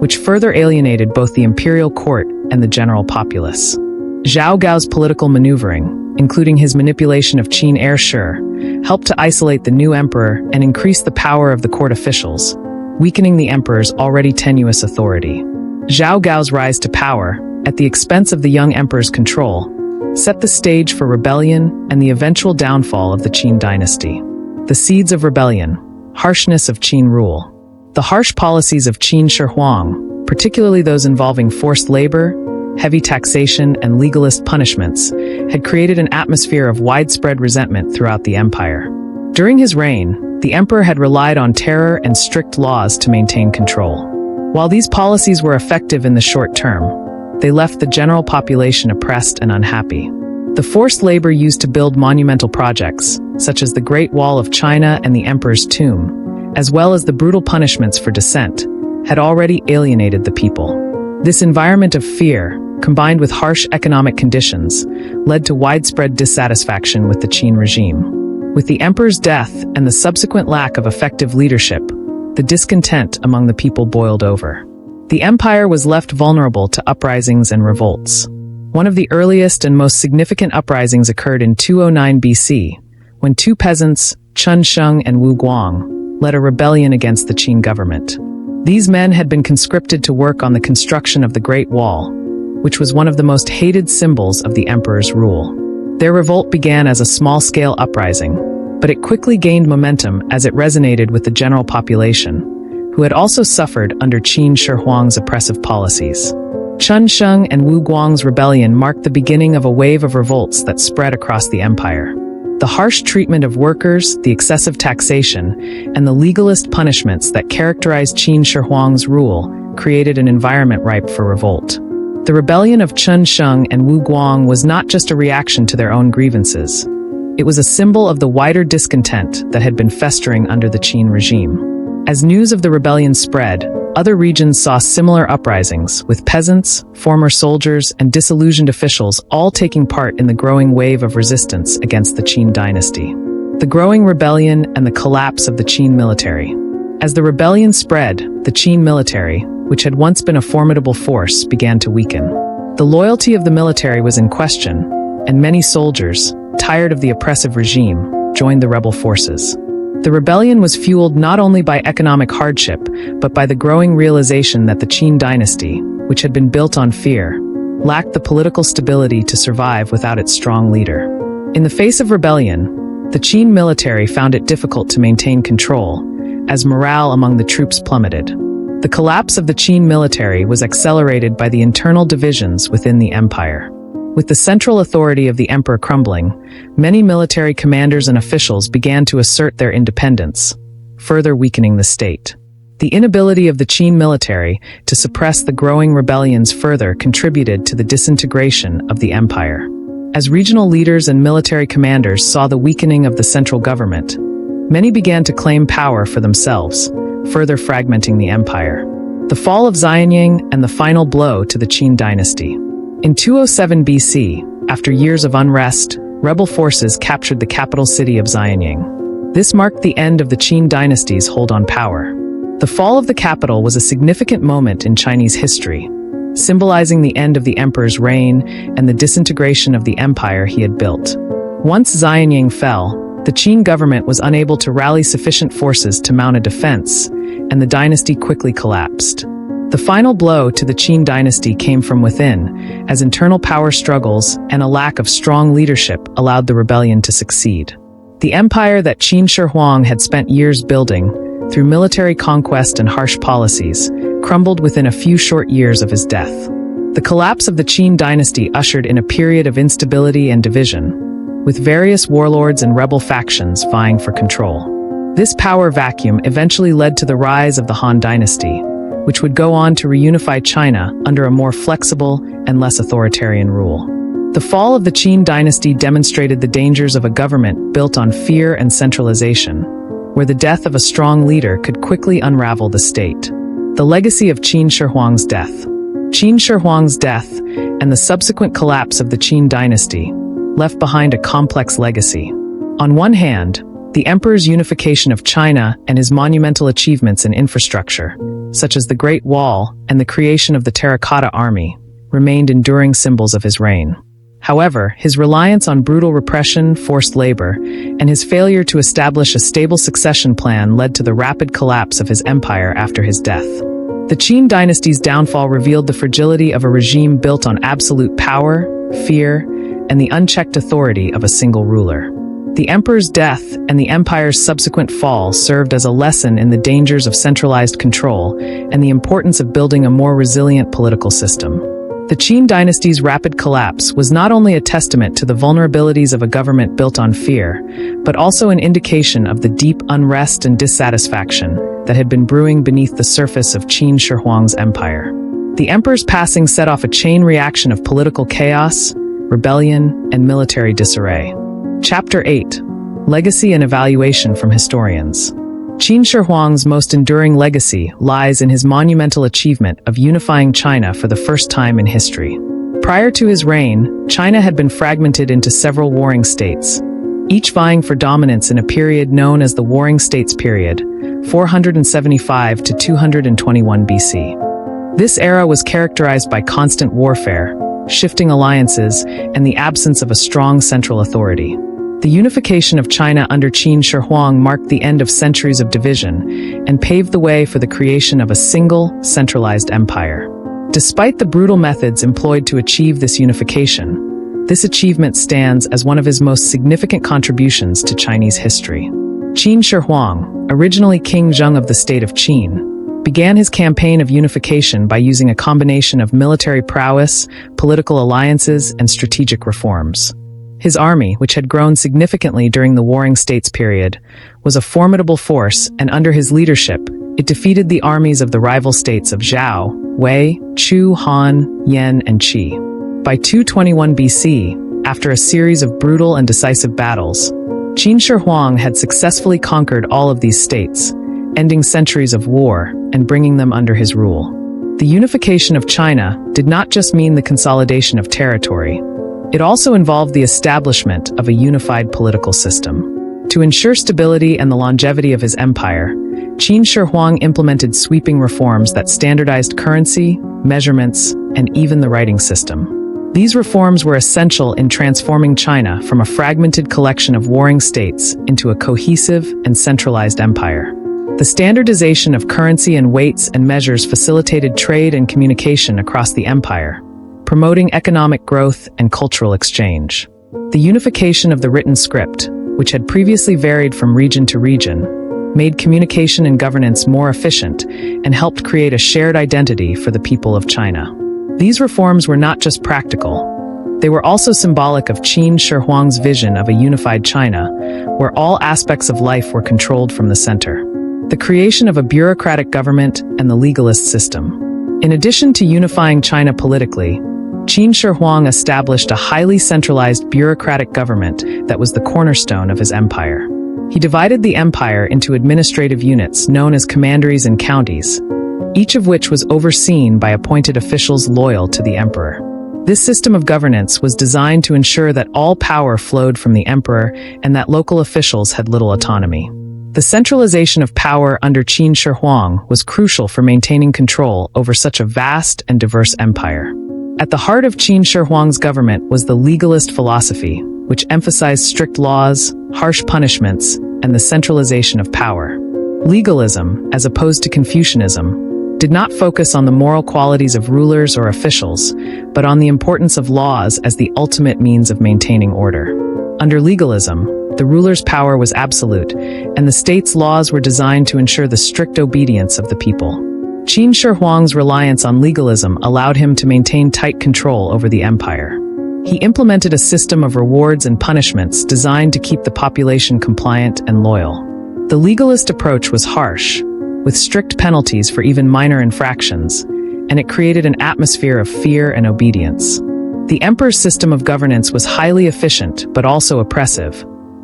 which further alienated both the imperial court and the general populace. Zhao Gao's political maneuvering, including his manipulation of Qin heir Shi, helped to isolate the new emperor and increase the power of the court officials, weakening the emperor's already tenuous authority. Zhao Gao's rise to power, at the expense of the young emperor's control, set the stage for rebellion and the eventual downfall of the Qin dynasty. The seeds of rebellion, harshness of Qin rule. The harsh policies of Qin Shi Huang, particularly those involving forced labor, heavy taxation, and legalist punishments, had created an atmosphere of widespread resentment throughout the empire. During his reign, the emperor had relied on terror and strict laws to maintain control. While these policies were effective in the short term, they left the general population oppressed and unhappy. The forced labor used to build monumental projects, such as the Great Wall of China and the Emperor's Tomb, as well as the brutal punishments for dissent, had already alienated the people. This environment of fear, combined with harsh economic conditions, led to widespread dissatisfaction with the Qin regime. With the emperor's death and the subsequent lack of effective leadership, the discontent among the people boiled over. The empire was left vulnerable to uprisings and revolts. One of the earliest and most significant uprisings occurred in 209 BC, when two peasants, Chun Sheng and Wu Guang, led a rebellion against the Qin government. These men had been conscripted to work on the construction of the Great Wall, which was one of the most hated symbols of the emperor's rule. Their revolt began as a small-scale uprising, but it quickly gained momentum as it resonated with the general population, who had also suffered under Qin Shi Huang's oppressive policies. Chun Sheng and Wu Guang's rebellion marked the beginning of a wave of revolts that spread across the empire. The harsh treatment of workers, the excessive taxation, and the legalist punishments that characterized Qin Shi Huang's rule created an environment ripe for revolt. The rebellion of Chun Sheng and Wu Guang was not just a reaction to their own grievances. It was a symbol of the wider discontent that had been festering under the Qin regime. As news of the rebellion spread, other regions saw similar uprisings, with peasants, former soldiers, and disillusioned officials all taking part in the growing wave of resistance against the Qin dynasty. The growing rebellion and the collapse of the Qin military. As the rebellion spread, the Qin military, which had once been a formidable force, began to weaken. The loyalty of the military was in question, and many soldiers, tired of the oppressive regime, joined the rebel forces. The rebellion was fueled not only by economic hardship, but by the growing realization that the Qin dynasty, which had been built on fear, lacked the political stability to survive without its strong leader. In the face of rebellion, the Qin military found it difficult to maintain control, as morale among the troops plummeted. The collapse of the Qin military was accelerated by the internal divisions within the empire. With the central authority of the emperor crumbling, many military commanders and officials began to assert their independence, further weakening the state. The inability of the Qin military to suppress the growing rebellions further contributed to the disintegration of the empire. As regional leaders and military commanders saw the weakening of the central government, many began to claim power for themselves, further fragmenting the empire. The fall of Xianying and the final blow to the Qin dynasty. In 207 BC, after years of unrest, rebel forces captured the capital city of Xianying. This marked the end of the Qin dynasty's hold on power. The fall of the capital was a significant moment in Chinese history, symbolizing the end of the emperor's reign and the disintegration of the empire he had built. Once Xianying fell, the Qin government was unable to rally sufficient forces to mount a defense, and the dynasty quickly collapsed. The final blow to the Qin dynasty came from within, as internal power struggles and a lack of strong leadership allowed the rebellion to succeed. The empire that Qin Shi Huang had spent years building, through military conquest and harsh policies, crumbled within a few short years of his death. The collapse of the Qin dynasty ushered in a period of instability and division, with various warlords and rebel factions vying for control. This power vacuum eventually led to the rise of the Han dynasty, which would go on to reunify China under a more flexible and less authoritarian rule. The fall of the Qin dynasty demonstrated the dangers of a government built on fear and centralization, where the death of a strong leader could quickly unravel the state. The legacy of Qin Shi Huang's death. Qin Shi Huang's death and the subsequent collapse of the Qin dynasty left behind a complex legacy. On one hand, the emperor's unification of China and his monumental achievements in infrastructure, such as the Great Wall and the creation of the Terracotta Army, remained enduring symbols of his reign. However, his reliance on brutal repression, forced labor, and his failure to establish a stable succession plan led to the rapid collapse of his empire after his death. The Qin dynasty's downfall revealed the fragility of a regime built on absolute power, fear, and the unchecked authority of a single ruler. The emperor's death and the empire's subsequent fall served as a lesson in the dangers of centralized control and the importance of building a more resilient political system. The Qin dynasty's rapid collapse was not only a testament to the vulnerabilities of a government built on fear, but also an indication of the deep unrest and dissatisfaction that had been brewing beneath the surface of Qin Shi Huang's empire. The emperor's passing set off a chain reaction of political chaos, rebellion, and military disarray. Chapter 8. Legacy and Evaluation from Historians. Qin Shi Huang's most enduring legacy lies in his monumental achievement of unifying China for the first time in history. Prior to his reign, China had been fragmented into several warring states, each vying for dominance in a period known as the Warring States period, 475 to 221 BC. This era was characterized by constant warfare, shifting alliances, and the absence of a strong central authority. The unification of China under Qin Shi Huang marked the end of centuries of division and paved the way for the creation of a single, centralized empire. Despite the brutal methods employed to achieve this unification, this achievement stands as one of his most significant contributions to Chinese history. Qin Shi Huang, originally King Zheng of the state of Qin, began his campaign of unification by using a combination of military prowess, political alliances, and strategic reforms. His army, which had grown significantly during the Warring States period, was a formidable force, and under his leadership, it defeated the armies of the rival states of Zhao, Wei, Chu, Han, Yan, and Qi. By 221 BC, after a series of brutal and decisive battles, Qin Shi Huang had successfully conquered all of these states, ending centuries of war and bringing them under his rule. The unification of China did not just mean the consolidation of territory. It also involved the establishment of a unified political system. To ensure stability and the longevity of his empire, Qin Shi Huang implemented sweeping reforms that standardized currency, measurements, and even the writing system. These reforms were essential in transforming China from a fragmented collection of warring states into a cohesive and centralized empire. The standardization of currency and weights and measures facilitated trade and communication across the empire, promoting economic growth and cultural exchange. The unification of the written script, which had previously varied from region to region, made communication and governance more efficient and helped create a shared identity for the people of China. These reforms were not just practical. They were also symbolic of Qin Shi Huang's vision of a unified China, where all aspects of life were controlled from the center. The creation of a bureaucratic government and the legalist system. In addition to unifying China politically, Qin Shi Huang established a highly centralized bureaucratic government that was the cornerstone of his empire. He divided the empire into administrative units known as commanderies and counties, each of which was overseen by appointed officials loyal to the emperor. This system of governance was designed to ensure that all power flowed from the emperor and that local officials had little autonomy. The centralization of power under Qin Shi Huang was crucial for maintaining control over such a vast and diverse empire. At the heart of Qin Shi Huang's government was the legalist philosophy, which emphasized strict laws, harsh punishments, and the centralization of power. Legalism, as opposed to Confucianism, did not focus on the moral qualities of rulers or officials, but on the importance of laws as the ultimate means of maintaining order. Under legalism, the ruler's power was absolute, and the state's laws were designed to ensure the strict obedience of the people. Qin Shi Huang's reliance on legalism allowed him to maintain tight control over the empire. He implemented a system of rewards and punishments designed to keep the population compliant and loyal. The legalist approach was harsh, with strict penalties for even minor infractions, and it created an atmosphere of fear and obedience. The emperor's system of governance was highly efficient but also oppressive,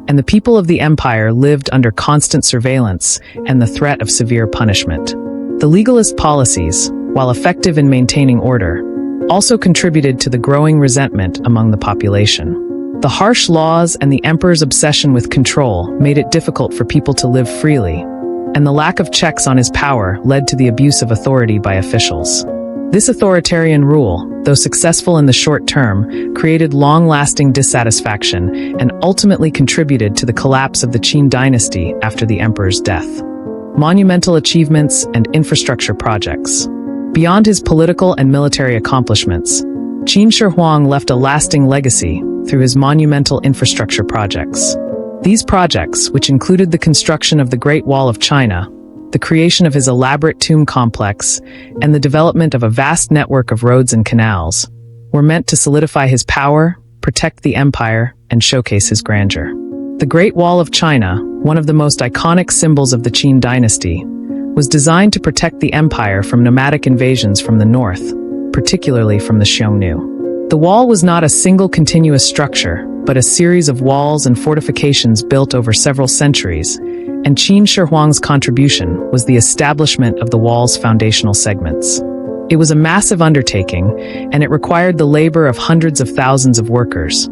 and the people of the empire lived under constant surveillance and the threat of severe punishment. The legalist policies, while effective in maintaining order, also contributed to the growing resentment among the population. The harsh laws and the emperor's obsession with control made it difficult for people to live freely, and the lack of checks on his power led to the abuse of authority by officials. This authoritarian rule, though successful in the short term, created long-lasting dissatisfaction and ultimately contributed to the collapse of the Qin dynasty after the emperor's death. Monumental achievements and infrastructure projects. Beyond his political and military accomplishments, Qin Shi Huang left a lasting legacy through his monumental infrastructure projects. These projects, which included the construction of the Great Wall of China, the creation of his elaborate tomb complex, and the development of a vast network of roads and canals, were meant to solidify his power, protect the empire, and showcase his grandeur. The Great Wall of China, one of the most iconic symbols of the Qin dynasty, was designed to protect the empire from nomadic invasions from the north, particularly from the Xiongnu. The wall was not a single continuous structure, but a series of walls and fortifications built over several centuries, and Qin Shi Huang's contribution was the establishment of the wall's foundational segments. It was a massive undertaking, and it required the labor of hundreds of thousands of workers,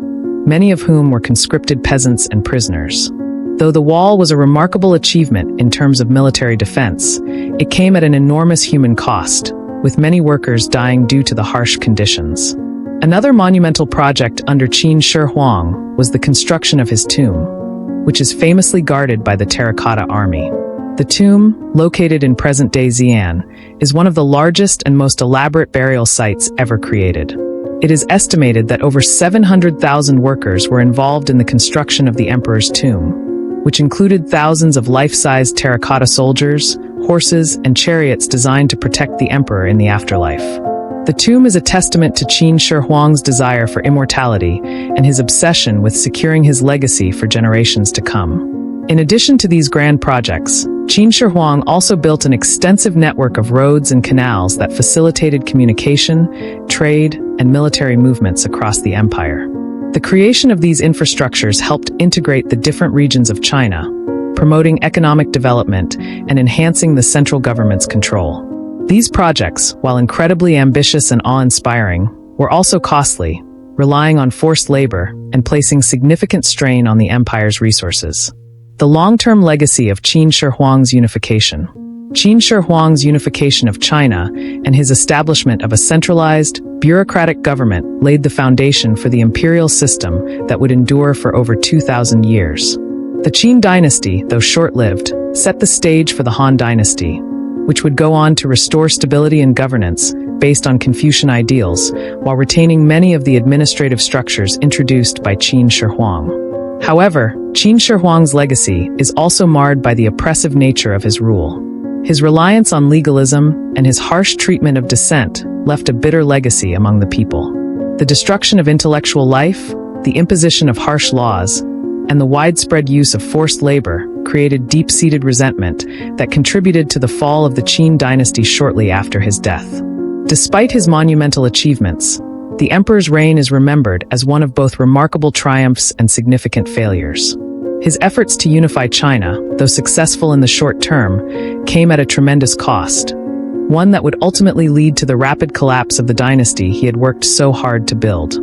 many of whom were conscripted peasants and prisoners. Though the wall was a remarkable achievement in terms of military defense, it came at an enormous human cost, with many workers dying due to the harsh conditions. Another monumental project under Qin Shi Huang was the construction of his tomb, which is famously guarded by the Terracotta Army. The tomb, located in present-day Xi'an, is one of the largest and most elaborate burial sites ever created. It is estimated that over 700,000 workers were involved in the construction of the emperor's tomb, which included thousands of life-sized terracotta soldiers, horses, and chariots designed to protect the emperor in the afterlife. The tomb is a testament to Qin Shi Huang's desire for immortality and his obsession with securing his legacy for generations to come. In addition to these grand projects, Qin Shi Huang also built an extensive network of roads and canals that facilitated communication, trade, and military movements across the empire. The creation of these infrastructures helped integrate the different regions of China, promoting economic development and enhancing the central government's control. These projects, while incredibly ambitious and awe-inspiring, were also costly, relying on forced labor and placing significant strain on the empire's resources. The long-term legacy of Qin Shi Huang's unification. Qin Shi Huang's unification of China and his establishment of a centralized, bureaucratic government laid the foundation for the imperial system that would endure for over 2,000 years. The Qin dynasty, though short-lived, set the stage for the Han dynasty, which would go on to restore stability and governance based on Confucian ideals, while retaining many of the administrative structures introduced by Qin Shi Huang. However, Qin Shi Huang's legacy is also marred by the oppressive nature of his rule. His reliance on legalism and his harsh treatment of dissent left a bitter legacy among the people. The destruction of intellectual life, the imposition of harsh laws, and the widespread use of forced labor created deep-seated resentment that contributed to the fall of the Qin dynasty shortly after his death. Despite his monumental achievements, the emperor's reign is remembered as one of both remarkable triumphs and significant failures. His efforts to unify China, though successful in the short term, came at a tremendous cost, one that would ultimately lead to the rapid collapse of the dynasty he had worked so hard to build.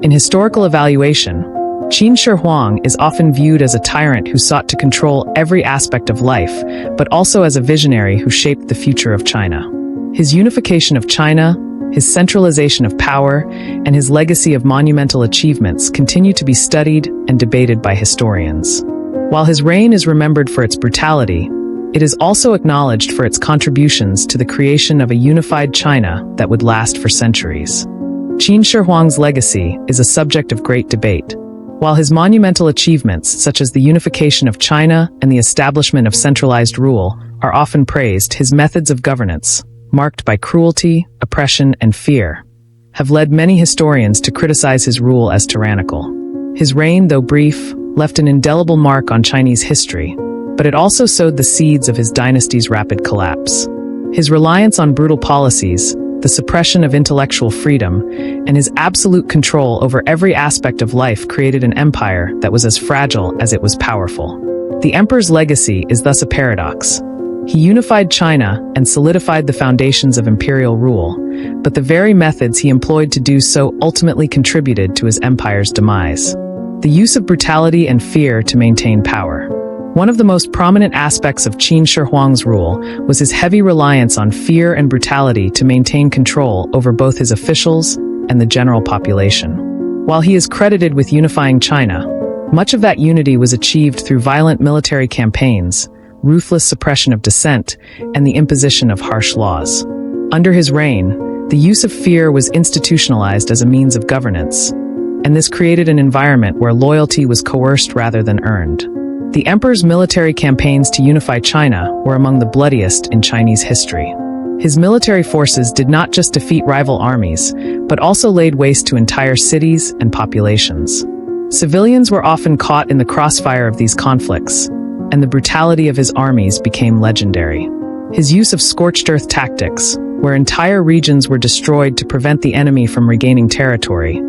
In historical evaluation, Qin Shi Huang is often viewed as a tyrant who sought to control every aspect of life, but also as a visionary who shaped the future of China. His unification of China, his centralization of power, and his legacy of monumental achievements continue to be studied and debated by historians. While his reign is remembered for its brutality, it is also acknowledged for its contributions to the creation of a unified China that would last for centuries. Qin Shi Huang's legacy is a subject of great debate. While his monumental achievements, such as the unification of China and the establishment of centralized rule, are often praised, his methods of governance, marked by cruelty, oppression, and fear, have led many historians to criticize his rule as tyrannical. His reign, though brief, left an indelible mark on Chinese history, but it also sowed the seeds of his dynasty's rapid collapse. His reliance on brutal policies, the suppression of intellectual freedom, and his absolute control over every aspect of life created an empire that was as fragile as it was powerful. The emperor's legacy is thus a paradox. He unified China and solidified the foundations of imperial rule, but the very methods he employed to do so ultimately contributed to his empire's demise. The use of brutality and fear to maintain power. One of the most prominent aspects of Qin Shi Huang's rule was his heavy reliance on fear and brutality to maintain control over both his officials and the general population. While he is credited with unifying China, much of that unity was achieved through violent military campaigns, ruthless suppression of dissent, and the imposition of harsh laws. Under his reign, the use of fear was institutionalized as a means of governance, and this created an environment where loyalty was coerced rather than earned. The emperor's military campaigns to unify China were among the bloodiest in Chinese history. His military forces did not just defeat rival armies, but also laid waste to entire cities and populations. Civilians were often caught in the crossfire of these conflicts, and the brutality of his armies became legendary. His use of scorched earth tactics, where entire regions were destroyed to prevent the enemy from regaining territory,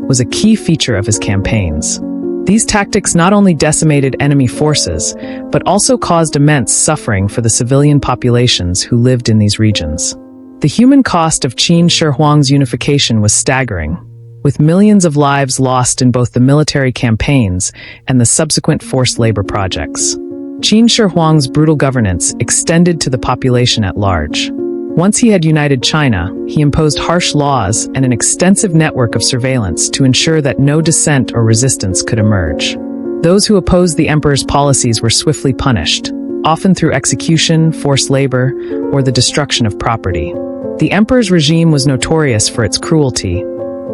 was a key feature of his campaigns. These tactics not only decimated enemy forces, but also caused immense suffering for the civilian populations who lived in these regions. The human cost of Qin Shi Huang's unification was staggering, with millions of lives lost in both the military campaigns and the subsequent forced labor projects. Qin Shi Huang's brutal governance extended to the population at large. Once he had united China, he imposed harsh laws and an extensive network of surveillance to ensure that no dissent or resistance could emerge. Those who opposed the emperor's policies were swiftly punished, often through execution, forced labor, or the destruction of property. The emperor's regime was notorious for its cruelty,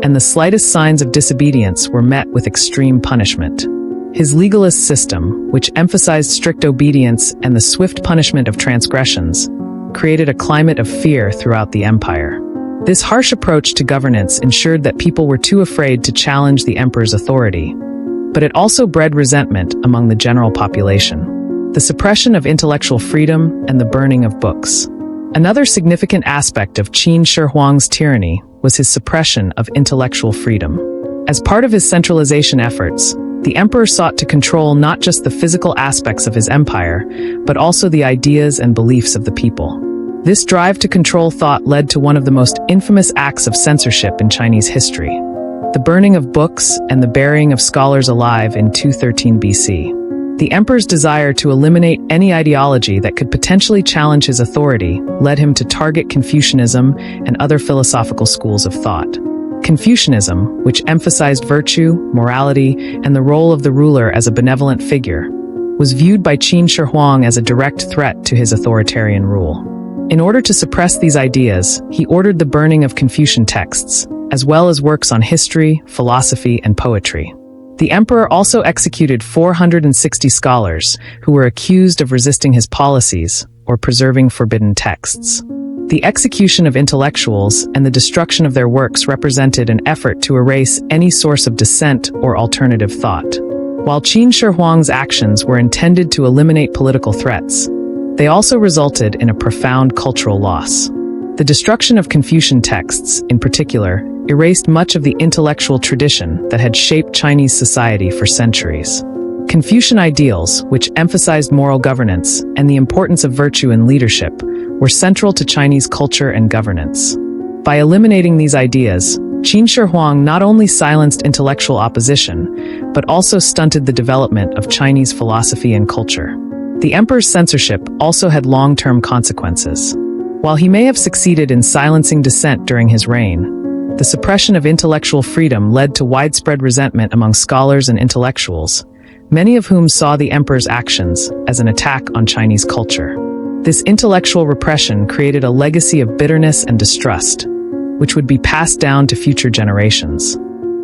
and the slightest signs of disobedience were met with extreme punishment. His legalist system, which emphasized strict obedience and the swift punishment of transgressions, created a climate of fear throughout the empire. This harsh approach to governance ensured that people were too afraid to challenge the emperor's authority, but it also bred resentment among the general population. The suppression of intellectual freedom and the burning of books. Another significant aspect of Qin Shi Huang's tyranny was his suppression of intellectual freedom. As part of his centralization efforts, the emperor sought to control not just the physical aspects of his empire, but also the ideas and beliefs of the people. This drive to control thought led to one of the most infamous acts of censorship in Chinese history, the burning of books and the burying of scholars alive in 213 BC. The emperor's desire to eliminate any ideology that could potentially challenge his authority led him to target Confucianism and other philosophical schools of thought. Confucianism, which emphasized virtue, morality, and the role of the ruler as a benevolent figure, was viewed by Qin Shi Huang as a direct threat to his authoritarian rule. In order to suppress these ideas, he ordered the burning of Confucian texts, as well as works on history, philosophy, and poetry. The emperor also executed 460 scholars who were accused of resisting his policies or preserving forbidden texts. The execution of intellectuals and the destruction of their works represented an effort to erase any source of dissent or alternative thought. While Qin Shi Huang's actions were intended to eliminate political threats, they also resulted in a profound cultural loss. The destruction of Confucian texts, in particular, erased much of the intellectual tradition that had shaped Chinese society for centuries. Confucian ideals, which emphasized moral governance and the importance of virtue in leadership, were central to Chinese culture and governance. By eliminating these ideas, Qin Shi Huang not only silenced intellectual opposition, but also stunted the development of Chinese philosophy and culture. The emperor's censorship also had long-term consequences. While he may have succeeded in silencing dissent during his reign, the suppression of intellectual freedom led to widespread resentment among scholars and intellectuals, many of whom saw the emperor's actions as an attack on Chinese culture. This intellectual repression created a legacy of bitterness and distrust, which would be passed down to future generations.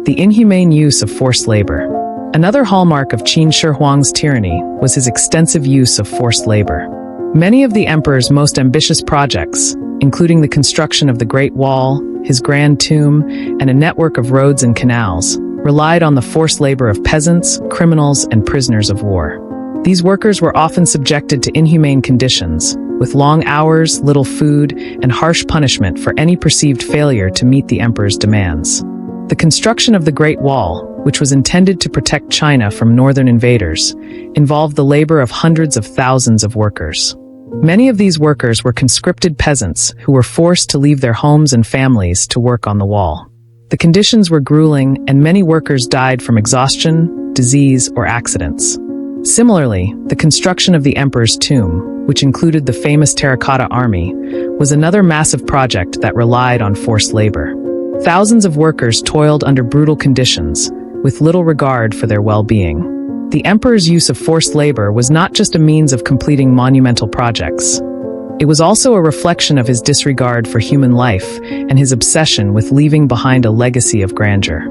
The inhumane use of forced labor. Another hallmark of Qin Shi Huang's tyranny was his extensive use of forced labor. Many of the emperor's most ambitious projects, including the construction of the Great Wall, his grand tomb, and a network of roads and canals, relied on the forced labor of peasants, criminals, and prisoners of war. These workers were often subjected to inhumane conditions, with long hours, little food, and harsh punishment for any perceived failure to meet the emperor's demands. The construction of the Great Wall, which was intended to protect China from northern invaders, involved the labor of hundreds of thousands of workers. Many of these workers were conscripted peasants who were forced to leave their homes and families to work on the wall. The conditions were grueling, and many workers died from exhaustion, disease, or accidents. Similarly, the construction of the emperor's tomb, which included the famous terracotta army, was another massive project that relied on forced labor. Thousands of workers toiled under brutal conditions, with little regard for their well-being. The emperor's use of forced labor was not just a means of completing monumental projects. It was also a reflection of his disregard for human life and his obsession with leaving behind a legacy of grandeur.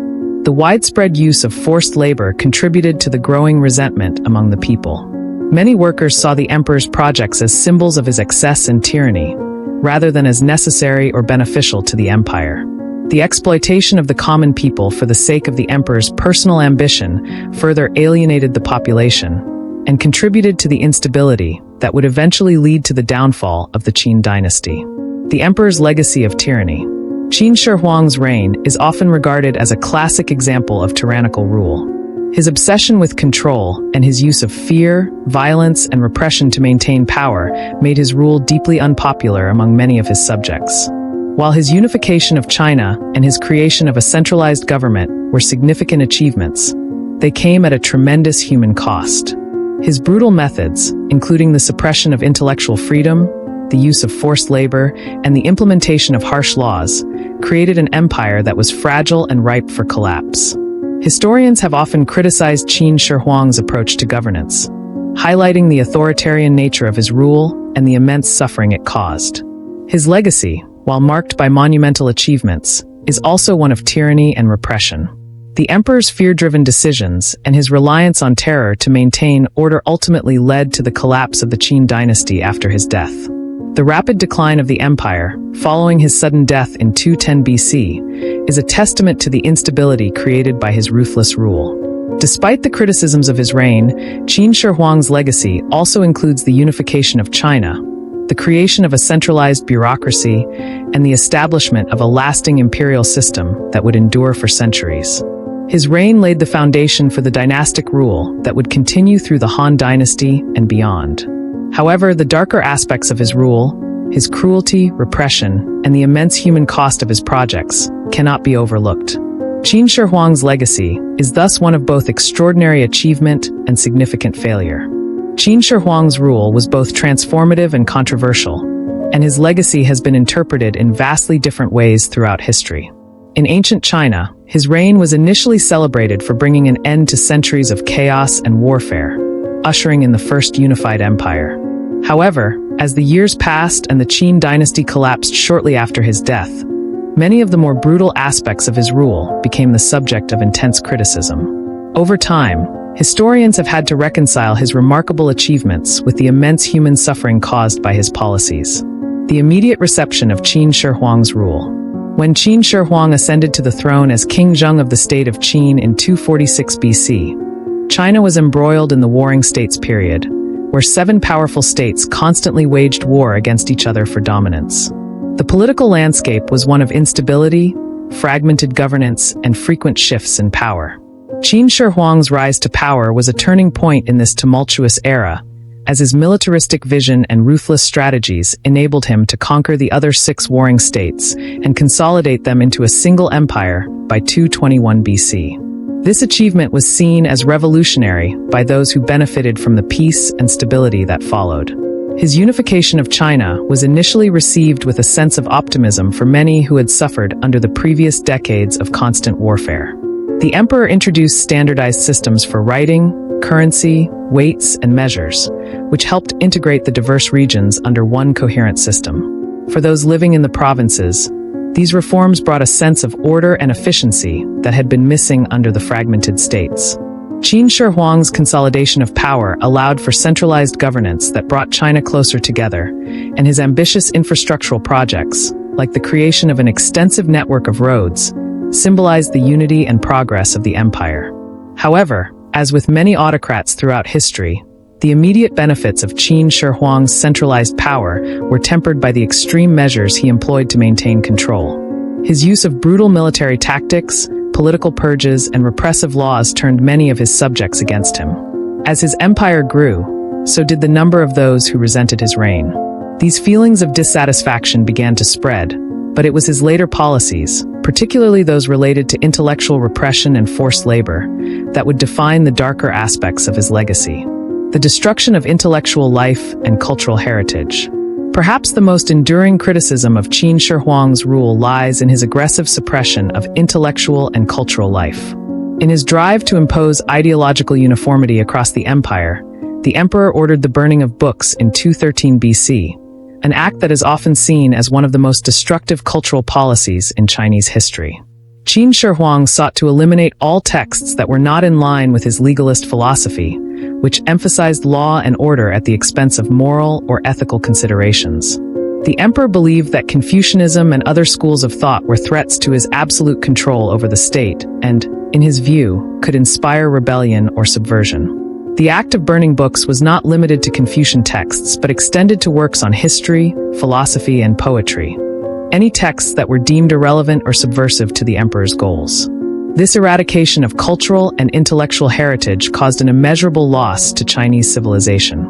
The widespread use of forced labor contributed to the growing resentment among the people. Many workers saw the emperor's projects as symbols of his excess and tyranny, rather than as necessary or beneficial to the empire. The exploitation of the common people for the sake of the emperor's personal ambition further alienated the population and contributed to the instability that would eventually lead to the downfall of the Qin dynasty. The emperor's legacy of tyranny. Qin Shi Huang's reign is often regarded as a classic example of tyrannical rule. His obsession with control and his use of fear, violence, and repression to maintain power made his rule deeply unpopular among many of his subjects. While his unification of China and his creation of a centralized government were significant achievements, they came at a tremendous human cost. His brutal methods, including the suppression of intellectual freedom, the use of forced labor, and the implementation of harsh laws, created an empire that was fragile and ripe for collapse. Historians have often criticized Qin Shi Huang's approach to governance, highlighting the authoritarian nature of his rule and the immense suffering it caused. His legacy, while marked by monumental achievements, is also one of tyranny and repression. The emperor's fear-driven decisions and his reliance on terror to maintain order ultimately led to the collapse of the Qin dynasty after his death. The rapid decline of the empire, following his sudden death in 210 BC, is a testament to the instability created by his ruthless rule. Despite the criticisms of his reign, Qin Shi Huang's legacy also includes the unification of China, the creation of a centralized bureaucracy, and the establishment of a lasting imperial system that would endure for centuries. His reign laid the foundation for the dynastic rule that would continue through the Han dynasty and beyond. However, the darker aspects of his rule, his cruelty, repression, and the immense human cost of his projects, cannot be overlooked. Qin Shi Huang's legacy is thus one of both extraordinary achievement and significant failure. Qin Shi Huang's rule was both transformative and controversial, and his legacy has been interpreted in vastly different ways throughout history. In ancient China, his reign was initially celebrated for bringing an end to centuries of chaos and warfare, ushering in the first unified empire. However, as the years passed and the Qin dynasty collapsed shortly after his death, many of the more brutal aspects of his rule became the subject of intense criticism. Over time, historians have had to reconcile his remarkable achievements with the immense human suffering caused by his policies. The immediate reception of Qin Shi Huang's rule. When Qin Shi Huang ascended to the throne as King Zheng of the state of Qin in 246 BC, China was embroiled in the Warring States period, where 7 powerful states constantly waged war against each other for dominance. The political landscape was one of instability, fragmented governance, and frequent shifts in power. Qin Shi Huang's rise to power was a turning point in this tumultuous era, as his militaristic vision and ruthless strategies enabled him to conquer the other 6 warring states and consolidate them into a single empire by 221 BC. This achievement was seen as revolutionary by those who benefited from the peace and stability that followed. His unification of China was initially received with a sense of optimism for many who had suffered under the previous decades of constant warfare. The emperor introduced standardized systems for writing, currency, weights, and measures, which helped integrate the diverse regions under one coherent system. For those living in the provinces, these reforms brought a sense of order and efficiency that had been missing under the fragmented states. Qin Shi Huang's consolidation of power allowed for centralized governance that brought China closer together, and his ambitious infrastructural projects, like the creation of an extensive network of roads, symbolized the unity and progress of the empire. However, as with many autocrats throughout history, the immediate benefits of Qin Shi Huang's centralized power were tempered by the extreme measures he employed to maintain control. His use of brutal military tactics, political purges, and repressive laws turned many of his subjects against him. As his empire grew, so did the number of those who resented his reign. These feelings of dissatisfaction began to spread, but it was his later policies, particularly those related to intellectual repression and forced labor, that would define the darker aspects of his legacy. The destruction of intellectual life and cultural heritage. Perhaps the most enduring criticism of Qin Shi Huang's rule lies in his aggressive suppression of intellectual and cultural life. In his drive to impose ideological uniformity across the empire, the emperor ordered the burning of books in 213 BC, an act that is often seen as one of the most destructive cultural policies in Chinese history. Qin Shi Huang sought to eliminate all texts that were not in line with his legalist philosophy, which emphasized law and order at the expense of moral or ethical considerations. The emperor believed that Confucianism and other schools of thought were threats to his absolute control over the state and, in his view, could inspire rebellion or subversion. The act of burning books was not limited to Confucian texts but extended to works on history, philosophy, and poetry. Any texts that were deemed irrelevant or subversive to the emperor's goals. This eradication of cultural and intellectual heritage caused an immeasurable loss to Chinese civilization.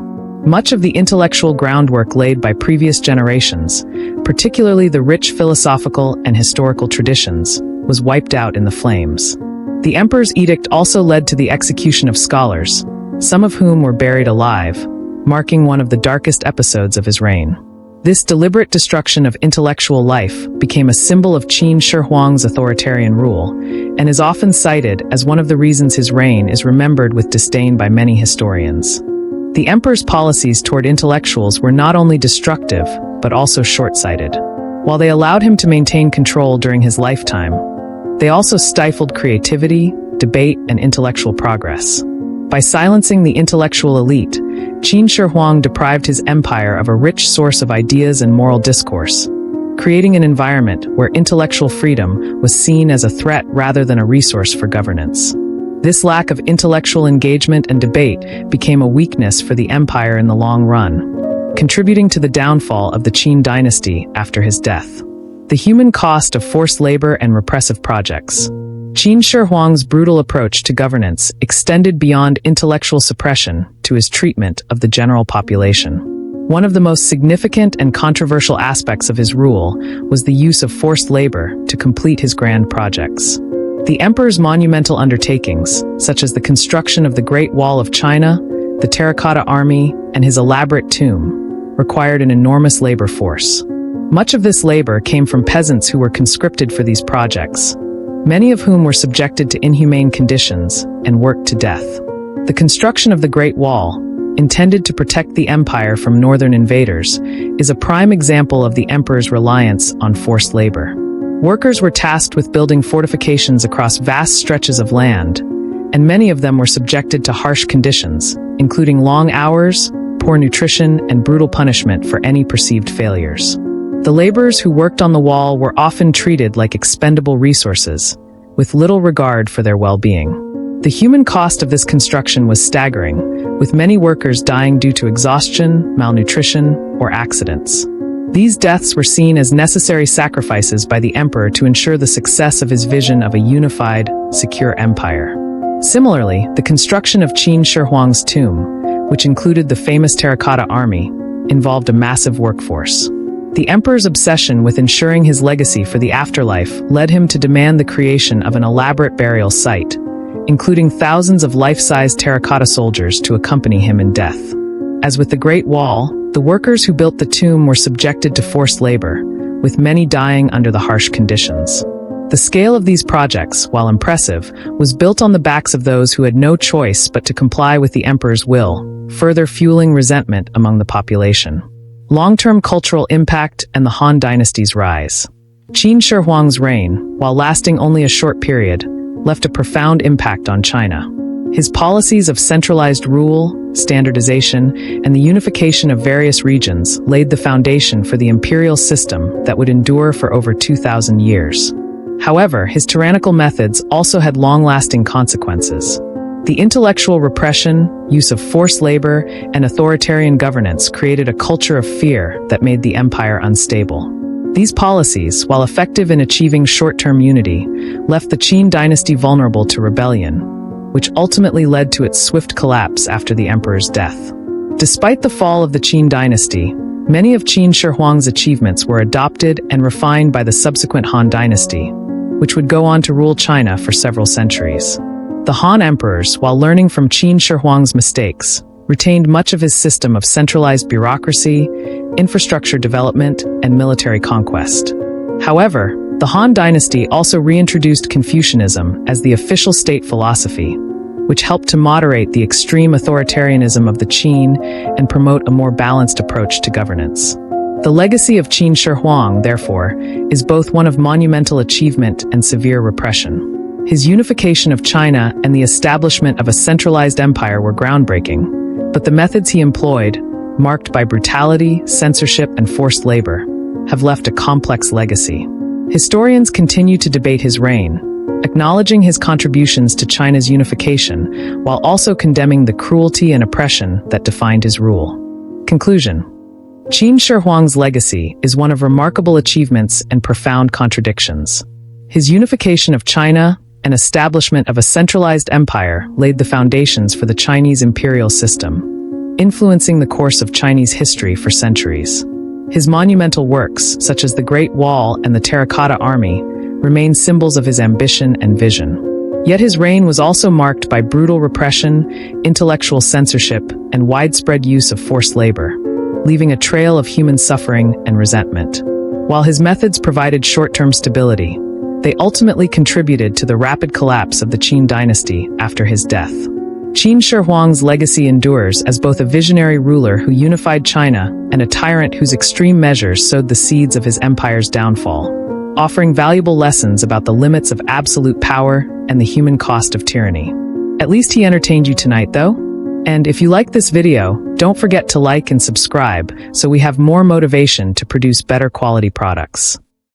Much of the intellectual groundwork laid by previous generations, particularly the rich philosophical and historical traditions, was wiped out in the flames. The emperor's edict also led to the execution of scholars, some of whom were buried alive, marking one of the darkest episodes of his reign. This deliberate destruction of intellectual life became a symbol of Qin Shi Huang's authoritarian rule, and is often cited as one of the reasons his reign is remembered with disdain by many historians. The emperor's policies toward intellectuals were not only destructive, but also short-sighted. While they allowed him to maintain control during his lifetime, they also stifled creativity, debate, and intellectual progress. By silencing the intellectual elite, Qin Shi Huang deprived his empire of a rich source of ideas and moral discourse, creating an environment where intellectual freedom was seen as a threat rather than a resource for governance. This lack of intellectual engagement and debate became a weakness for the empire in the long run, contributing to the downfall of the Qin dynasty after his death. The human cost of forced labor and repressive projects. Qin Shi Huang's brutal approach to governance extended beyond intellectual suppression to his treatment of the general population. One of the most significant and controversial aspects of his rule was the use of forced labor to complete his grand projects. The emperor's monumental undertakings, such as the construction of the Great Wall of China, the Terracotta Army, and his elaborate tomb, required an enormous labor force. Much of this labor came from peasants who were conscripted for these projects, many of whom were subjected to inhumane conditions and worked to death. The construction of the Great Wall, intended to protect the empire from northern invaders, is a prime example of the emperor's reliance on forced labor. Workers were tasked with building fortifications across vast stretches of land, and many of them were subjected to harsh conditions, including long hours, poor nutrition, and brutal punishment for any perceived failures. The laborers who worked on the wall were often treated like expendable resources, with little regard for their well-being. The human cost of this construction was staggering, with many workers dying due to exhaustion, malnutrition, or accidents. These deaths were seen as necessary sacrifices by the emperor to ensure the success of his vision of a unified, secure empire. Similarly, the construction of Qin Shi Huang's tomb, which included the famous Terracotta Army, involved a massive workforce. The emperor's obsession with ensuring his legacy for the afterlife led him to demand the creation of an elaborate burial site, including thousands of life-size terracotta soldiers to accompany him in death. As with the Great Wall, the workers who built the tomb were subjected to forced labor, with many dying under the harsh conditions. The scale of these projects, while impressive, was built on the backs of those who had no choice but to comply with the emperor's will, further fueling resentment among the population. Long-term cultural impact and the Han dynasty's rise. Qin Shi Huang's reign, while lasting only a short period, left a profound impact on China. His policies of centralized rule, standardization, and the unification of various regions laid the foundation for the imperial system that would endure for over 2,000 years. However, his tyrannical methods also had long-lasting consequences. The intellectual repression, use of forced labor, and authoritarian governance created a culture of fear that made the empire unstable. These policies, while effective in achieving short-term unity, left the Qin dynasty vulnerable to rebellion, which ultimately led to its swift collapse after the emperor's death. Despite the fall of the Qin dynasty, many of Qin Shi Huang's achievements were adopted and refined by the subsequent Han dynasty, which would go on to rule China for several centuries. The Han emperors, while learning from Qin Shi Huang's mistakes, retained much of his system of centralized bureaucracy, infrastructure development, and military conquest. However, the Han dynasty also reintroduced Confucianism as the official state philosophy, which helped to moderate the extreme authoritarianism of the Qin and promote a more balanced approach to governance. The legacy of Qin Shi Huang, therefore, is both one of monumental achievement and severe repression. His unification of China and the establishment of a centralized empire were groundbreaking, but the methods he employed, marked by brutality, censorship, and forced labor, have left a complex legacy. Historians continue to debate his reign, acknowledging his contributions to China's unification, while also condemning the cruelty and oppression that defined his rule. Conclusion. Qin Shi Huang's legacy is one of remarkable achievements and profound contradictions. His unification of China and establishment of a centralized empire laid the foundations for the Chinese imperial system, influencing the course of Chinese history for centuries. His monumental works, such as the Great Wall and the Terracotta Army, remain symbols of his ambition and vision. Yet his reign was also marked by brutal repression, intellectual censorship, and widespread use of forced labor, leaving a trail of human suffering and resentment. While his methods provided short-term stability, they ultimately contributed to the rapid collapse of the Qin dynasty after his death. Qin Shi Huang's legacy endures as both a visionary ruler who unified China and a tyrant whose extreme measures sowed the seeds of his empire's downfall, offering valuable lessons about the limits of absolute power and the human cost of tyranny. At least he entertained you tonight, though? And if you like this video, don't forget to like and subscribe so we have more motivation to produce better quality products.